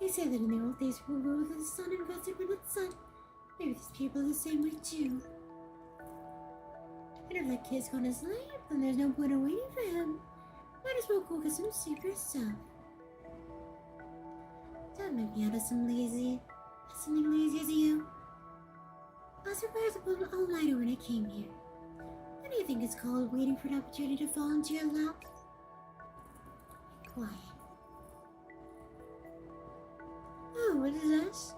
They say that in the old days people ruled with the sun and rested when it's set. Maybe these people are the same way too. And if that kid's gonna sleep, then there's no point in waiting for him. Might as well go get some sleep yourself. Don't make me out of something lazy as you. I was surprised upon an all-nighter when I came here. What do you think it's called, waiting for an opportunity to fall into your lap? Quiet. Oh, what is this?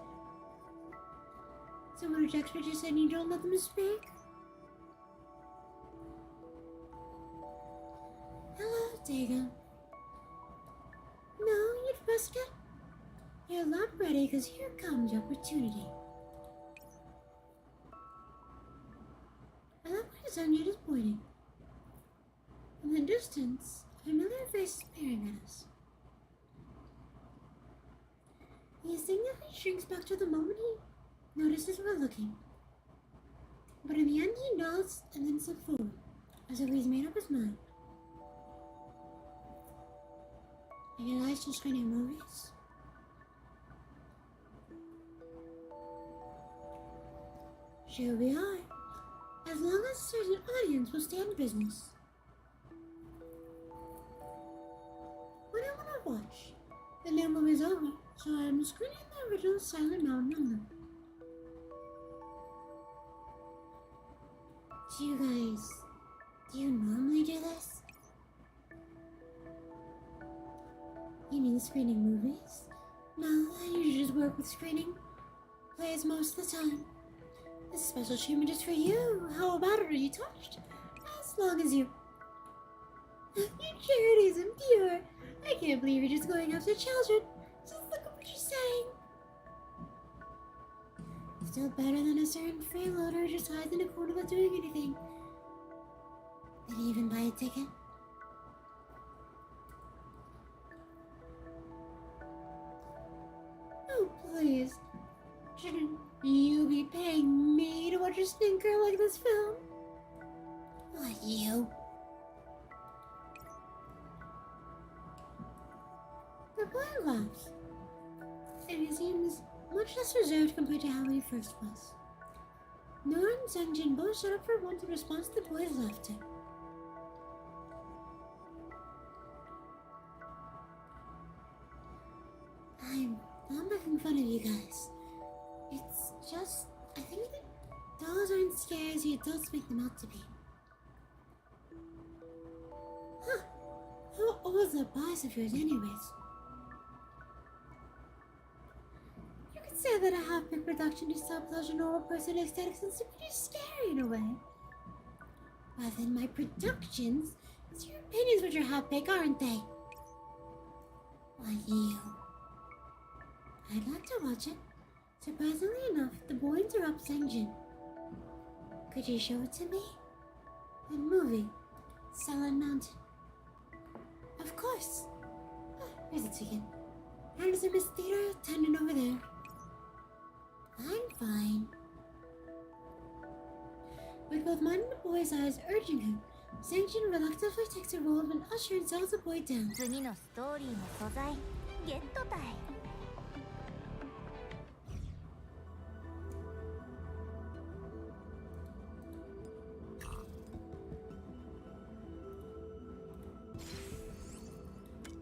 Someone rejects what you said and you don't let them speak? Hello, Dago. No, you'd risk it. You're not ready, because here comes your opportunity. I love where the sun is pointing. In the distance, a familiar face is peering at us. He instinctively shrinks back to the moment he notices we're looking. But in the end, he nods and then steps forward, as if he's made up his mind. Are you guys still screening movies? Sure we are. As long as a certain audience will stand business. What do I want to watch? The new movie's over, so I'm screening the original Silent Mountain on them. Do you normally do this? You mean screening movies? No, I usually just work with screening plays most of the time. This special treatment is for you. How about it? Are you touched? As long as you... Your charity is impure. I can't believe you're just going after children. Just look at what you're saying. Still better than a certain freeloader who just hides in a corner without doing anything. Did he even buy a ticket? Oh, please. Shouldn't you be paying me to watch a stinker like this film? Not you. The boy laughs, and he seems much less reserved compared to how he first was. Nora and Sanjin both shut up for once in response to the boy's laughter. I'm not making fun of you guys. It's just, I think that dolls aren't scary as the adults make them out to be. old that boss of yours anyways? You could say that a half-baked production is sabotage a normal person aesthetics and simply scary in a way. But then my productions, it's your opinions which are half-baked, aren't they? Well, you. I'd like to watch it. Surprisingly enough, the boy interrupts Sangjin. Could you show it to me? The movie, Silent Mountain. Of course. Here's a ticket. How does Miss Theater attendant over there? I'm fine. With both mine and the boy's eyes urging him, Sangjin reluctantly takes the role of an usher and tells the boy down. 次のストーリーの素材ゲットたい。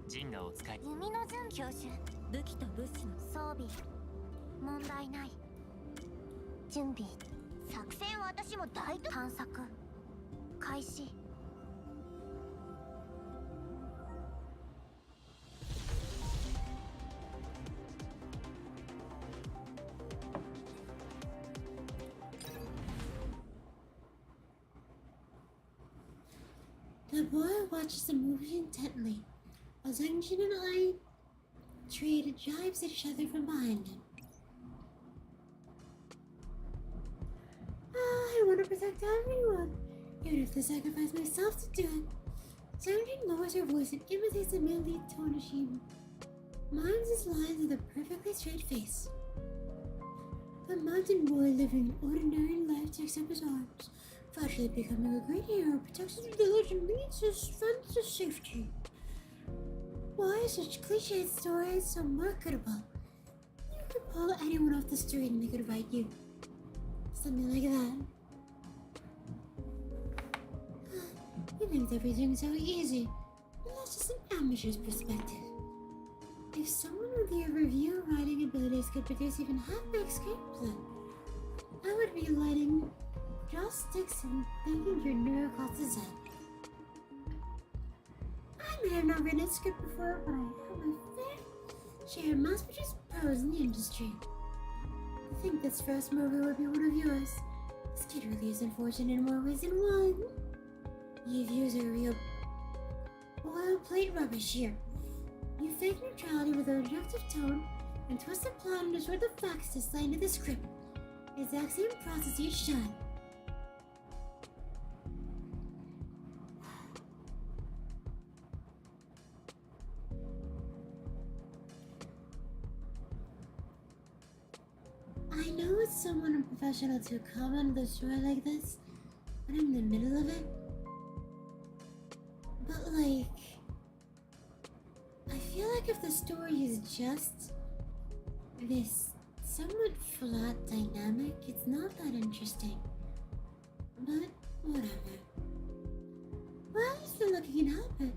ジンダを使い弓の準教習武器と物資の装備問題ない準備作戦は私も大探索開始 The boy watches the movie intently, while Zangjin and I trade jibes at each other from behind him. I want to protect everyone, even if I sacrifice myself to do it. Zangjin lowers her voice and imitates the male lead tone of Shima. Mimes his lines with a perfectly straight face. The mountain boy living an ordinary life takes up his arms, gradually becoming a great hero, protects his village and leads his friends to safety. Why is such cliched stories so marketable? You could pull anyone off the street and they could write you. Something like that. You think everything's so easy, but that's just an amateur's perspective. If someone with your review writing abilities could produce even half-baked screenplay, I would be lighting just sticks and thinking your Nora across his head. I may have not written a script before, but I have my fair share of mass-produced pros in the industry. I think this first movie will be one of yours. This kid really is unfortunate in more ways than one. You views are real boilerplate rubbish here. You fake neutrality with an objective tone and twist the plot and distort the facts to slide into the script. Exact same process each time. I know it's somewhat unprofessional to comment on the story like this when I'm in the middle of it. But like, I feel like if the story is just this somewhat flat dynamic, it's not that interesting. But whatever. Well, at least the look you can help it,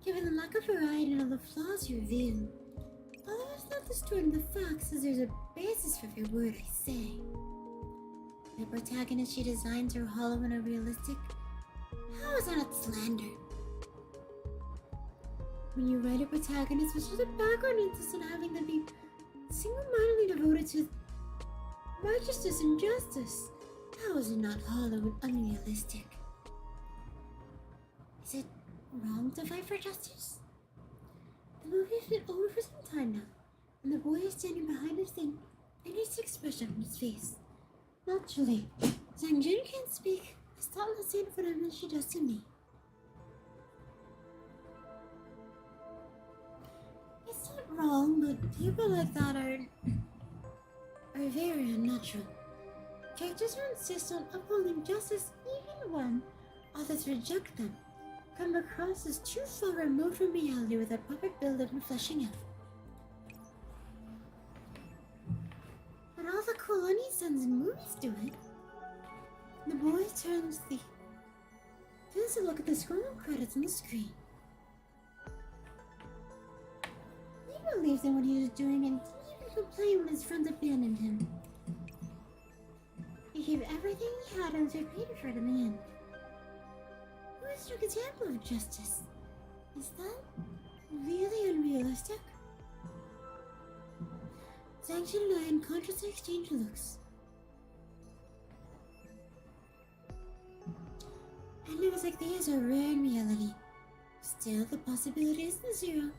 given the lack of variety and all the flaws you reveal. Although it's not distorting the facts, as there's a basis for every word I say. The protagonist she designs are hollow and unrealistic. How is that not slander? When you write a protagonist with just a background interest in having them be single-mindedly devoted to righteousness and justice, how is it not hollow and unrealistic? Is it wrong to fight for justice? The movie's been over for some time now, and the boy is standing behind his thing, and his expression on his face. Naturally, Zangjin can't speak. It's not the same for him as she does to me. It's not wrong, but people like that are very unnatural. Characters who insist on upholding justice even when others reject them come across as too far removed from reality with a proper build-up and fleshing out. But all the cool Oni-sons in movies do it. The boy turns to look at the scrolling credits on the screen. He believes in what he was doing and didn't even complain when his friends abandoned him. He gave everything he had and was repaid for it in the end. Who is an example of justice? Is that really unrealistic? Sanction and I unconsciously exchange looks. Endings like these are rare in reality. Still, the possibility isn't zero.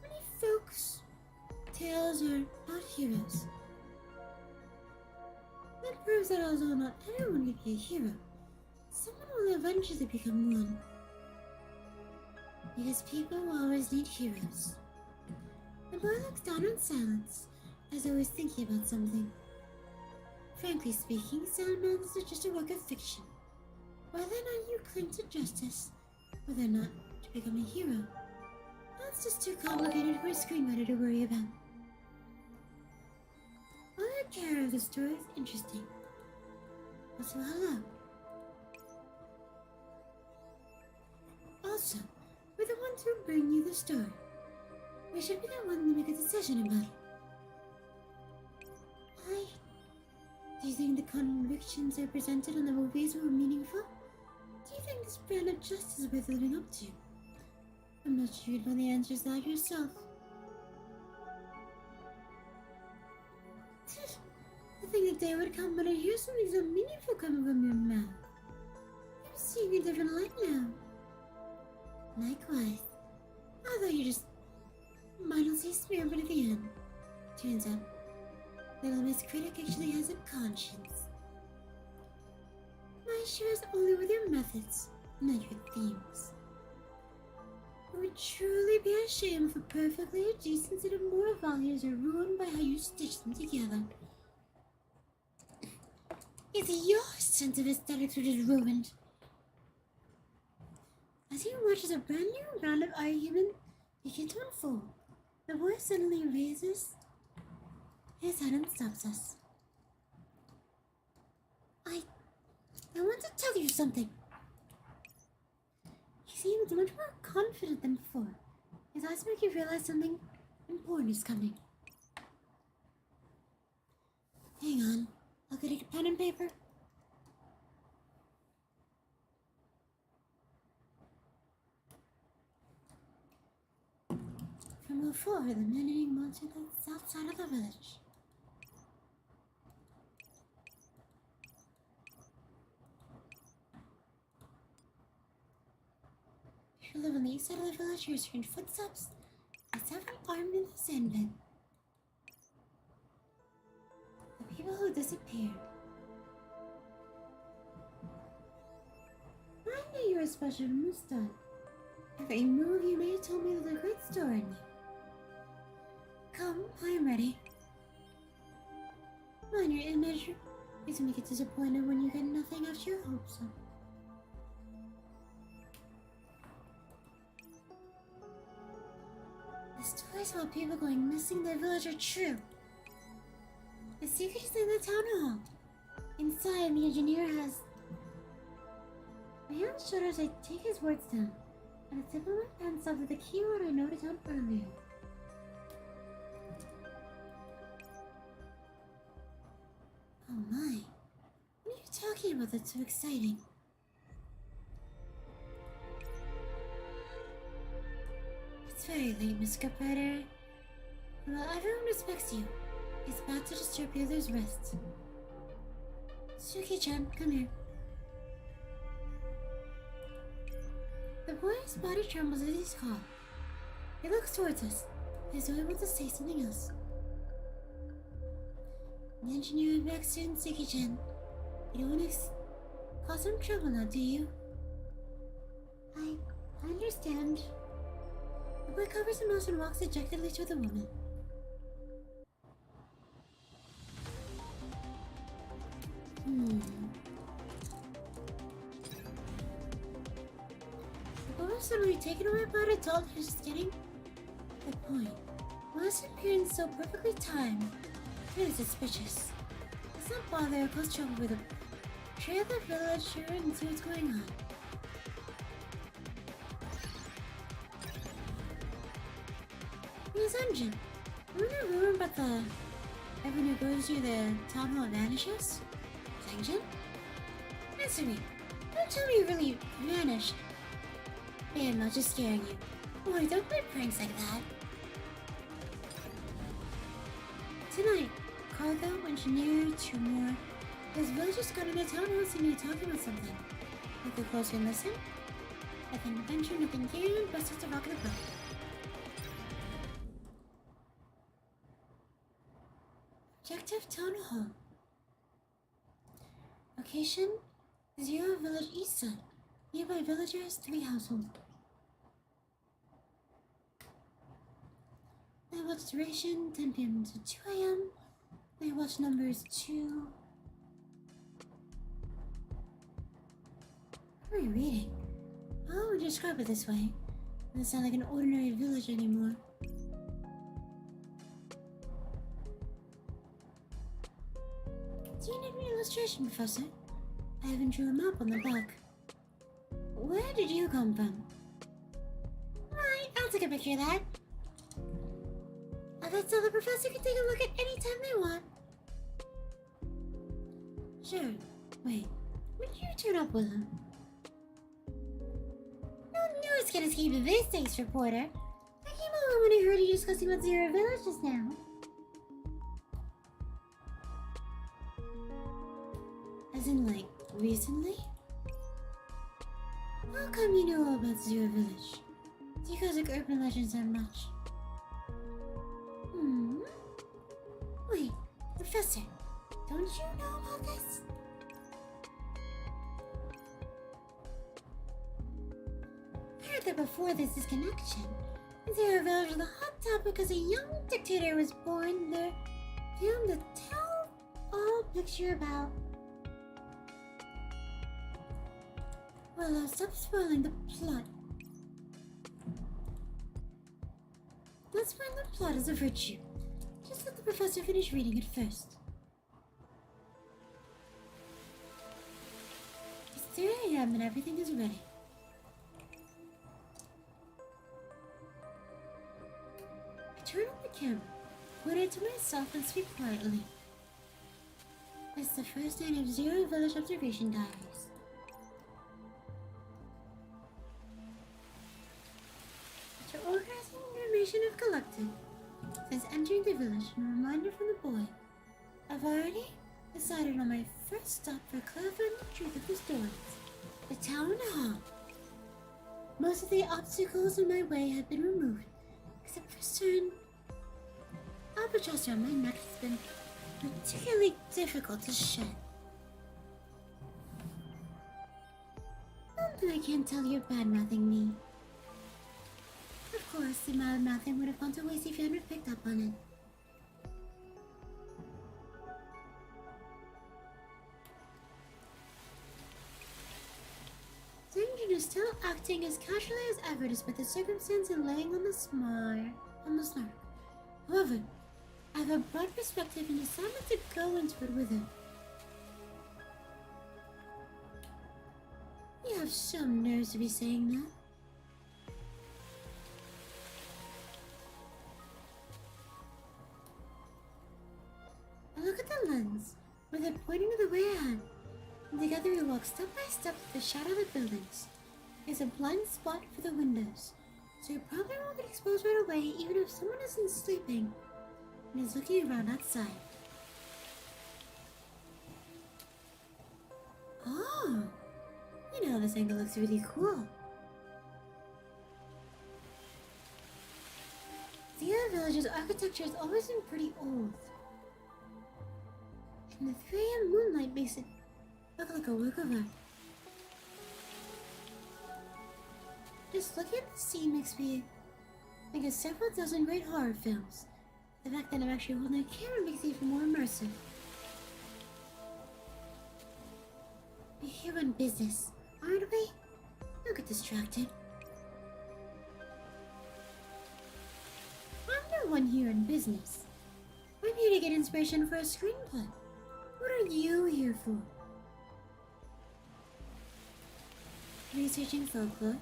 Many folks' tales are not heroes. That proves that although not everyone can be a hero, someone will eventually become one. Because people will always need heroes. The boy looks down in silence, as always thinking about something. Frankly speaking, Sandman's is just a work of fiction. Whether or not you cling to justice, whether or not to become a hero, that's just too complicated for a screenwriter to worry about. Other care of the story is interesting. Also, hello. Also, we're the ones who bring you the story. We should be the ones to make a decision about it. Why? Do you think the convictions I presented on the movies were meaningful? Do you think this brand of justice is worth living up to? I'm not sure you'd find the answers to that yourself. I think the day would come when I hear something so meaningful coming from your mouth. I'm seeing a different light now. Likewise. I thought you just mindlessly smeared at the end. Turns out, little Miss Critic actually has a conscience. My issue is only with your methods, not your themes. It would truly be a shame if a perfectly decent set of moral values are ruined by how you stitch them together. It's your sense of aesthetics which is ruined. As he watches a brand new round of argument begin to unfold, the boy suddenly raises his head and stops us. I want to tell you something. He seems much more confident than before. His eyes make you realize something important is coming. Hang on, I'll get a pen and paper. From before, the man-eating monster that's outside of the village. If you live on the east side of the village, you're hearing footsteps. It's several armed in the sandpit. The people who disappeared. I knew you were special from the start. Every move you made told me there's a great story in you. Come, I am ready. Mind your image makes me get disappointed when you get nothing after your hopes up. The stories about people going missing in the village are true. The secret is in the town hall. Inside, the engineer has... My hand shudders, I take his words down, and the tip of my pen stops at the keyword I noted down earlier. Oh my. What are you talking about that's so exciting? It's very late, Miss Scriptwriter. Well, everyone respects you. It's bad to disturb the others' rest. Suki-chan, come here. The boy's body trembles as he's called. He looks towards us, as though he wants to say something else. The engineer and back soon, Suki-chan. You don't want to cause some trouble now, do you? I understand. The boy covers his nose and walks dejectedly to the woman. The boy was suddenly taken away by an adult who's just getting the point. Why is his appearance so perfectly timed? Really suspicious. Let's not bother or cause trouble with him. Trail the village and see what's going on. Miss Engine, remember the rumor about the everyone who goes through the town hall vanishes? Engine? Answer me. Don't tell me you really vanished. I am not just scaring you. Boy, don't play pranks like that. Tonight, Cargo, Engineer, Tumor, those villagers got in the town hall seem to be talking about something. Look go closer and listen. Nothing to venture, nothing here, best just a rock in the boat. Objective Town Hall. Location: Zero Village East Side. Nearby villagers, 3 households. Night watch duration: 10 p.m. to 2 a.m. Night watch numbers 2. What are we reading? How would you describe it this way? It doesn't sound like an ordinary village anymore. Do you need an illustration, Professor? I haven't drew a map on the back. Where did you come from? Right, I'll take a picture of that. I bet so the professor can take a look at any time they want. Sure. Wait, when did you turn up with him? No news can escape this day's reporter. I came over when I heard you discussing what Zero Village is now. As in, like, recently? How come you know all about Zero Village? Do you guys like urban legends that much? Wait, Professor, don't you know about this? I heard that before this disconnection, Zero Village was a hot topic because a young dictator was born there. Filmed a tell-all picture about. Well, stop spoiling the plot. Let's find the plot as a virtue. Just let the professor finish reading it first. It's 3 a.m. and everything is ready. I turn on the camera, point it to myself and speak quietly. It's the first night of Zero Village observation diaries. After organizing the information I've collected, since entering the village and a reminder from the boy, I've already decided on my first stop for clarifying the truth of the stories, the town hall. Most of the obstacles in my way have been removed, except for certain albatross around my neck has been particularly difficult to shed. Not that I can't tell you're bad-mouthing me. Of course, the bad-mouthing would have gone to waste if you hadn't picked up on it. Zenjin is still acting as casually as ever despite the circumstance and laying on the snark. However, I have a broad perspective and decided to go into it with him. You have some nerves to be saying that. I look at the lens, with it pointing to the way ahead, and together we walk step by step through the shadow of the buildings. There's a blind spot for the windows, so you probably won't get exposed right away even if someone isn't sleeping and is looking around outside. Oh, you know this angle looks really cool. Zero Village's architecture has always been pretty old, and the 3 a.m. moonlight makes it look like a work of art. Just looking at the scene makes me think of several dozen great horror films. The fact that I'm actually holding a camera makes it even more immersive. We're here on business, aren't we? Don't get distracted. I'm the one here on business. I'm here to get inspiration for a screenplay. What are you here for? Researching folklore?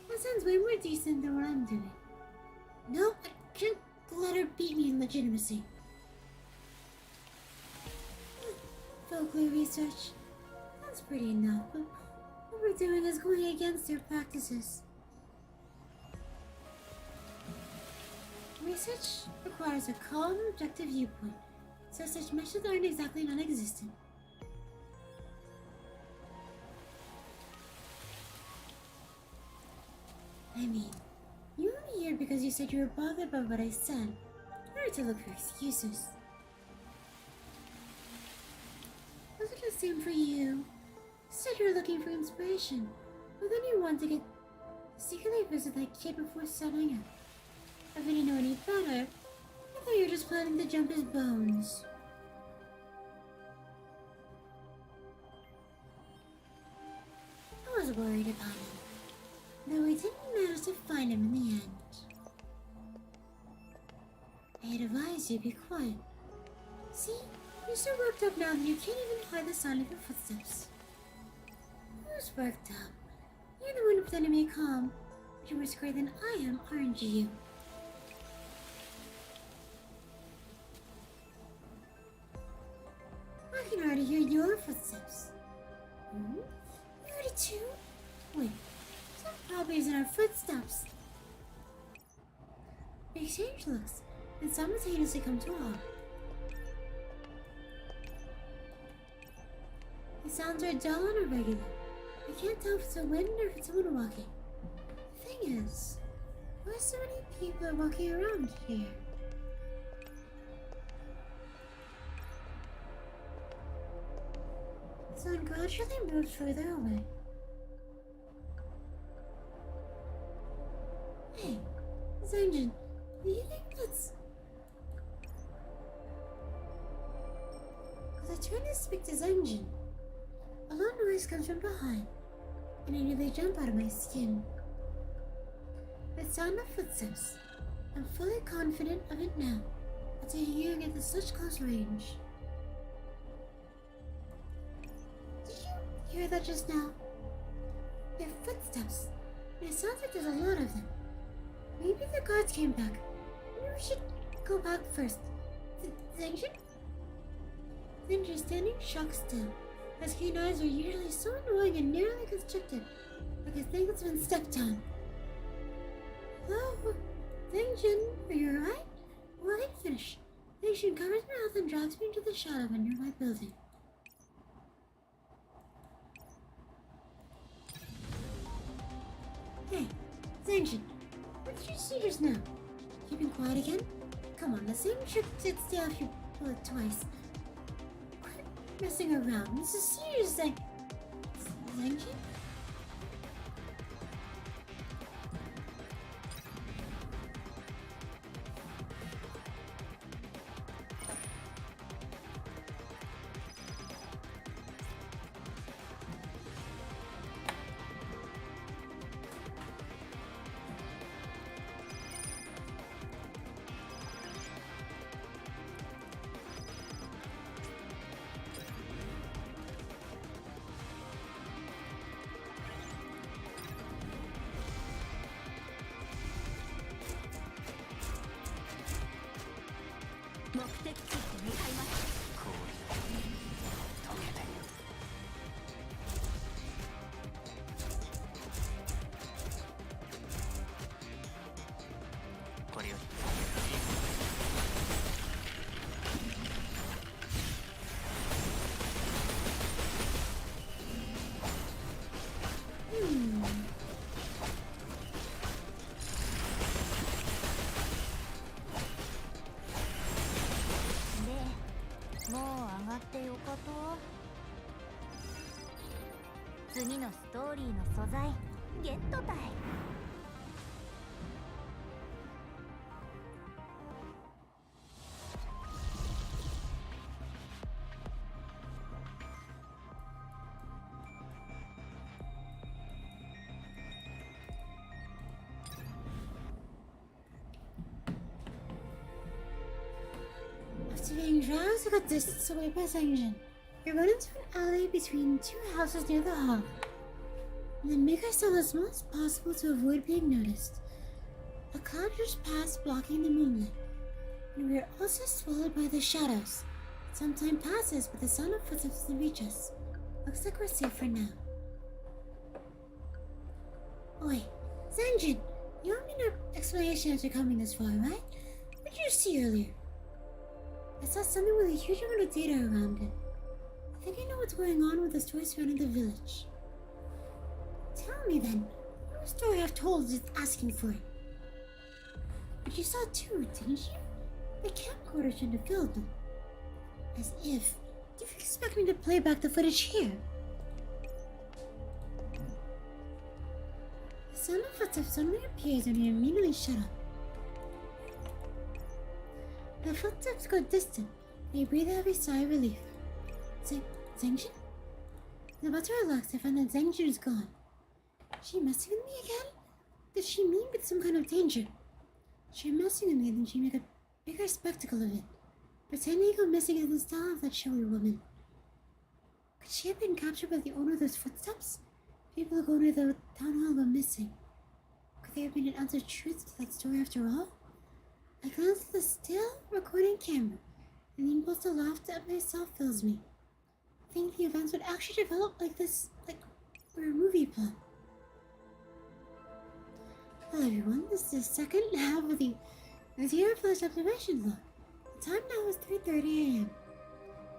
That sounds way more decent than what I'm doing. No, I can't let her beat me in legitimacy. Folklore research? That's pretty enough, but what we're doing is going against their practices. Research requires a calm, objective viewpoint, so such measures aren't exactly non-existent. I mean, you only here because you said you were bothered by what I said. Hard to look for excuses. Was it the same for you? You said you were looking for inspiration, but then you wanted to get secretly visit that kid before setting up. If I didn't know any better, I thought you were just planning to jump his bones. I was worried about him, though we didn't manage to find him in the end. I'd advise you be quiet. See, you're so worked up now that you can't even hide the sound of your footsteps. Who's worked up? You're the one pretending to be calm, but you're worse than I am, aren't you? I can already hear your footsteps. Hmm? You heard it too? Wait, some probably isn't our footsteps. We exchange looks and simultaneously come to a halt. The sounds are dull and irregular. I can't tell if it's a wind or if it's someone walking. The thing is, why so many people are walking around here? The sound gradually moves further away. Hey, Zanjin, do you think that's... As I turn to speak to Zanjin, a loud noise comes from behind, and I nearly jump out of my skin. The sound of footsteps. I'm fully confident of it now, after hearing it at such close range. Did you hear that just now? They're footsteps, and it sounds like there's a lot of them. Maybe the guards came back. Maybe we should go back first. Zanjin? Zanjin standing shocked still. His keen eyes are usually so annoying and nearly constricted, like a thing that's been stepped on. Hello? Zanjin, are you alright? Well, I didn't finish. Zanjin covers my mouth and drags me into the shadow of a nearby building. Hey, Zanjin, what did you see just now? Keeping quiet again? Come on, the same trick did stay off your bullet twice. Quit messing around. This is serious, Zanjin? After being drowsed, I got distance away by Zanjin. We run into an alley between two houses near the hall, and then make ourselves as small as possible to avoid being noticed. A cloud just passed, blocking the moonlight, and we are also swallowed by the shadows. Some time passes, but the sound of footsteps doesn't reach us. Looks like we're safe for now. Oh wait, Zanjin, you don't need an explanation after coming this far, right? What did you see earlier? I saw something with a huge amount of data around it. I think I know what's going on with the story surrounding the village. Tell me then, what story I've told is asking for it? But you saw too, didn't you? The camcorder should have filmed them. As if. Do you expect me to play back the footage here? The sound of footsteps suddenly appears and you immediately shut up. The footsteps go distant, and you breathe a heavy sigh of relief. Zengjin? I was about to relax, I find that Zengjin is gone. Is she messing with me again? Does she mean with some kind of danger? If she messing with me, then she make a bigger spectacle of it, pretending to go missing in the style of that showy woman. Could she have been captured by the owner of those footsteps? People who go to the town hall go missing. Could there have been an ounce of truth to that story after all? I glance at the still recording camera, and the impulse to laugh at myself fills me. I think the events would actually develop like this, like for a movie plot. Hello everyone, this is the second half of the Zero Flash observation log. The time now is 3:30 AM.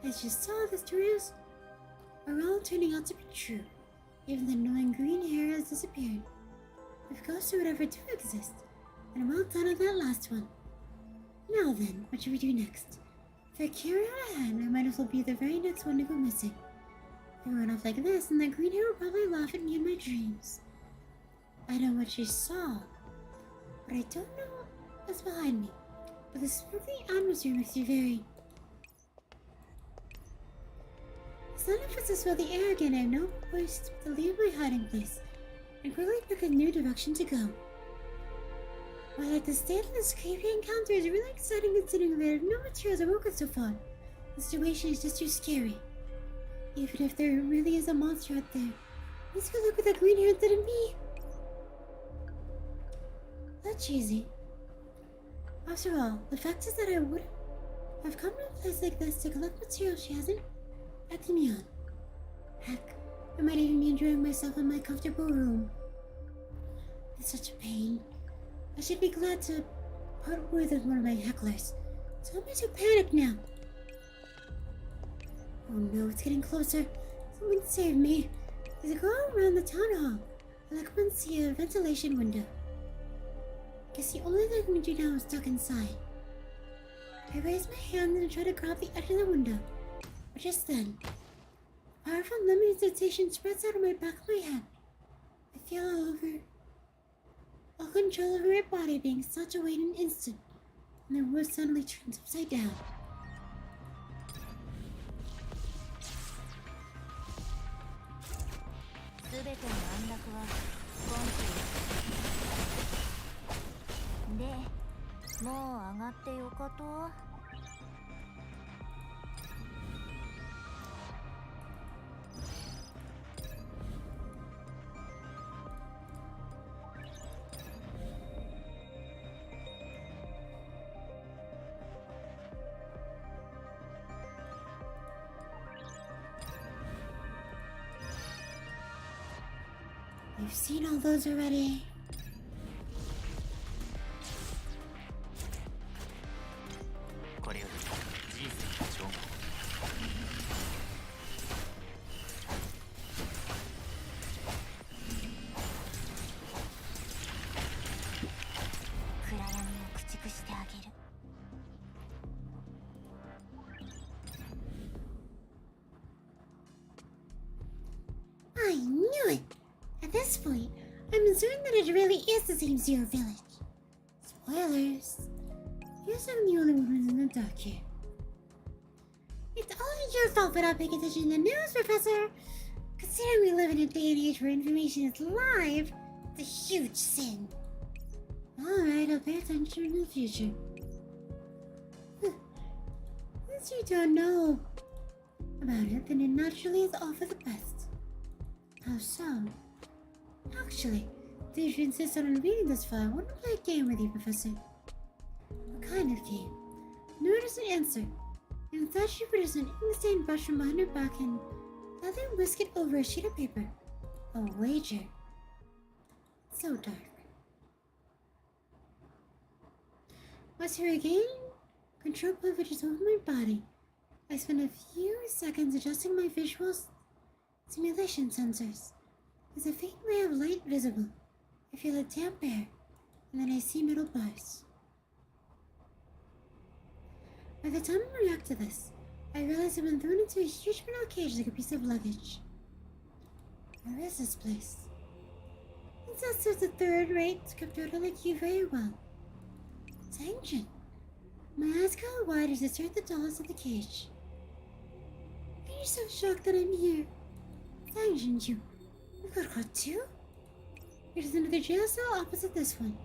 As you saw, the stories are all turning out to be true, even the annoying green hair has disappeared. If ghosts or whatever do exist, and I'm well done on that last one. Now then, what should we do next? If I carry on ahead, I might as well be the very next one to go missing. If I run off like this, and the green hair will probably laugh at me in my dreams. I know what she saw, but I don't know what's behind me. But the spooky atmosphere makes me very... The sun influences fill the air again. I have no choice but to leave my hiding place and quickly pick a new direction to go. While at the state of this creepy encounter is really exciting considering that I have no materials or woken so far, the situation is just too scary. Even if there really is a monster out there, let's go look at the green hair instead of me. That's easy. After all, the fact is that I would have come to a place like this to collect material she hasn't acted me on. Heck, I might even be enjoying myself in my comfortable room. It's such a pain. I should be glad to part ways with one of my hecklers. So am I so panicked now? Oh no, it's getting closer. Someone save me. As I go around the town hall, I look up and see a ventilation window. Guess the only thing I can do now is duck inside. I raise my hand and try to grab the edge of the window. But just then, a powerful limited sensation spreads out on my back of my head. I feel all control over my body being such away in an instant, and the world suddenly turns upside down. You've seen all those already. I knew it! At this point, I'm certain that it really is the same Zero Village. Spoilers. Guess I'm the only one who's in the dark here. It's all your fault for not paying attention to the news, Professor! Considering we live in a day and age where information is live, it's a huge sin. Alright, I'll pay attention in the future. Since you don't know about it, then it naturally is all for the best. How so? Actually, if you insist on reading this file, I want to play a game with you, Professor. What kind of game? Nora doesn't answer. Instead, she produces an ink-stained brush from behind her back and gently whisk it over a sheet of paper. A wager. So dark. As to regain control privileges over my body, I spend a few seconds adjusting my visual simulation sensors. There's a faint ray of light visible. I feel a damp air, and then I see metal bars. By the time I react to this, I realize I've been thrown into a huge metal cage like a piece of luggage. Where is this place? It says there's a third-rate scriptor like you very well. It's ancient. My eyes go wide as I stare at the dolls in the cage. Are you so shocked that I'm here? Ancient, you got caught too? It is another jail cell opposite this one.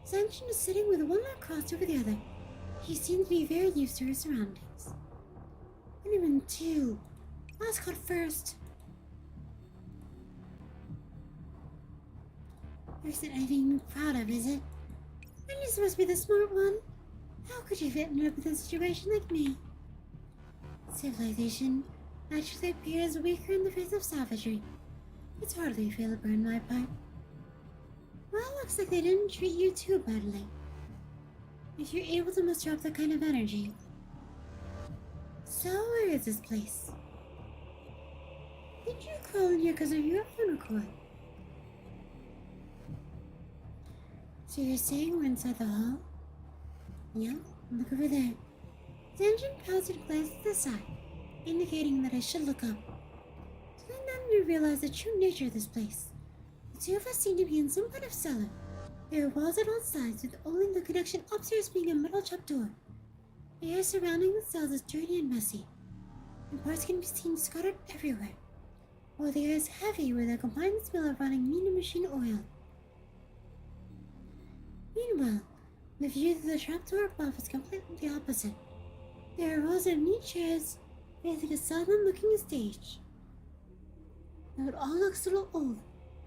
Sanction is sitting with one leg crossed over the other. He seems to be very used to his surroundings. What do you mean two? I was caught first. There isn't anything to be proud of, is it? Aren't you supposed to be the smart one? How could you have ended up in a situation like me? Civilization naturally appears weaker in the face of savagery. It's hardly fair to burn my part. Well, it looks like they didn't treat you too badly. If you're able to muster up that kind of energy. So, where is this place? Did you crawl in here because of your own accord? So you're saying we're inside the hall? Yeah, look over there. Sanjin pouts and glances to the side, indicating that I should look up. So then we realize the true nature of this place. The two of us seem to be in some kind of cellar. There are walls on all sides, with only the connection upstairs being a metal trapdoor. The air surrounding the cells is dirty and messy, and parts can be seen scattered everywhere, while the air is heavy with a combined smell of running meat and machine oil. Meanwhile, the view through the trapdoor above is completely the opposite. There are rows of neat chairs facing a solemn-looking stage. Though it all looks a little old,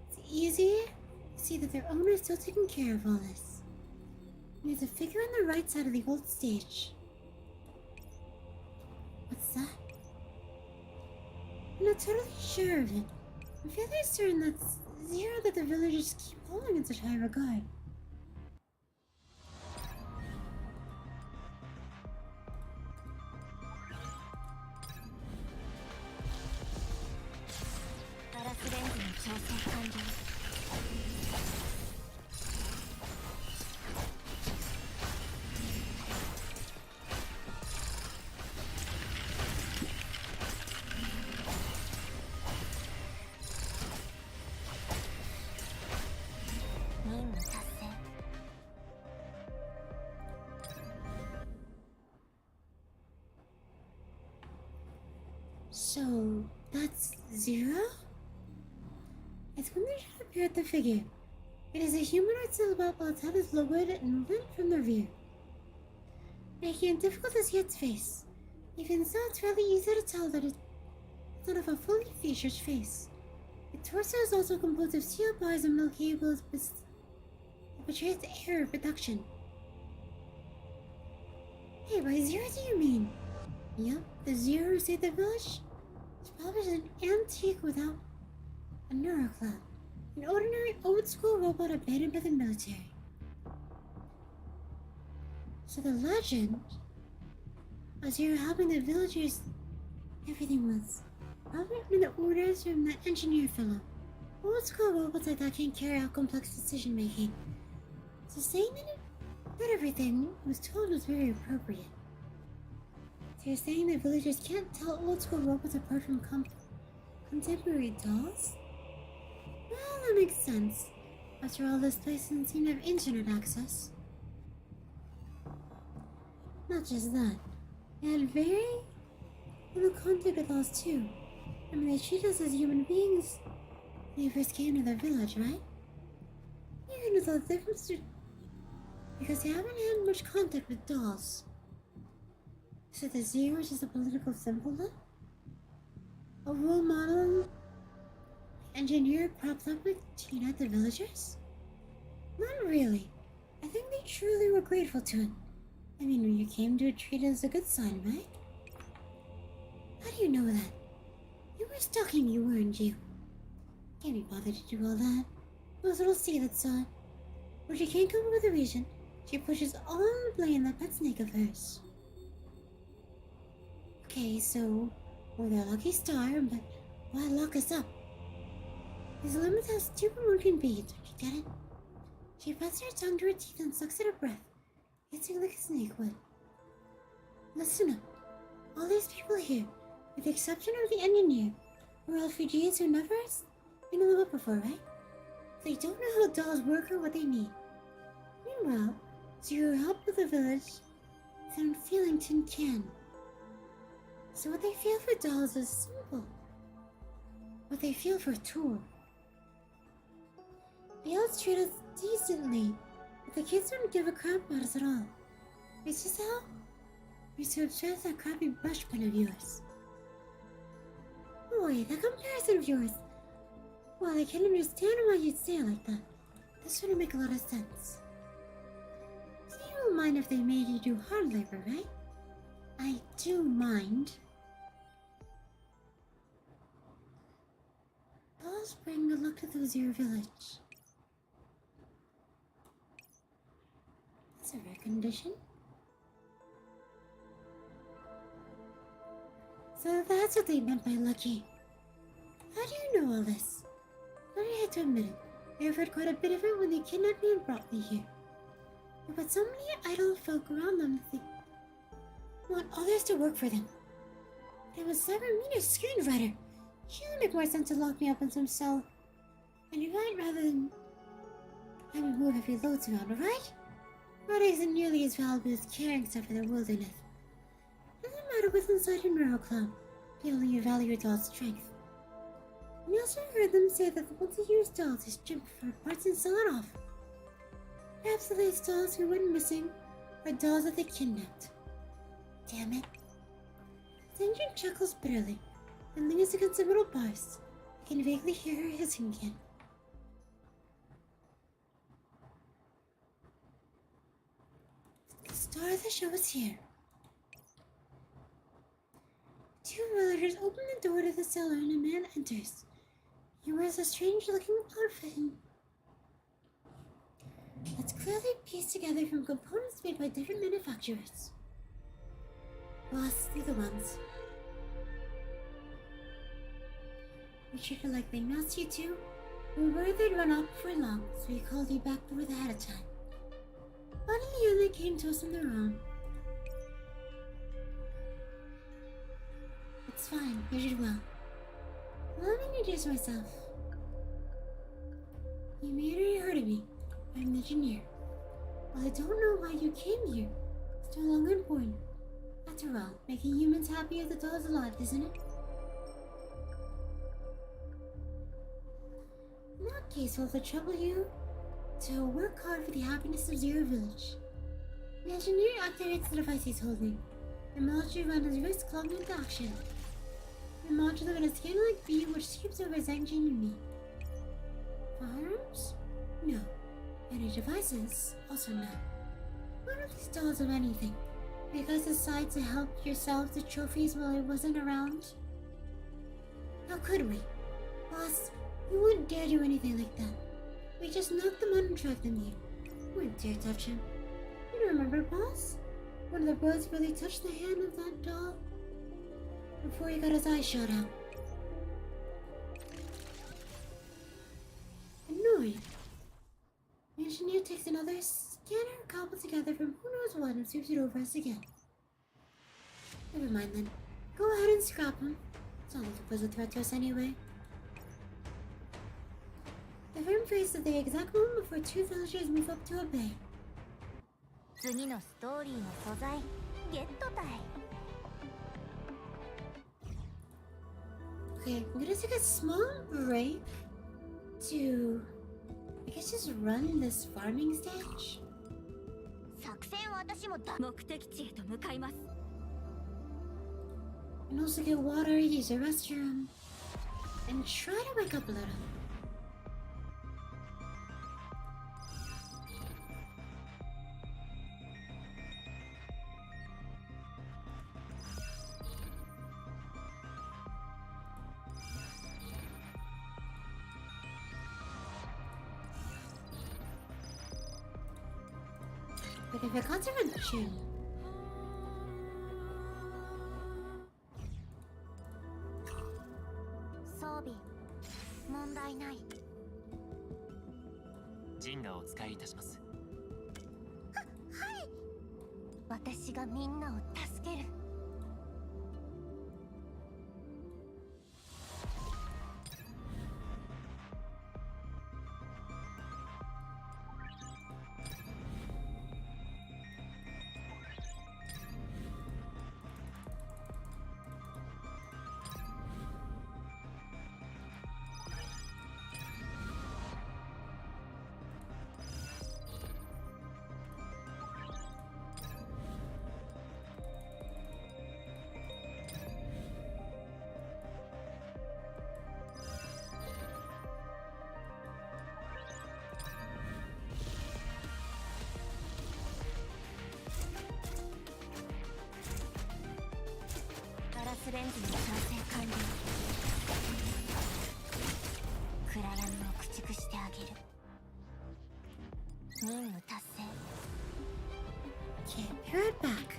it's easier to see that their owner is still taking care of all this. There's a figure on the right side of the old stage. What's that? I'm not totally sure of it. I'm fairly certain that's Zero that the villagers keep holding in such high regard. So, that's Zero? It's when they try to appear at the figure. It is a humanoid silhouette while its head is lowered and lit from the rear, making it difficult to see its face. Even so, it's fairly easy to tell that it's not of a fully featured face. Its torso is also composed of steel bars and metal cables, which portrays the air of production. Hey, by Zero do you mean? Yep, the Zero who saved the village? It's probably just an antique without a Nora cloud. An ordinary old-school robot abandoned by the military. So the legend of Zero helping the villagers, everything was probably under the orders from that engineer fellow. Old-school robots like that can't carry out complex decision-making. So saying that everything was told was very appropriate. So you're saying that villagers can't tell old-school robots apart from contemporary dolls? Well, that makes sense. After all, this place doesn't seem to have internet access. Not just that, they had very little contact with us too. I mean, they treat us as human beings when they first came to their village, right? You know the difference because they haven't had much contact with dolls. So the Zero is just a political symbol then? A role model engineer propped up with to unite the villagers? Not really. I think they truly were grateful to it. I mean, when you came to treat it as a good sign, right? How do you know that? You were stalking me, weren't you? Can't be bothered to do all that. Those little see that saw it. But you can't come up with a reason. She pushes all the blame on that pet snake of hers. Okay, so we're their lucky star, but why lock us up? There's a limit to how stupid one can be, don't you get it? She puts her tongue to her teeth and sucks at her breath, hissing like a snake would. Listen up. All these people here, with the exception of the engineer, are refugees who never been in the book before, right? They don't know how dolls work or what they need. Meanwhile, Zero helped with the village without feeling tin can. So what they feel for dolls is simple. What they feel for Tour. The elves treat us decently, but the kids don't give a crap about us at all. It's just how we're so obsessed with that crappy brush pen of yours. Boy, that comparison of yours. Well, I can understand why you'd say it like that. This wouldn't make a lot of sense. So you don't mind if they made you do hard labor, right? I do mind. Dolls bring good luck to those your village. That's a rare condition. So that's what they meant by lucky. How do you know all this? I hate to admit it, I've heard quite a bit of it when they kidnapped me and brought me here. But so many idle folk around them think want others to work for them. But it was Cyber Mean a screenwriter. It would make more sense to lock me up in some cell and write rather than have me move heavy loads around, alright? Writing isn't nearly as valuable as carrying stuff in the wilderness. Doesn't matter what's inside your neural cloud, they only evaluate doll's strength. And you also heard them say that the ones who use dolls is stripped for parts and sell it off. Perhaps the latest dolls who went missing are dolls that they kidnapped. Damn it. The engine chuckles bitterly and leans against the middle bars. I can vaguely hear her hissing again. The star of the show is here. Two villagers open the door to the cellar and a man enters. He wears a strange-looking outfit that's clearly pieced together from components made by different manufacturers. Boss, they're the ones. We treated like they messed you too. We were worried they'd run off before long, so we called you back with ahead of time. But in the end, they came to us on their own. It's fine, you did well. Let me introduce myself. You may already heard of me. I'm the engineer. While I don't know why you came here, it's no longer important. After all, making humans happy is the dolls alive, isn't it? In that case, we'll have to trouble you to work hard for the happiness of Zero Village. The engineer activates the device he's holding. The module runs his wrist clogged into action. The module in a scanner-like beam which sweeps over his engine and me. Firearms? No. Any devices? Also no. None of these dolls have anything. You guys decide to help yourselves to trophies while I wasn't around? How could we? Boss, we wouldn't dare do anything like that. We just knocked them out and dragged them here. We wouldn't dare touch him. You don't remember, boss? One of the birds really touched the hand of that doll before he got his eye shot out. Annoying. The engineer takes another scanner cobbled together from who knows what and sweeps it over us again. Never mind then. Go ahead and scrap him. It's not like it was a threat to us anyway. The firm phrase at the exact moment before two villagers move up to obey. 次のストーリーの素材ゲットたい。 Okay, I'm gonna take a small break to, I guess, just run this farming stage. 作戦は私も目的地へと向かいます。 And also get water, use a restroom, and try to wake up a little. But if it cuts her in chin. 装備問題ない。ジンガをお使いいたします。私がみんなを助ける。ガラスレンズの調整完了。暗闇を駆逐してあげる。任務達成。 Okay, be right back.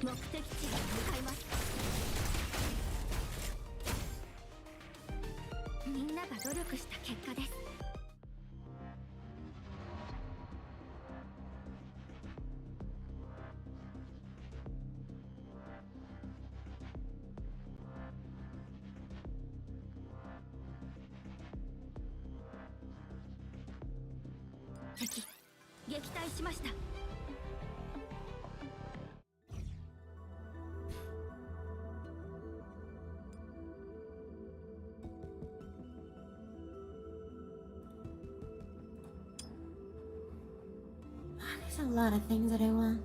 目的地に向かいます。みんなが努力した結果です。敵、撃退しました。There's a lot of things that I want.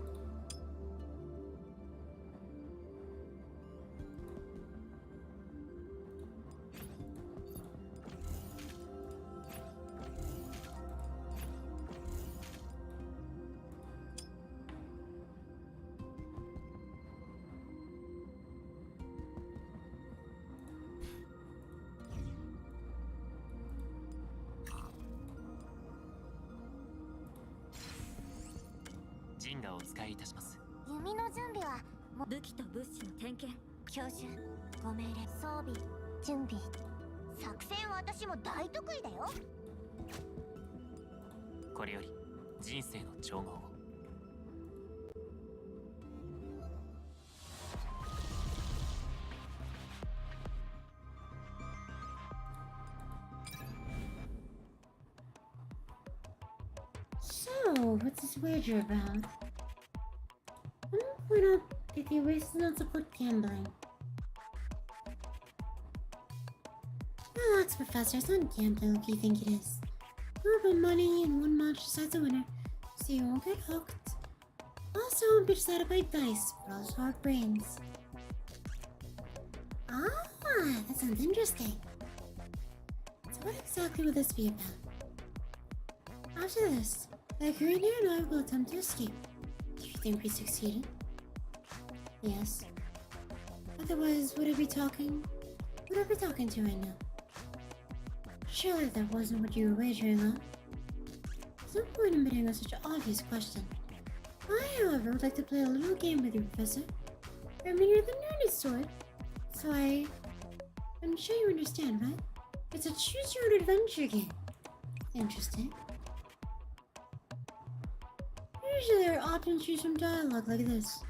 ジンガをお使いいたします。弓の準備はもう武器と物資の点検。教授ご命令。装備準備。作戦は私も大得意だよ。これより人生の調合を。So, what's this wager about? I'm gonna point out that the Oasis not support gambling. Relax, Professor. It's not gambling like you think it is. More about money, and one match decides the winner, so you won't get hooked. Also, won't be decided by dice, but also our brains. Ah, that sounds interesting. So what exactly would this be about? After this, the Korean and I will attempt to escape. Do you think we succeeded? Yes. Otherwise, would I be talking? Would I be talking to right now? Surely that wasn't what you were wagering on. There's no point in bidding on such an obvious question. I, however, would like to play a little game with you, Professor. I mean, you're the nerdy sort, so I'm sure you understand, right? It's a choose-your-own-adventure game. Interesting. Usually there are often choose from dialogue like this.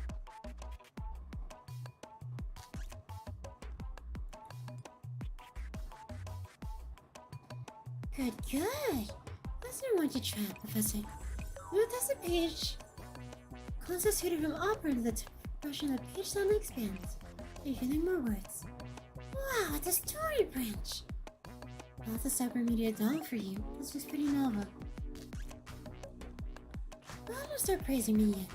Good, good. That's what I want to try, Professor. Note as the page constituted from opera to the brushing the page suddenly expands, revealing more words. Wow, it's a story branch! Not a separate media doll for you. This was pretty novel. Well, don't start praising me yet.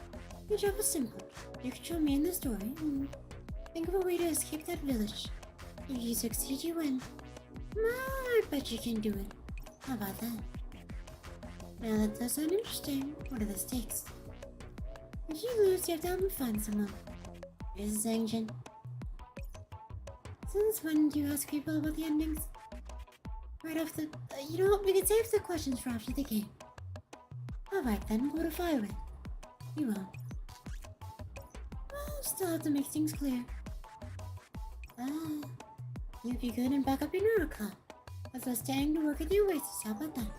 Your job was simple. You control me in the story, and think of a way to escape that village. If you succeed, you win. I bet you can do it. How about that? Now that does sound interesting. What are the stakes? If you lose, you have to help me find someone. Here's the sanction. Since when do you ask people about the endings? Right off the... you know what? We can save the questions for after the game. Alright then, go to fire with. You won't. Well, still have to make things clear. You'd be good and back up your Nanaka. As well as staying to work at the Oasis, how about that?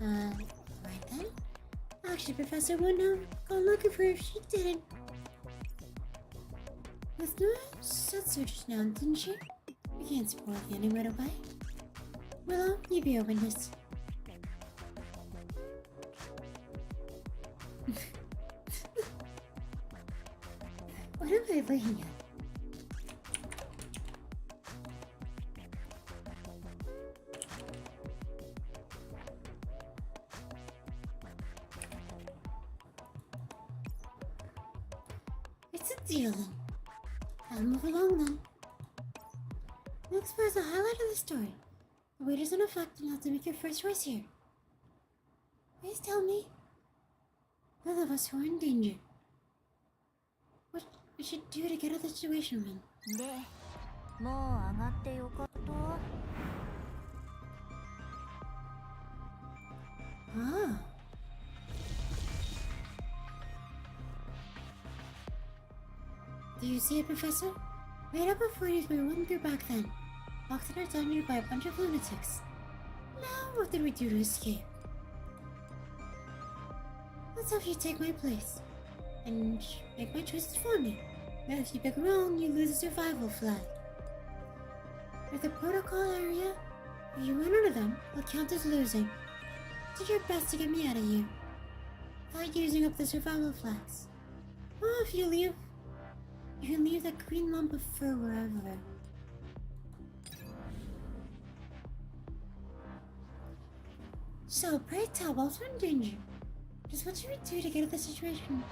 Right then? Actually, Professor wouldn't have gone looking for her if she didn't. Miss Nora said so just now, didn't she? We can't spoil the ending right away. Willow, you be a witness. What am I looking at? It's a deal then. I'll move along then. Next part is the highlight of the story. The weight is in effect and you have to make your first choice here. Please tell me. Both of us who are in danger. What we should do to get out of the situation we're in. で、もう上がってよかった。Ah. Do you see it, Professor? Right up before you as we were running through back then. Locked in our dungeon by a bunch of lunatics. Now, what did we do to escape? Let's have you take my place. And make my choices for me. Now if you pick wrong, you lose a survival flag. With the protocol area, if you run out of them, it'll count as losing. Do your best to get me out of here. Without using up the survival flags. Or if you leave, you can leave that green lump of fur wherever. So, pray tell, whilst we're in danger, just what should we do to get out of the situation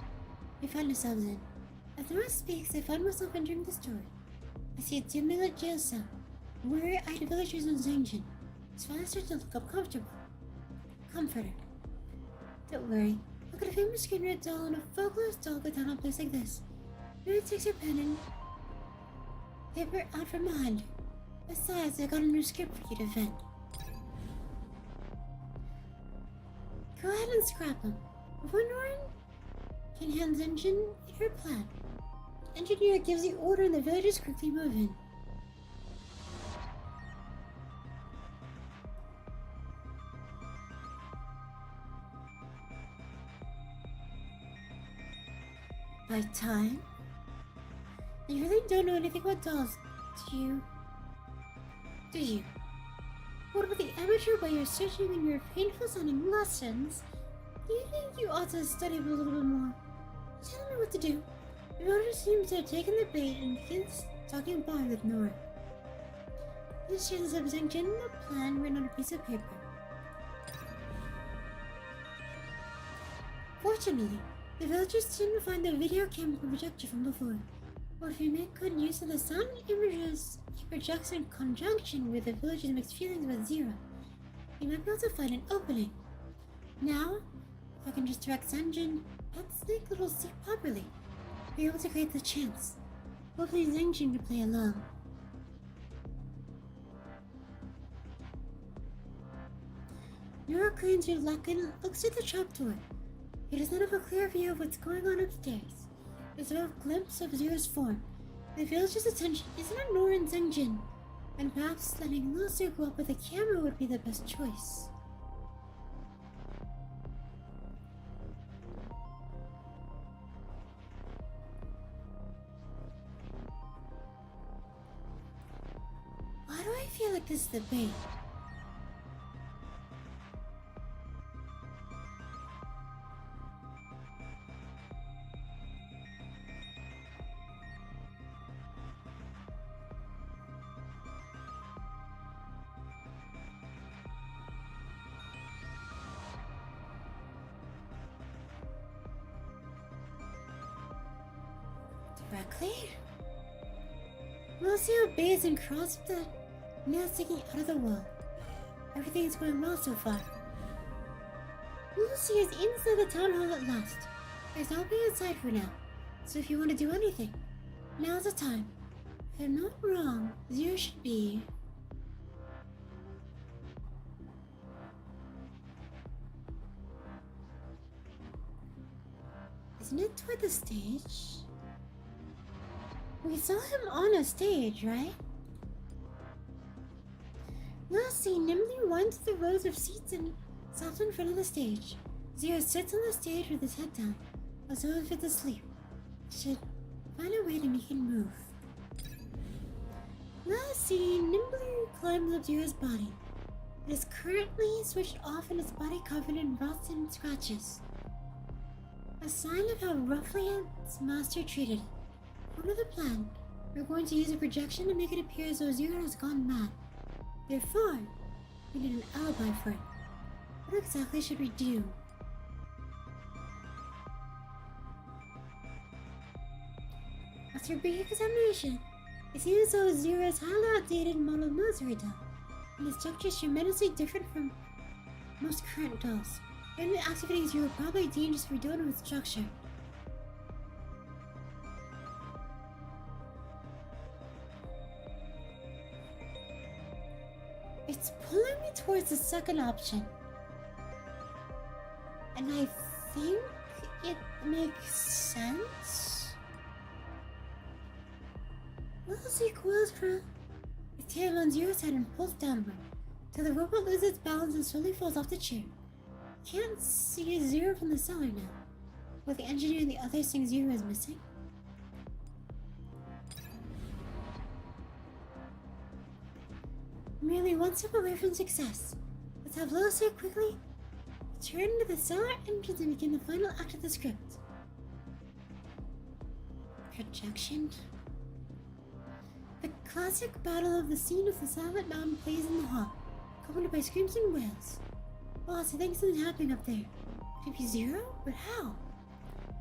we find ourselves in? As Nora speaks, I find myself entering the story. I see a dimly lit jail cell, weary-eyed villagers in Zangjin. His father starts to look uncomfortable. Comforter. Don't worry, look at a famous green red doll and a folklorist doll go down a place like this. Nora takes her pen and paper out from behind her. Besides, I got a new script for you to vent. Go ahead and scrap them. Before Nora can hand the engine her plan. Engineer gives the order and the villagers quickly move in. By time? You really don't know anything about dolls, do you? Do you? What about the amateur way you're searching in your painful sounding lessons? Do you think you ought to study a little bit more? Tell me what to do. The village seems to have taken the bait and begins talking about it with Nora. This shares the subsection and a plan written on a piece of paper. Fortunately, the villagers seem to find the video camera projector from before. Or if you make good use of the sound images he projects in conjunction with the villagers' mixed feelings about Zero, you might be able to find an opening. Now, if I can just direct Zanjin, that snake little seek properly, be able to create the chance. Hopefully Zanjin can play along. Nora cranes her neck and looks at the trapdoor. He does not have a clear view of what's going on upstairs. There's a glimpse of Zero's form. The village's attention isn't on Nora and Zangjin, and perhaps letting Lucy go up with a camera would be the best choice. Why do I feel like this is the bait? correctly? Lucy obeys and crawls with the nail sticking out of the wall. Everything is going well so far. Lucy is inside the town hall at last. There's nobody inside for now, so if you want to do anything, now's the time. If I'm not wrong, Zero should be... Isn't it toward the stage? We saw him on a stage, right? Lucy nimbly winds through the rows of seats and stops in front of the stage. Zero sits on the stage with his head down, as though if it's asleep. Should find a way to make him move. Lucy nimbly climbs up Zero's body. It is currently switched off and its body covered in ruts and scratches. A sign of how roughly its master treated it. According to the plan, we're going to use a projection to make it appear as though Zero has gone mad. Therefore, we need an alibi for it. What exactly should we do? After a brief examination, it seems as though Zero's highly outdated model military doll, and his structure is tremendously different from most current dolls. Randomly activating Zero probably dangerous for doing with structure. It's pulling me towards the second option. And I think it makes sense. Lucy coils from its tail on Zero's head and pulls downward, till the robot loses its balance and slowly falls off the chair. Can't see Zero from the cellar now. Will the engineer and the others think Zero is missing? Merely one step away from success. Let's have Lucy quickly turn to the cellar entrance and begin the final act of the script. Projection. The classic battle of the scene of the Silent Mountain plays in the hall, accompanied by screams and wails. Boss, I think something's happening up there. Could it be Zero? But how?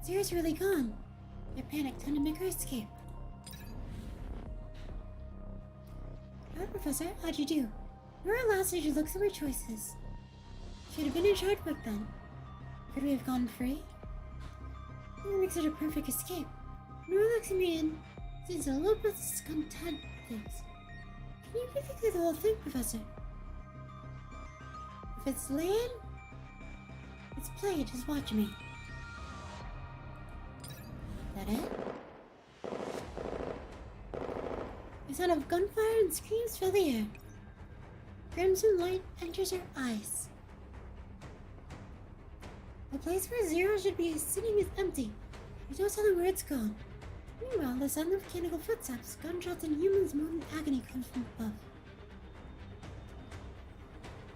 Zero's really gone. I panicked, time to make her escape. Hi, Professor. How'd you do? Nora last year to look through her choices. Should have been in charge back then. Could we have gone free? It makes it a perfect escape. Nora looks at me and seems a little bit discontent with things. Can you really clear the whole thing, Professor? If it's laying, it's played. Just watch me. That it? The sound of gunfire and screams fill the air. Crimson light enters her eyes. The place where Zero should be sitting is empty. There's no telling where it's gone. Meanwhile, the sound of mechanical footsteps, gunshots, and humans moaning in agony comes from above.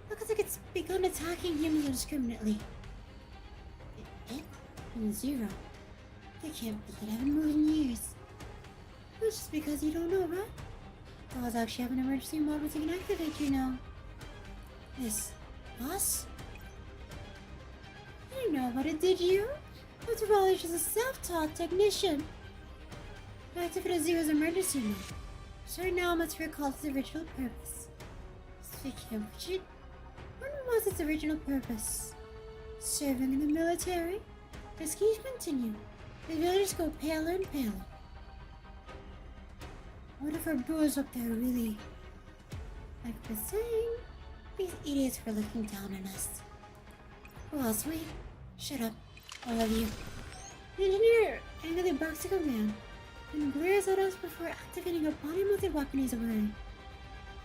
Looks like it's begun attacking humans indiscriminately. It and Zero. They can't believe it. I haven't moved in years. That's just because you don't know, right? Dolls actually have an emergency mode which you can activate, you know. This boss? You didn't know about it, did you? After all, you're just a self-taught technician. I activated Zero's emergency mode. So now I must recall its original purpose. Speaking of which, when was its original purpose? Serving in the military? The schemes continue. The villagers go paler and paler. What if our bros up there really... Like we're saying, these idiots were looking down on us. Who else? Wait. Shut up, all of you. The engineer angrily barks to command and glares at us before activating a body-mounted weapon he's wearing.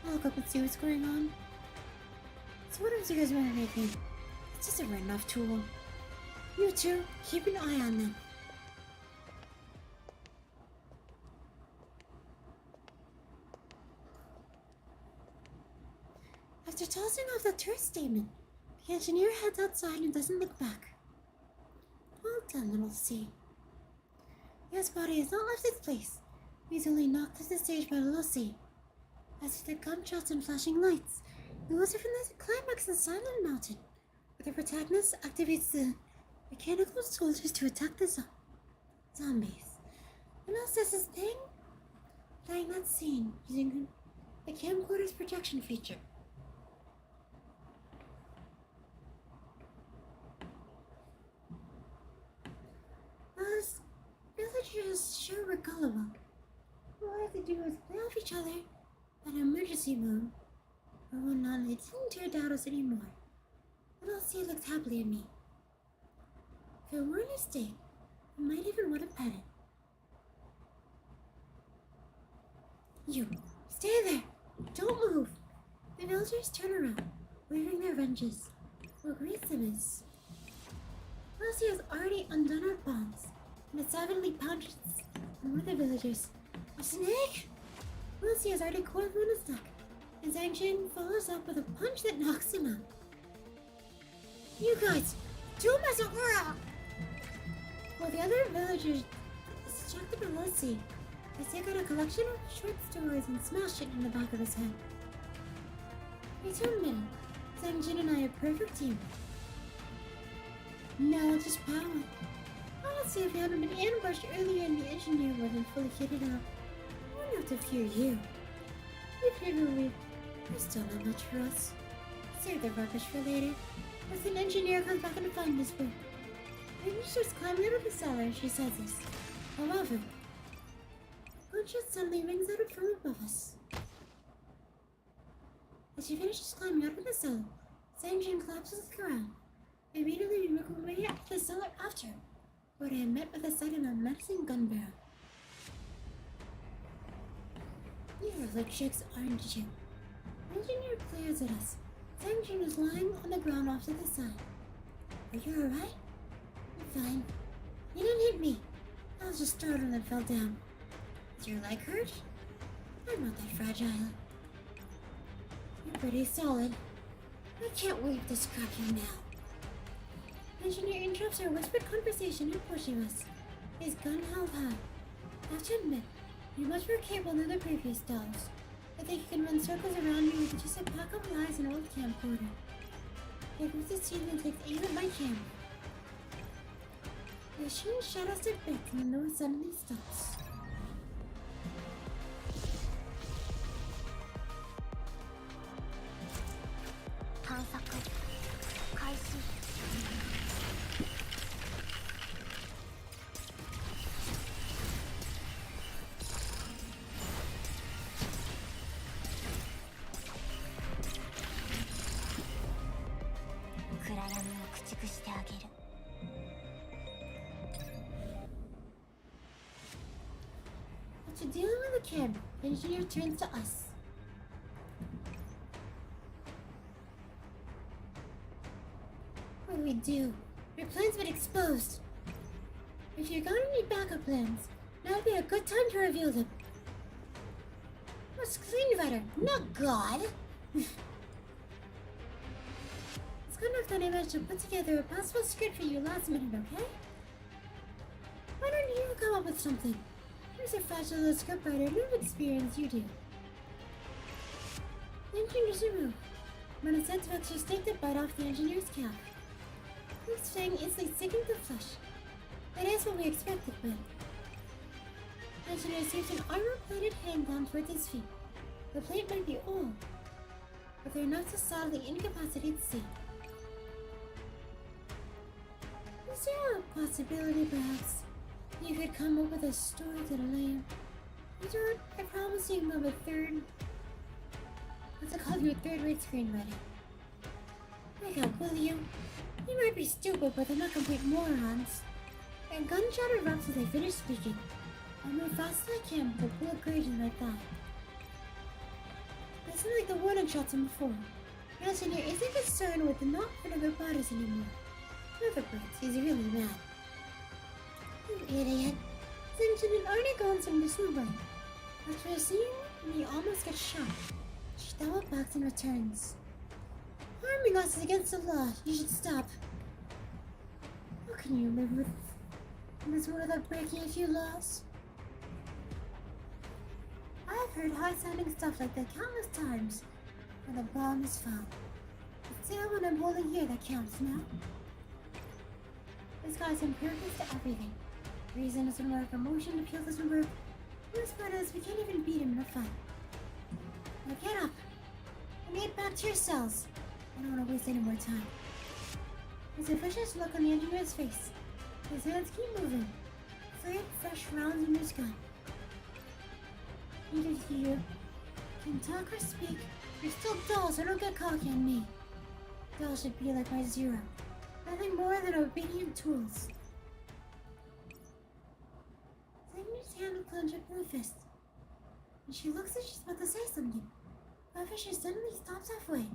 I'll look up and see what's going on. So what if you guys want anything? It's just a written-off tool. You two, keep an eye on them. After tossing off the turret statement, the engineer heads outside and doesn't look back. Well done, little C. His body has not left its place. He's only knocked off the stage by little C. As for the gunshots and flashing lights, those are from the climax of Silent Mountain, where the protagonist activates the mechanical soldiers to attack the zombies. And else does this thing? Playing that scene using the camcorder's projection feature. Those villagers sure were gullible. All I had to do was play off each other in emergency mode. Or when on, they didn't tear doubt us anymore. Little C looked happily at me. If it weren't a steak, I might even want to pet it. You, stay there! Don't move! The villagers turn around, waving their wrenches. What greets them is... Lucy has already undone our bonds, and it savagely pounces on one of the villagers. A snake? Lucy has already coiled Luna's neck, and Zhang follows up with a punch that knocks him out. You guys, don't mess around! While the other villagers distracted by Lucy, they take out a collection of short stories and smash it in the back of his head. We turn middle. Zhang and I are a perfect team. No, just power. Honestly, if you hadn't been ambushed earlier and the engineer wasn't fully kitted out, I wouldn't have to fear you. If you believe, there's still not much for us. Save the rubbish for later. As an engineer comes back and finds us work. Maybe she starts climbing out of the cellar, she says this. However, gunshot suddenly rings out from above us. As she finishes climbing out of the cellar, Zhang collapses to the ground. Immediately we make our way up to the cellar after, where I am met with a sight of a menacing gun barrel. You're like chicks, aren't you? The engineer glares at us. Zhang is lying on the ground off to the side. Are you alright? I'm fine. You didn't hit me. I was just startled and fell down. Is your leg hurt? I'm not that fragile. You're pretty solid. I can't wait to scrap you now. The engineer interrupts our whispered conversation and pushing us, his gun held high. I have to admit, you're much more capable than the previous dolls. I think you can run circles around me with just a pack of lies and an old camcorder. He grips his teeth and takes aim at my camera. The machine shadows to bits and the noise suddenly stops. After dealing with the camera, the engineer turns to us. What do we do? Your plan's been exposed. If you got any backup plans, now would be a good time to reveal them. We're screenwriter, not God! It's good enough that I managed to put together a possible script for you last minute, okay? Why don't you come up with something? You're a fragile little scriptwriter, no experience you do. The engineer's removed. When a sense of extra snake to bite off the engineer's cap. This thing instantly sickened the flesh. That is what we expected, but... The engineer receives an armor-plated hand down towards his feet. The plate might be old, but they're enough to sadly incapacitate C. Is there a possibility, perhaps, you could come up with a story to the lamb? You don't, I promise you I'm a third... What's it called? Your third-rate screenwriter. Wake up, will you? You might be stupid, but they're not complete morons. A gunshot erupts as I finish speaking. I move fast as I can with a bullet grazed in my thigh. It's not like the warning shots from before. The engineer isn't concerned with the not part of their bodies anymore. In other words, he's really mad. You idiot. Since you had already gone some additional way. After a scene, he almost gets shot. She double backs and returns. Harming us is against the law. You should stop. How can you live with this world without breaking a few laws? I've heard high-sounding stuff like that countless times when the bomb is found. It's still what I'm holding here that counts now. This guy's impervious to everything. Reason doesn't work, emotion appeal doesn't work. The worst part is we can't even beat him in a fight. Now get up! And get back to your cells! I don't want to waste any more time. There's a vicious look on the engineer's face. His hands keep moving. Fluid, fresh rounds in his gun. Neither of you can talk or speak. You're still dolls, so don't get cocky on me. Dolls should be like my Zero. Nothing more than obedient tools. Signor's hand will clench up her fist. And she looks like she's about to say something. However, she suddenly stops halfway.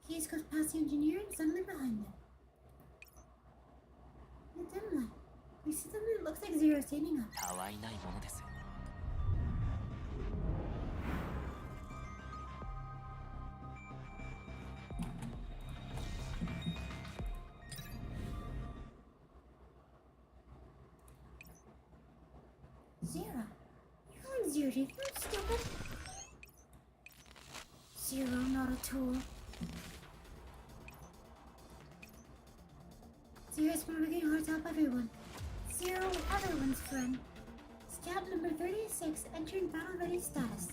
Case goes past the engineer and suddenly behind them. In the dim light, we see something that looks like Zero standing up. たわいないものです。 Zero? You're calling Zero? Do you think I'm stupid? Zero, not a tool. Zero's been working hard to help everyone. Zero, everyone's friend. Scout number 36 entering battle ready status.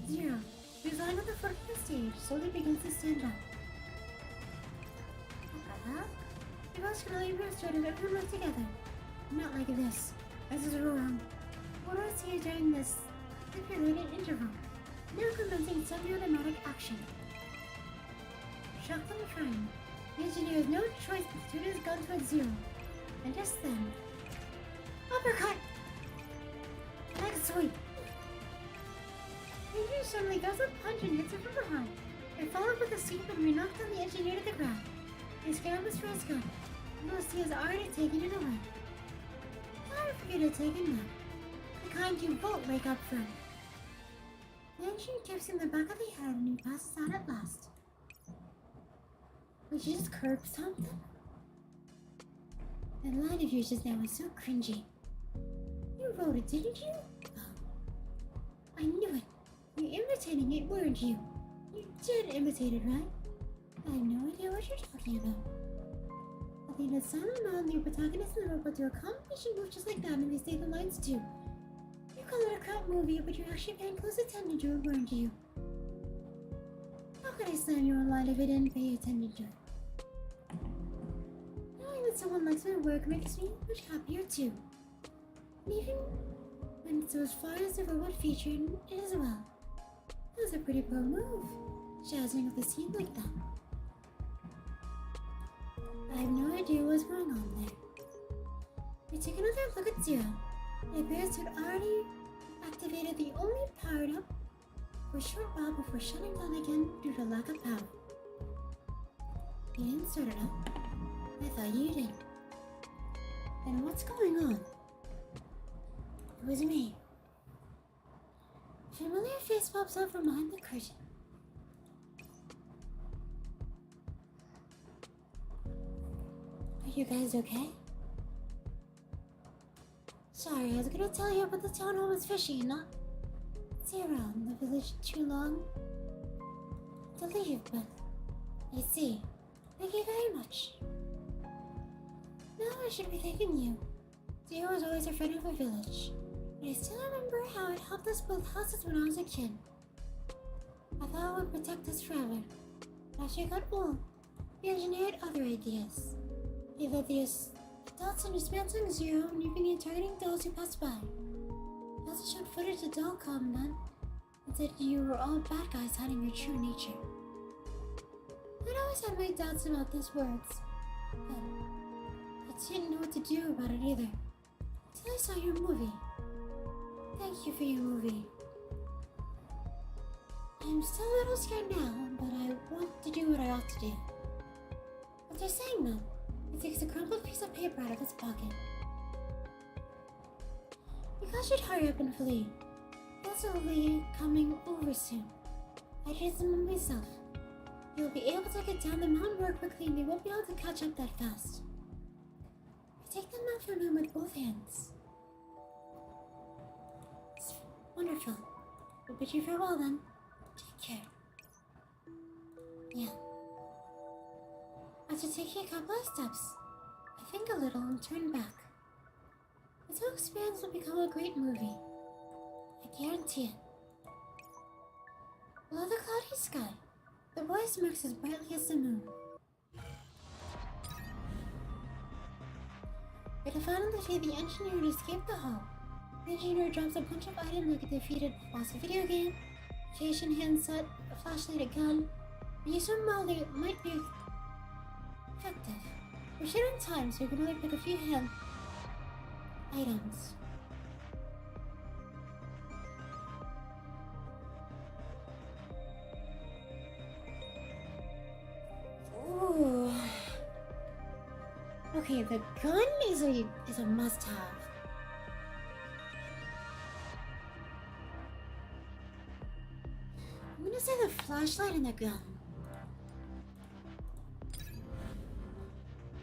Zero, resigned on the front of the stage, slowly begins to stand up. What the hell? You guys can only started everyone work together. Not like this. This is wrong. What I see during this stipulated interval. Now commencing semi-automatic action. Shocked and trying, the engineer has no choice but to turn his gun towards Zero. And just then... Uppercut! Leg sweep! The engineer suddenly goes up punch and hits him from behind. And followed with a sweep and re-knocked on the engineer to the ground. He scrambles for his gun. Notice he has already taken it away. Never forget to take it now. The kind you won't wake up from. The engineer tips in the back of the head and he passes out at last. Would you just curb something? That line of yours just now was so cringy. You wrote it, didn't you? Oh. I knew it. You're imitating it, weren't you? You did imitate it, right? I have no idea what you're talking about. I think that silent man, your protagonist and the robot do a combination move just like that and they say the lines too. You call it a crap movie, but you're actually paying close attention to it, weren't you? How could I slam your own line if I didn't pay attention to it? Knowing that someone likes my work makes me much happier too. And even when it's so as far as the robot featured it as well. That was a pretty pro move, jazzing up the scene like that. I have no idea what's going on there. We take another look at Zero. It appears to have already activated the only powered up for a short while before shutting down again due to lack of power. You didn't start it up. I thought you did. Then what's going on? It was me. A familiar face pops up from behind the curtain. Are you guys okay? Sorry, I was gonna tell you about the town hall was fishy, not stay around the village too long to leave, but I see. Thank you very much. Now I should be thanking you. Zero was always a friend of the village, but I still remember how it helped us build houses when I was a kid. I thought it would protect us forever. After you got old, the engineer had other ideas. He led the adults in dismantling Zero and even targeting those who passed by. He also showed footage of Doll Commandant and said you were all bad guys hiding your true nature. I'd always had my doubts about those words, but I didn't know what to do about it either. Until I saw your movie. Thank you for your movie. I'm still a little scared now, but I want to do what I ought to do. What they're saying though, he takes a crumpled piece of paper out of his pocket. You guys should hurry up and flee. This will be coming over soon. I did some myself. You'll be able to get down the mountain more quickly and they won't be able to catch up that fast. I take the map from him with both hands. It's wonderful. We'll bid you farewell then. Take care. Yeah. After taking a couple of steps, I think a little and turn back. Until Expanse will become a great movie. I guarantee it. Below the cloudy sky, the boy smirks as brightly as the moon. By the final day, the engineer had escaped the hall. The engineer drops a bunch of items like a defeated boss video game, Jason handset, a flashlight, a gun. When you swim while they might be effective. We're short on time, so we can only pick a few hand items. Ooh. Okay, the gun is a must-have. I'm gonna say the flashlight and the gun.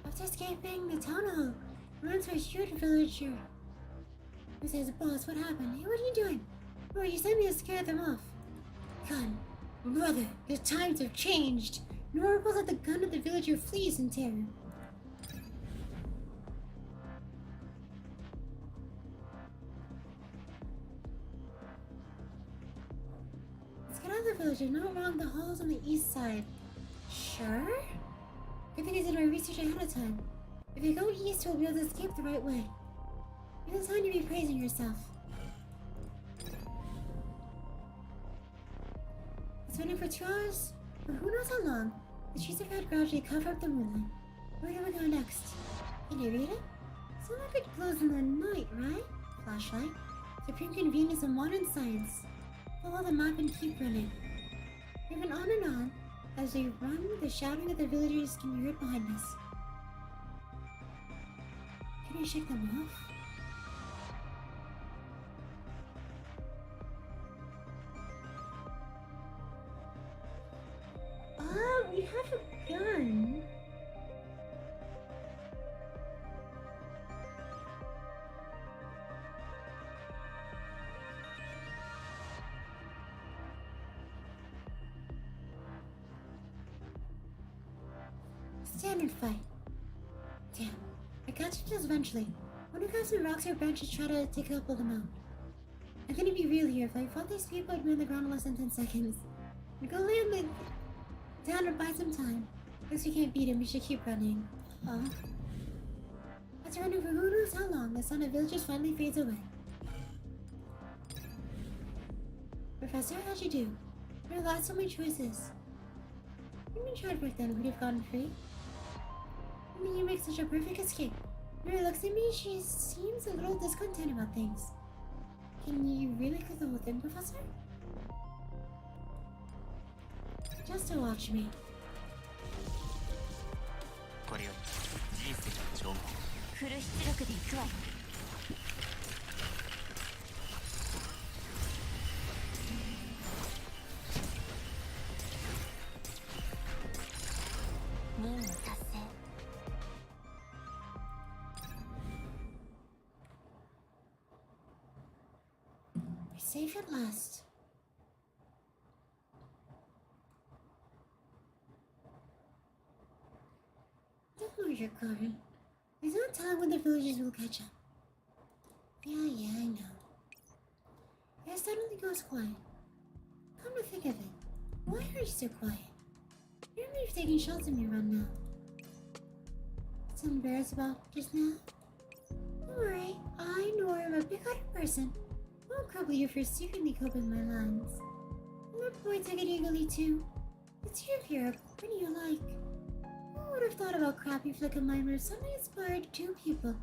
After escaping the town hall, we run to a huge villager who says, "Boss, what happened? Hey, what are you doing? Oh, you sent me to scare them off." Gun. Brother, the times have changed. Nora pulls out the gun and the villager flees in terror. Let's get out of the village. If not wrong, the hall's on the east side. Sure? Good thing I did my research ahead of time. If you go east, you'll be able to escape the right way. You have time to be praising yourself. It's running for 2 hours, but who knows how long. The trees of red gradually cover up the moonlight. Where do we go next? Can you read it? Some like it glows in the night, right? Flashlight. Supreme convenience of modern science. Follow the map and keep running. We went on and on. As we run, the shouting of the villagers can be heard behind us. Can we shake them off? We have a gun. Standard fight. Damn, I catch up to us eventually. When we grab some rocks or branches, try to take a couple of them out. I'm gonna be real here. If I fought these people, I'd be on the ground in less than 10 seconds. We go lay on the down and buy some time. Since we can't beat him, we should keep running. After running for who knows how long, the sound of villagers finally fades away. Professor, how'd you do? You're the last of my choices. You've been tried back then, would have gotten free. I mean, you make such a perfect escape. Nora looks at me, she seems a little discontent about things. Can you really cook the whole thing, Professor? Just to watch me. これより人生の縄文フル出力で行くわよ。任務達成。We're safe at last. Don't lose your guard. There's no telling when the villagers will catch up. Yeah, I know. It suddenly goes quiet. Come to think of it, why are you so quiet? You don't leave taking shots at me right now. So embarrassed about just now? Don't worry, I know I'm a big-hearted person. I won't crumble you for secretly coping my lines. I'm not going to take it eagerly too. It's your hero, what do you like? Who would have thought about crappy flick of mine would have suddenly inspired 2 people?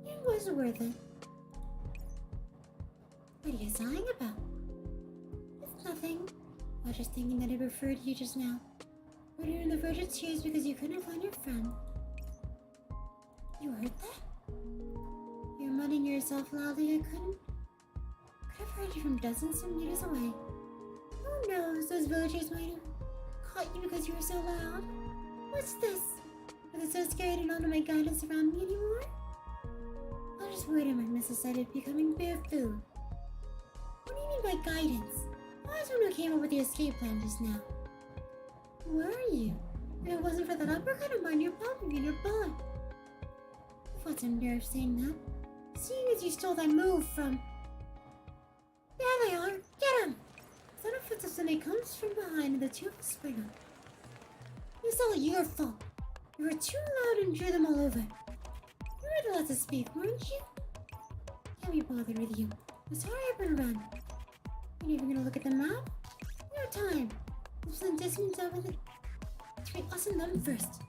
It wasn't worth it. What are you sighing about? It's nothing. I was just thinking that I preferred you just now. Were you on the verge of tears because you couldn't find your friend? You heard that? You're muttering yourself loudly. I could have heard you from dozens of meters away. Who knows? Those villagers might have caught you because you were so loud. What's this? Was it so scary to not know my guidance around me anymore? I was just worried I might miss the sight of becoming bare food. What do you mean by guidance? I was the one who came up with the escape plan just now. Where are you? If it wasn't for that uppercut of mine, you'd probably be in your butt. What's some nerve saying that? Seeing as you stole that move from... There they are! Get him! Son of Futsune comes from behind and the two of us spring up. It's all your fault. You were too loud and drew them all over. You were allowed to speak, weren't you? Can't be bothered with you. Let's hurry up and run. You're even gonna look at the map? No time. There's some distance over the... between us and them first.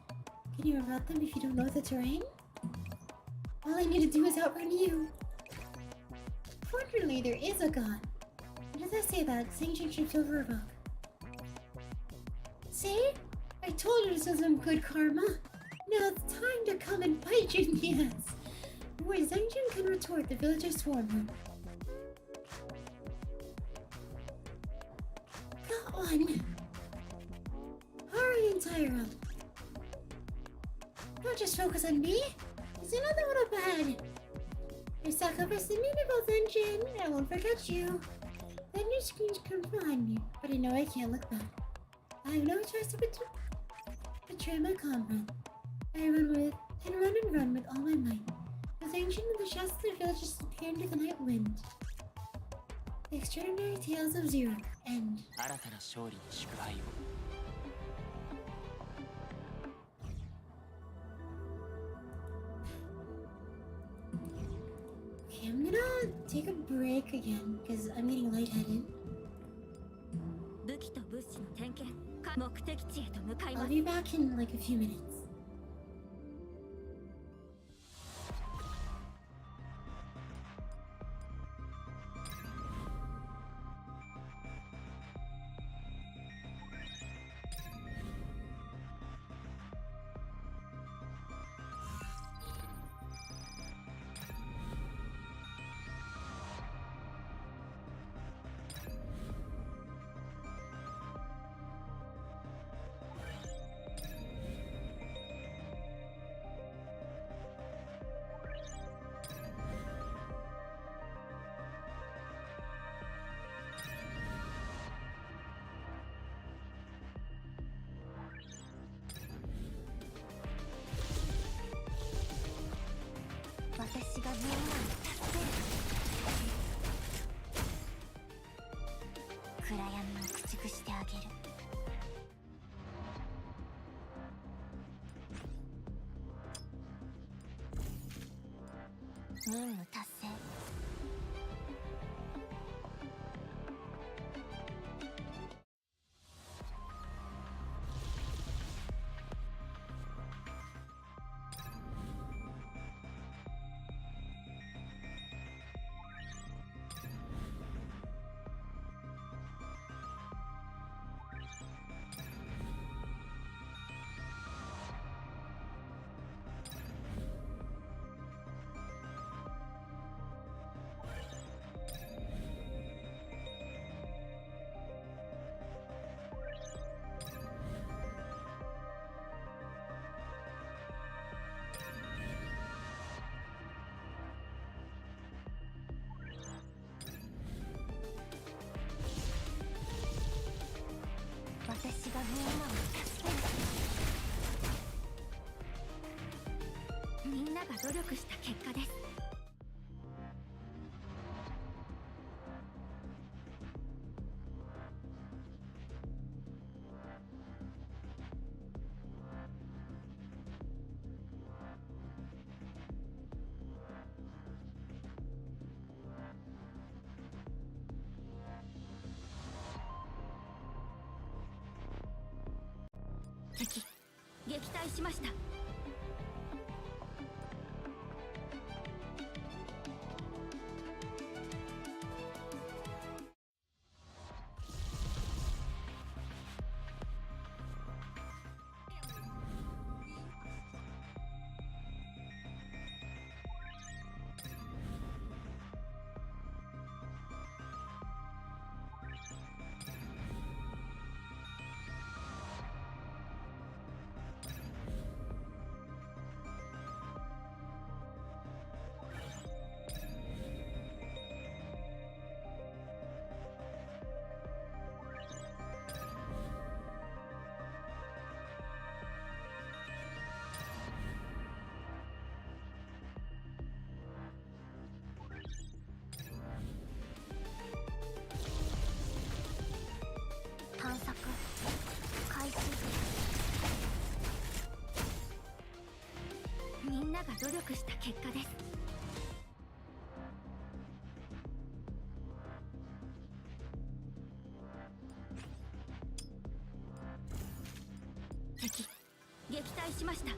Can you route them if you don't know the terrain? All I need to do is outrun you. Fortunately, there is a god. And as I say that, sanction trips over a rock. See? I told you this was some good karma. Now it's time to come and bite you in the ass. Before Zenjin can retort, the villagers swarm her. Got one. Hurry and tie her up. Don't just focus on me. There's another one up ahead. Your sacrifice to me, Zenjin. I won't forget you. Then your screams come behind me, but I know I can't look back. I have no choice to betray my comrade. I run and run with all my might. The ancient and the shouts of the village disappear into the night wind. The extraordinary tales of Zero end. 新たな勝利に祝杯を Okay, I'm gonna take a break again because I'm getting lightheaded. 武器と物資の点検、目的地へと向かいま I'll す。 be back in like a few minutes.敵、撃退しました。なが努力した結果です。敵撃退しました。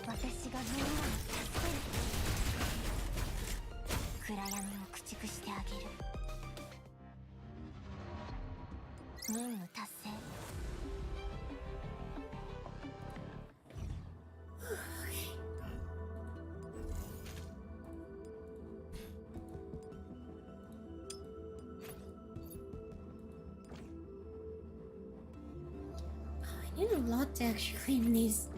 私がみんなを助ける。暗闇を駆逐してあげる。任務達成。I need a lot to actually clean these.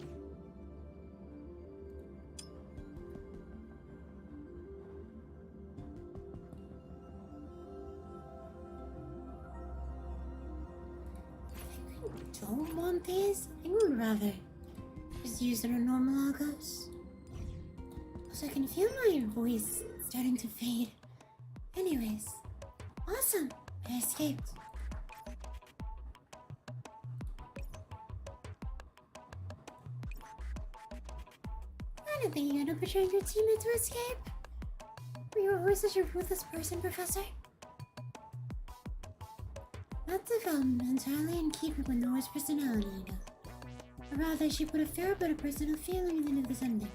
Don't want these? I would rather just use it on normal August. Also, I can feel my voice starting to fade. Anyways, awesome! I escaped. I don't think you end up betraying your teammate to escape. You were always such a ruthless person, Professor. That development entirely in keeping with Nora's personality, you know. Or rather, she put a fair bit of personal feeling into this ending.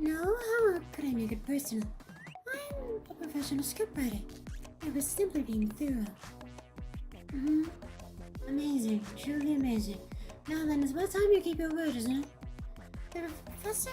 No, how could I make it personal? I'm a professional scriptwriter. I was simply being thorough. Amazing, truly amazing. Now then, it's about time you keep your word, isn't it? The Professor?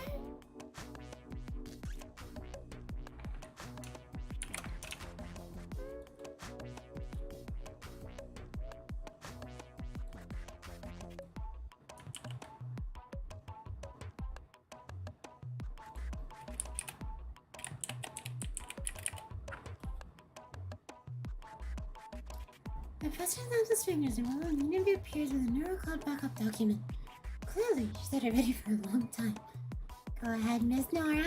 The Professor snaps his fingers and while an interview appears with a Nora cloud backup document. Clearly, she's had it ready for a long time. Go ahead, Miss Nora.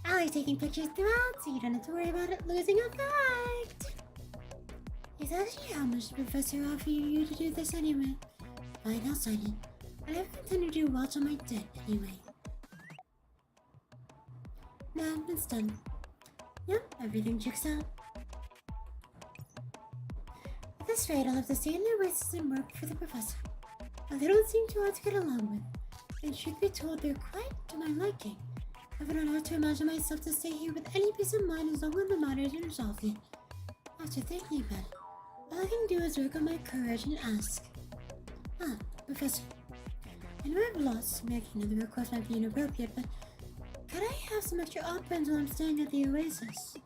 I'll be taking pictures throughout, so you don't have to worry about it losing effect. It's actually how much the Professor offered you to do this anyway. Fine, I'll sign it. I have intended to watch on my debt anyway. Nah, it's done. Yep, everything checks out. At this rate, I'll have to stay in their Oasis and work for the Professor. But they don't seem too hard to get along with, and truth be told, they're quite to my liking. I would not hard to imagine myself to stay here with any peace of mind as long as the matter isn't resolved yet. After thinking about it, all I can do is work on my courage and ask. Ah, Professor. I know I've lost, making another request might be inappropriate, but could I have some extra options while I'm staying at the Oasis?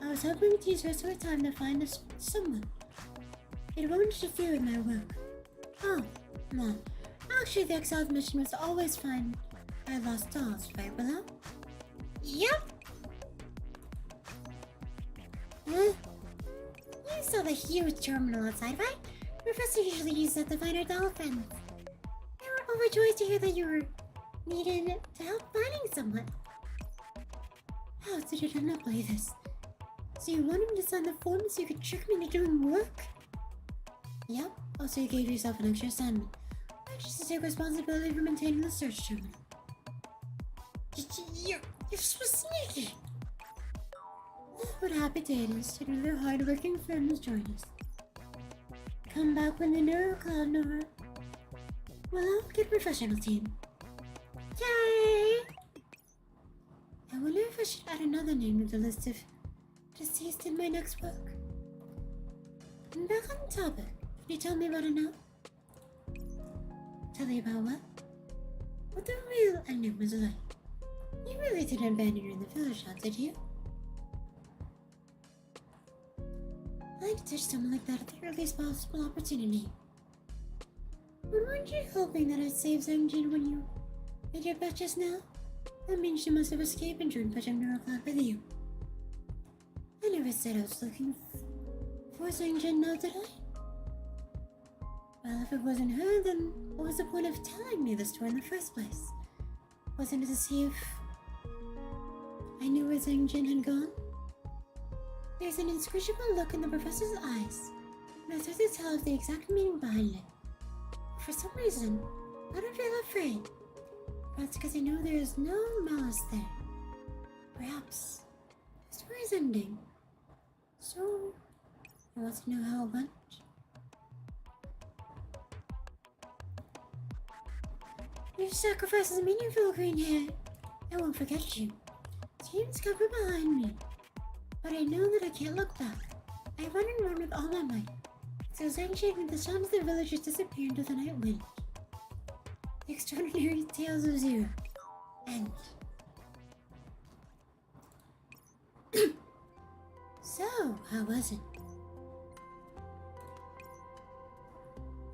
I was hoping to use the rest of my time to find someone. It won't interfere with my work. Oh, no. Actually, the Exile's mission was to always find our lost dolls, right, Willow? Yep! Huh? You saw the huge terminal outside, right? The Professor usually uses that to find our doll friends. They were overjoyed to hear that you were needed to help finding someone. How did it end up like this? So you wanted me to sign the form so you could trick me into doing work? Yep, also you gave yourself an extra assignment, which is to take responsibility for maintaining the search terminal. You're so sneaky! What happy days to their hard-working friends join us. Come back when the Nora cloud, Nora. Well, I'll get a professional team. Yay! I wonder if I should add another name to the list of deceased in my next book. And back on topic, can you tell me about it now? Tell me about what? What the real ending was like. You really didn't abandon her in the village, now, did you? I like to ditch someone like that at the earliest possible opportunity. But weren't you hoping that I'd save Zangjin when you made your bet just now? That means she must have escaped and joined Project Nora with you. I never said I was looking for Zangjin, now did I? Well, if it wasn't her, then what was the point of telling me the story in the first place? Wasn't it to see if I knew where Zangjin had gone? There's an inscrutable look in the professor's eyes, and I start to tell of the exact meaning behind it. For some reason, I don't feel afraid. Perhaps because I know there is no malice there. Perhaps the story is ending. So, I want to know how it went. Your sacrifice is meaningful, green hair. I won't forget you. Teams cover behind me. But I know that I can't look back. I run and run with all my might. So Zangjin and the sounds of the villagers disappear into the night wind. The Extraordinary Tales of Zero. End. So, how was it?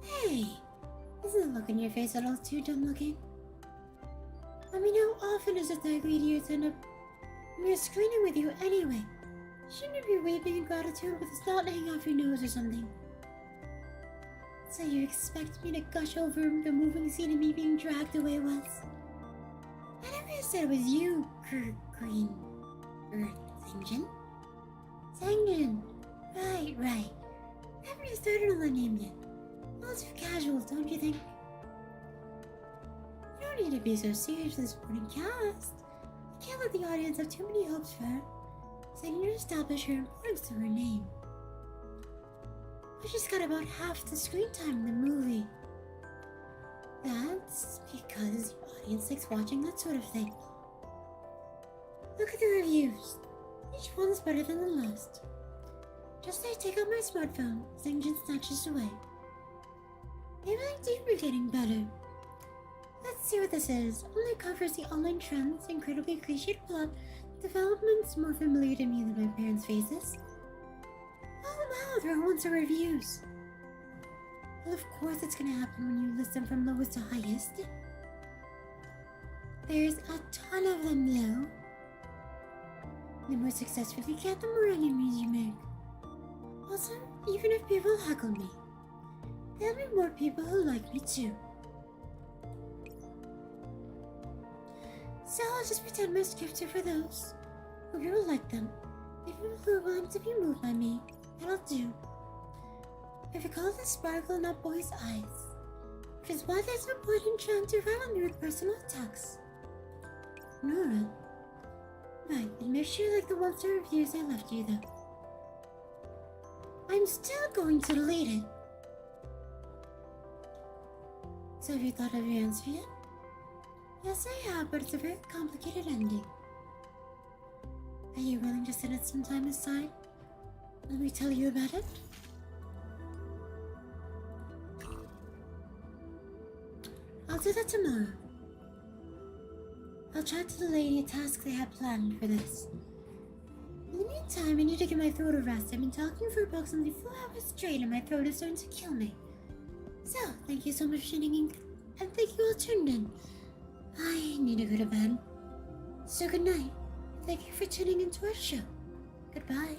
Hey! Isn't the look on your face a little too dumb looking? I mean, how often is it that I lead you to end up near screening with you anyway? Shouldn't you be weeping in gratitude with a snot hanging off your nose or something? So you expect me to gush over the moving scene of me being dragged away once? I never said it was you, Green... Zangjin? Zangjin! Right. Haven't even started on the name yet. All too casual, don't you think? You don't need to be so serious with this supporting cast. I can't let the audience have too many hopes for her, so I need to establish her importance through her name. But she's got about half the screen time in the movie. That's because the audience likes watching that sort of thing. Look at the reviews. Each one's better than the last. Just as I take out my smartphone, Zangjin snatches away. Maybe I do be getting better. Let's see what this is. Only covers the online trends, incredibly cliched plot, developments more familiar to me than my parents' faces. Oh wow, there are ones of reviews. Well, of course it's gonna happen when you list them from lowest to highest. There's a ton of them though. The more successful you get, the more enemies you make. Also, even if people heckle me, there'll be more people who like me too. So I'll just pretend my scripts are for those who will like them. People who are willing to be moved by me, that'll do. I recall the sparkle in that boy's eyes, which is why there's no point in trying to rival me with personal attacks. Nora. Right, and make sure you like the one-star reviews I left you though. I'm still going to delete it. So have you thought of your answer yet? Yes, I have, but it's a very complicated ending. Are you willing to set it some time aside? Let me tell you about it. I'll do that tomorrow. I'll try to delay any tasks I had planned for this. In the meantime, I need to get my throat a rest. I've been talking for approximately 4 hours straight and my throat is starting to kill me. So, thank you so much for tuning in, and thank you all tuned in. I need to go to bed. So good night. Thank you for tuning into our show. Goodbye.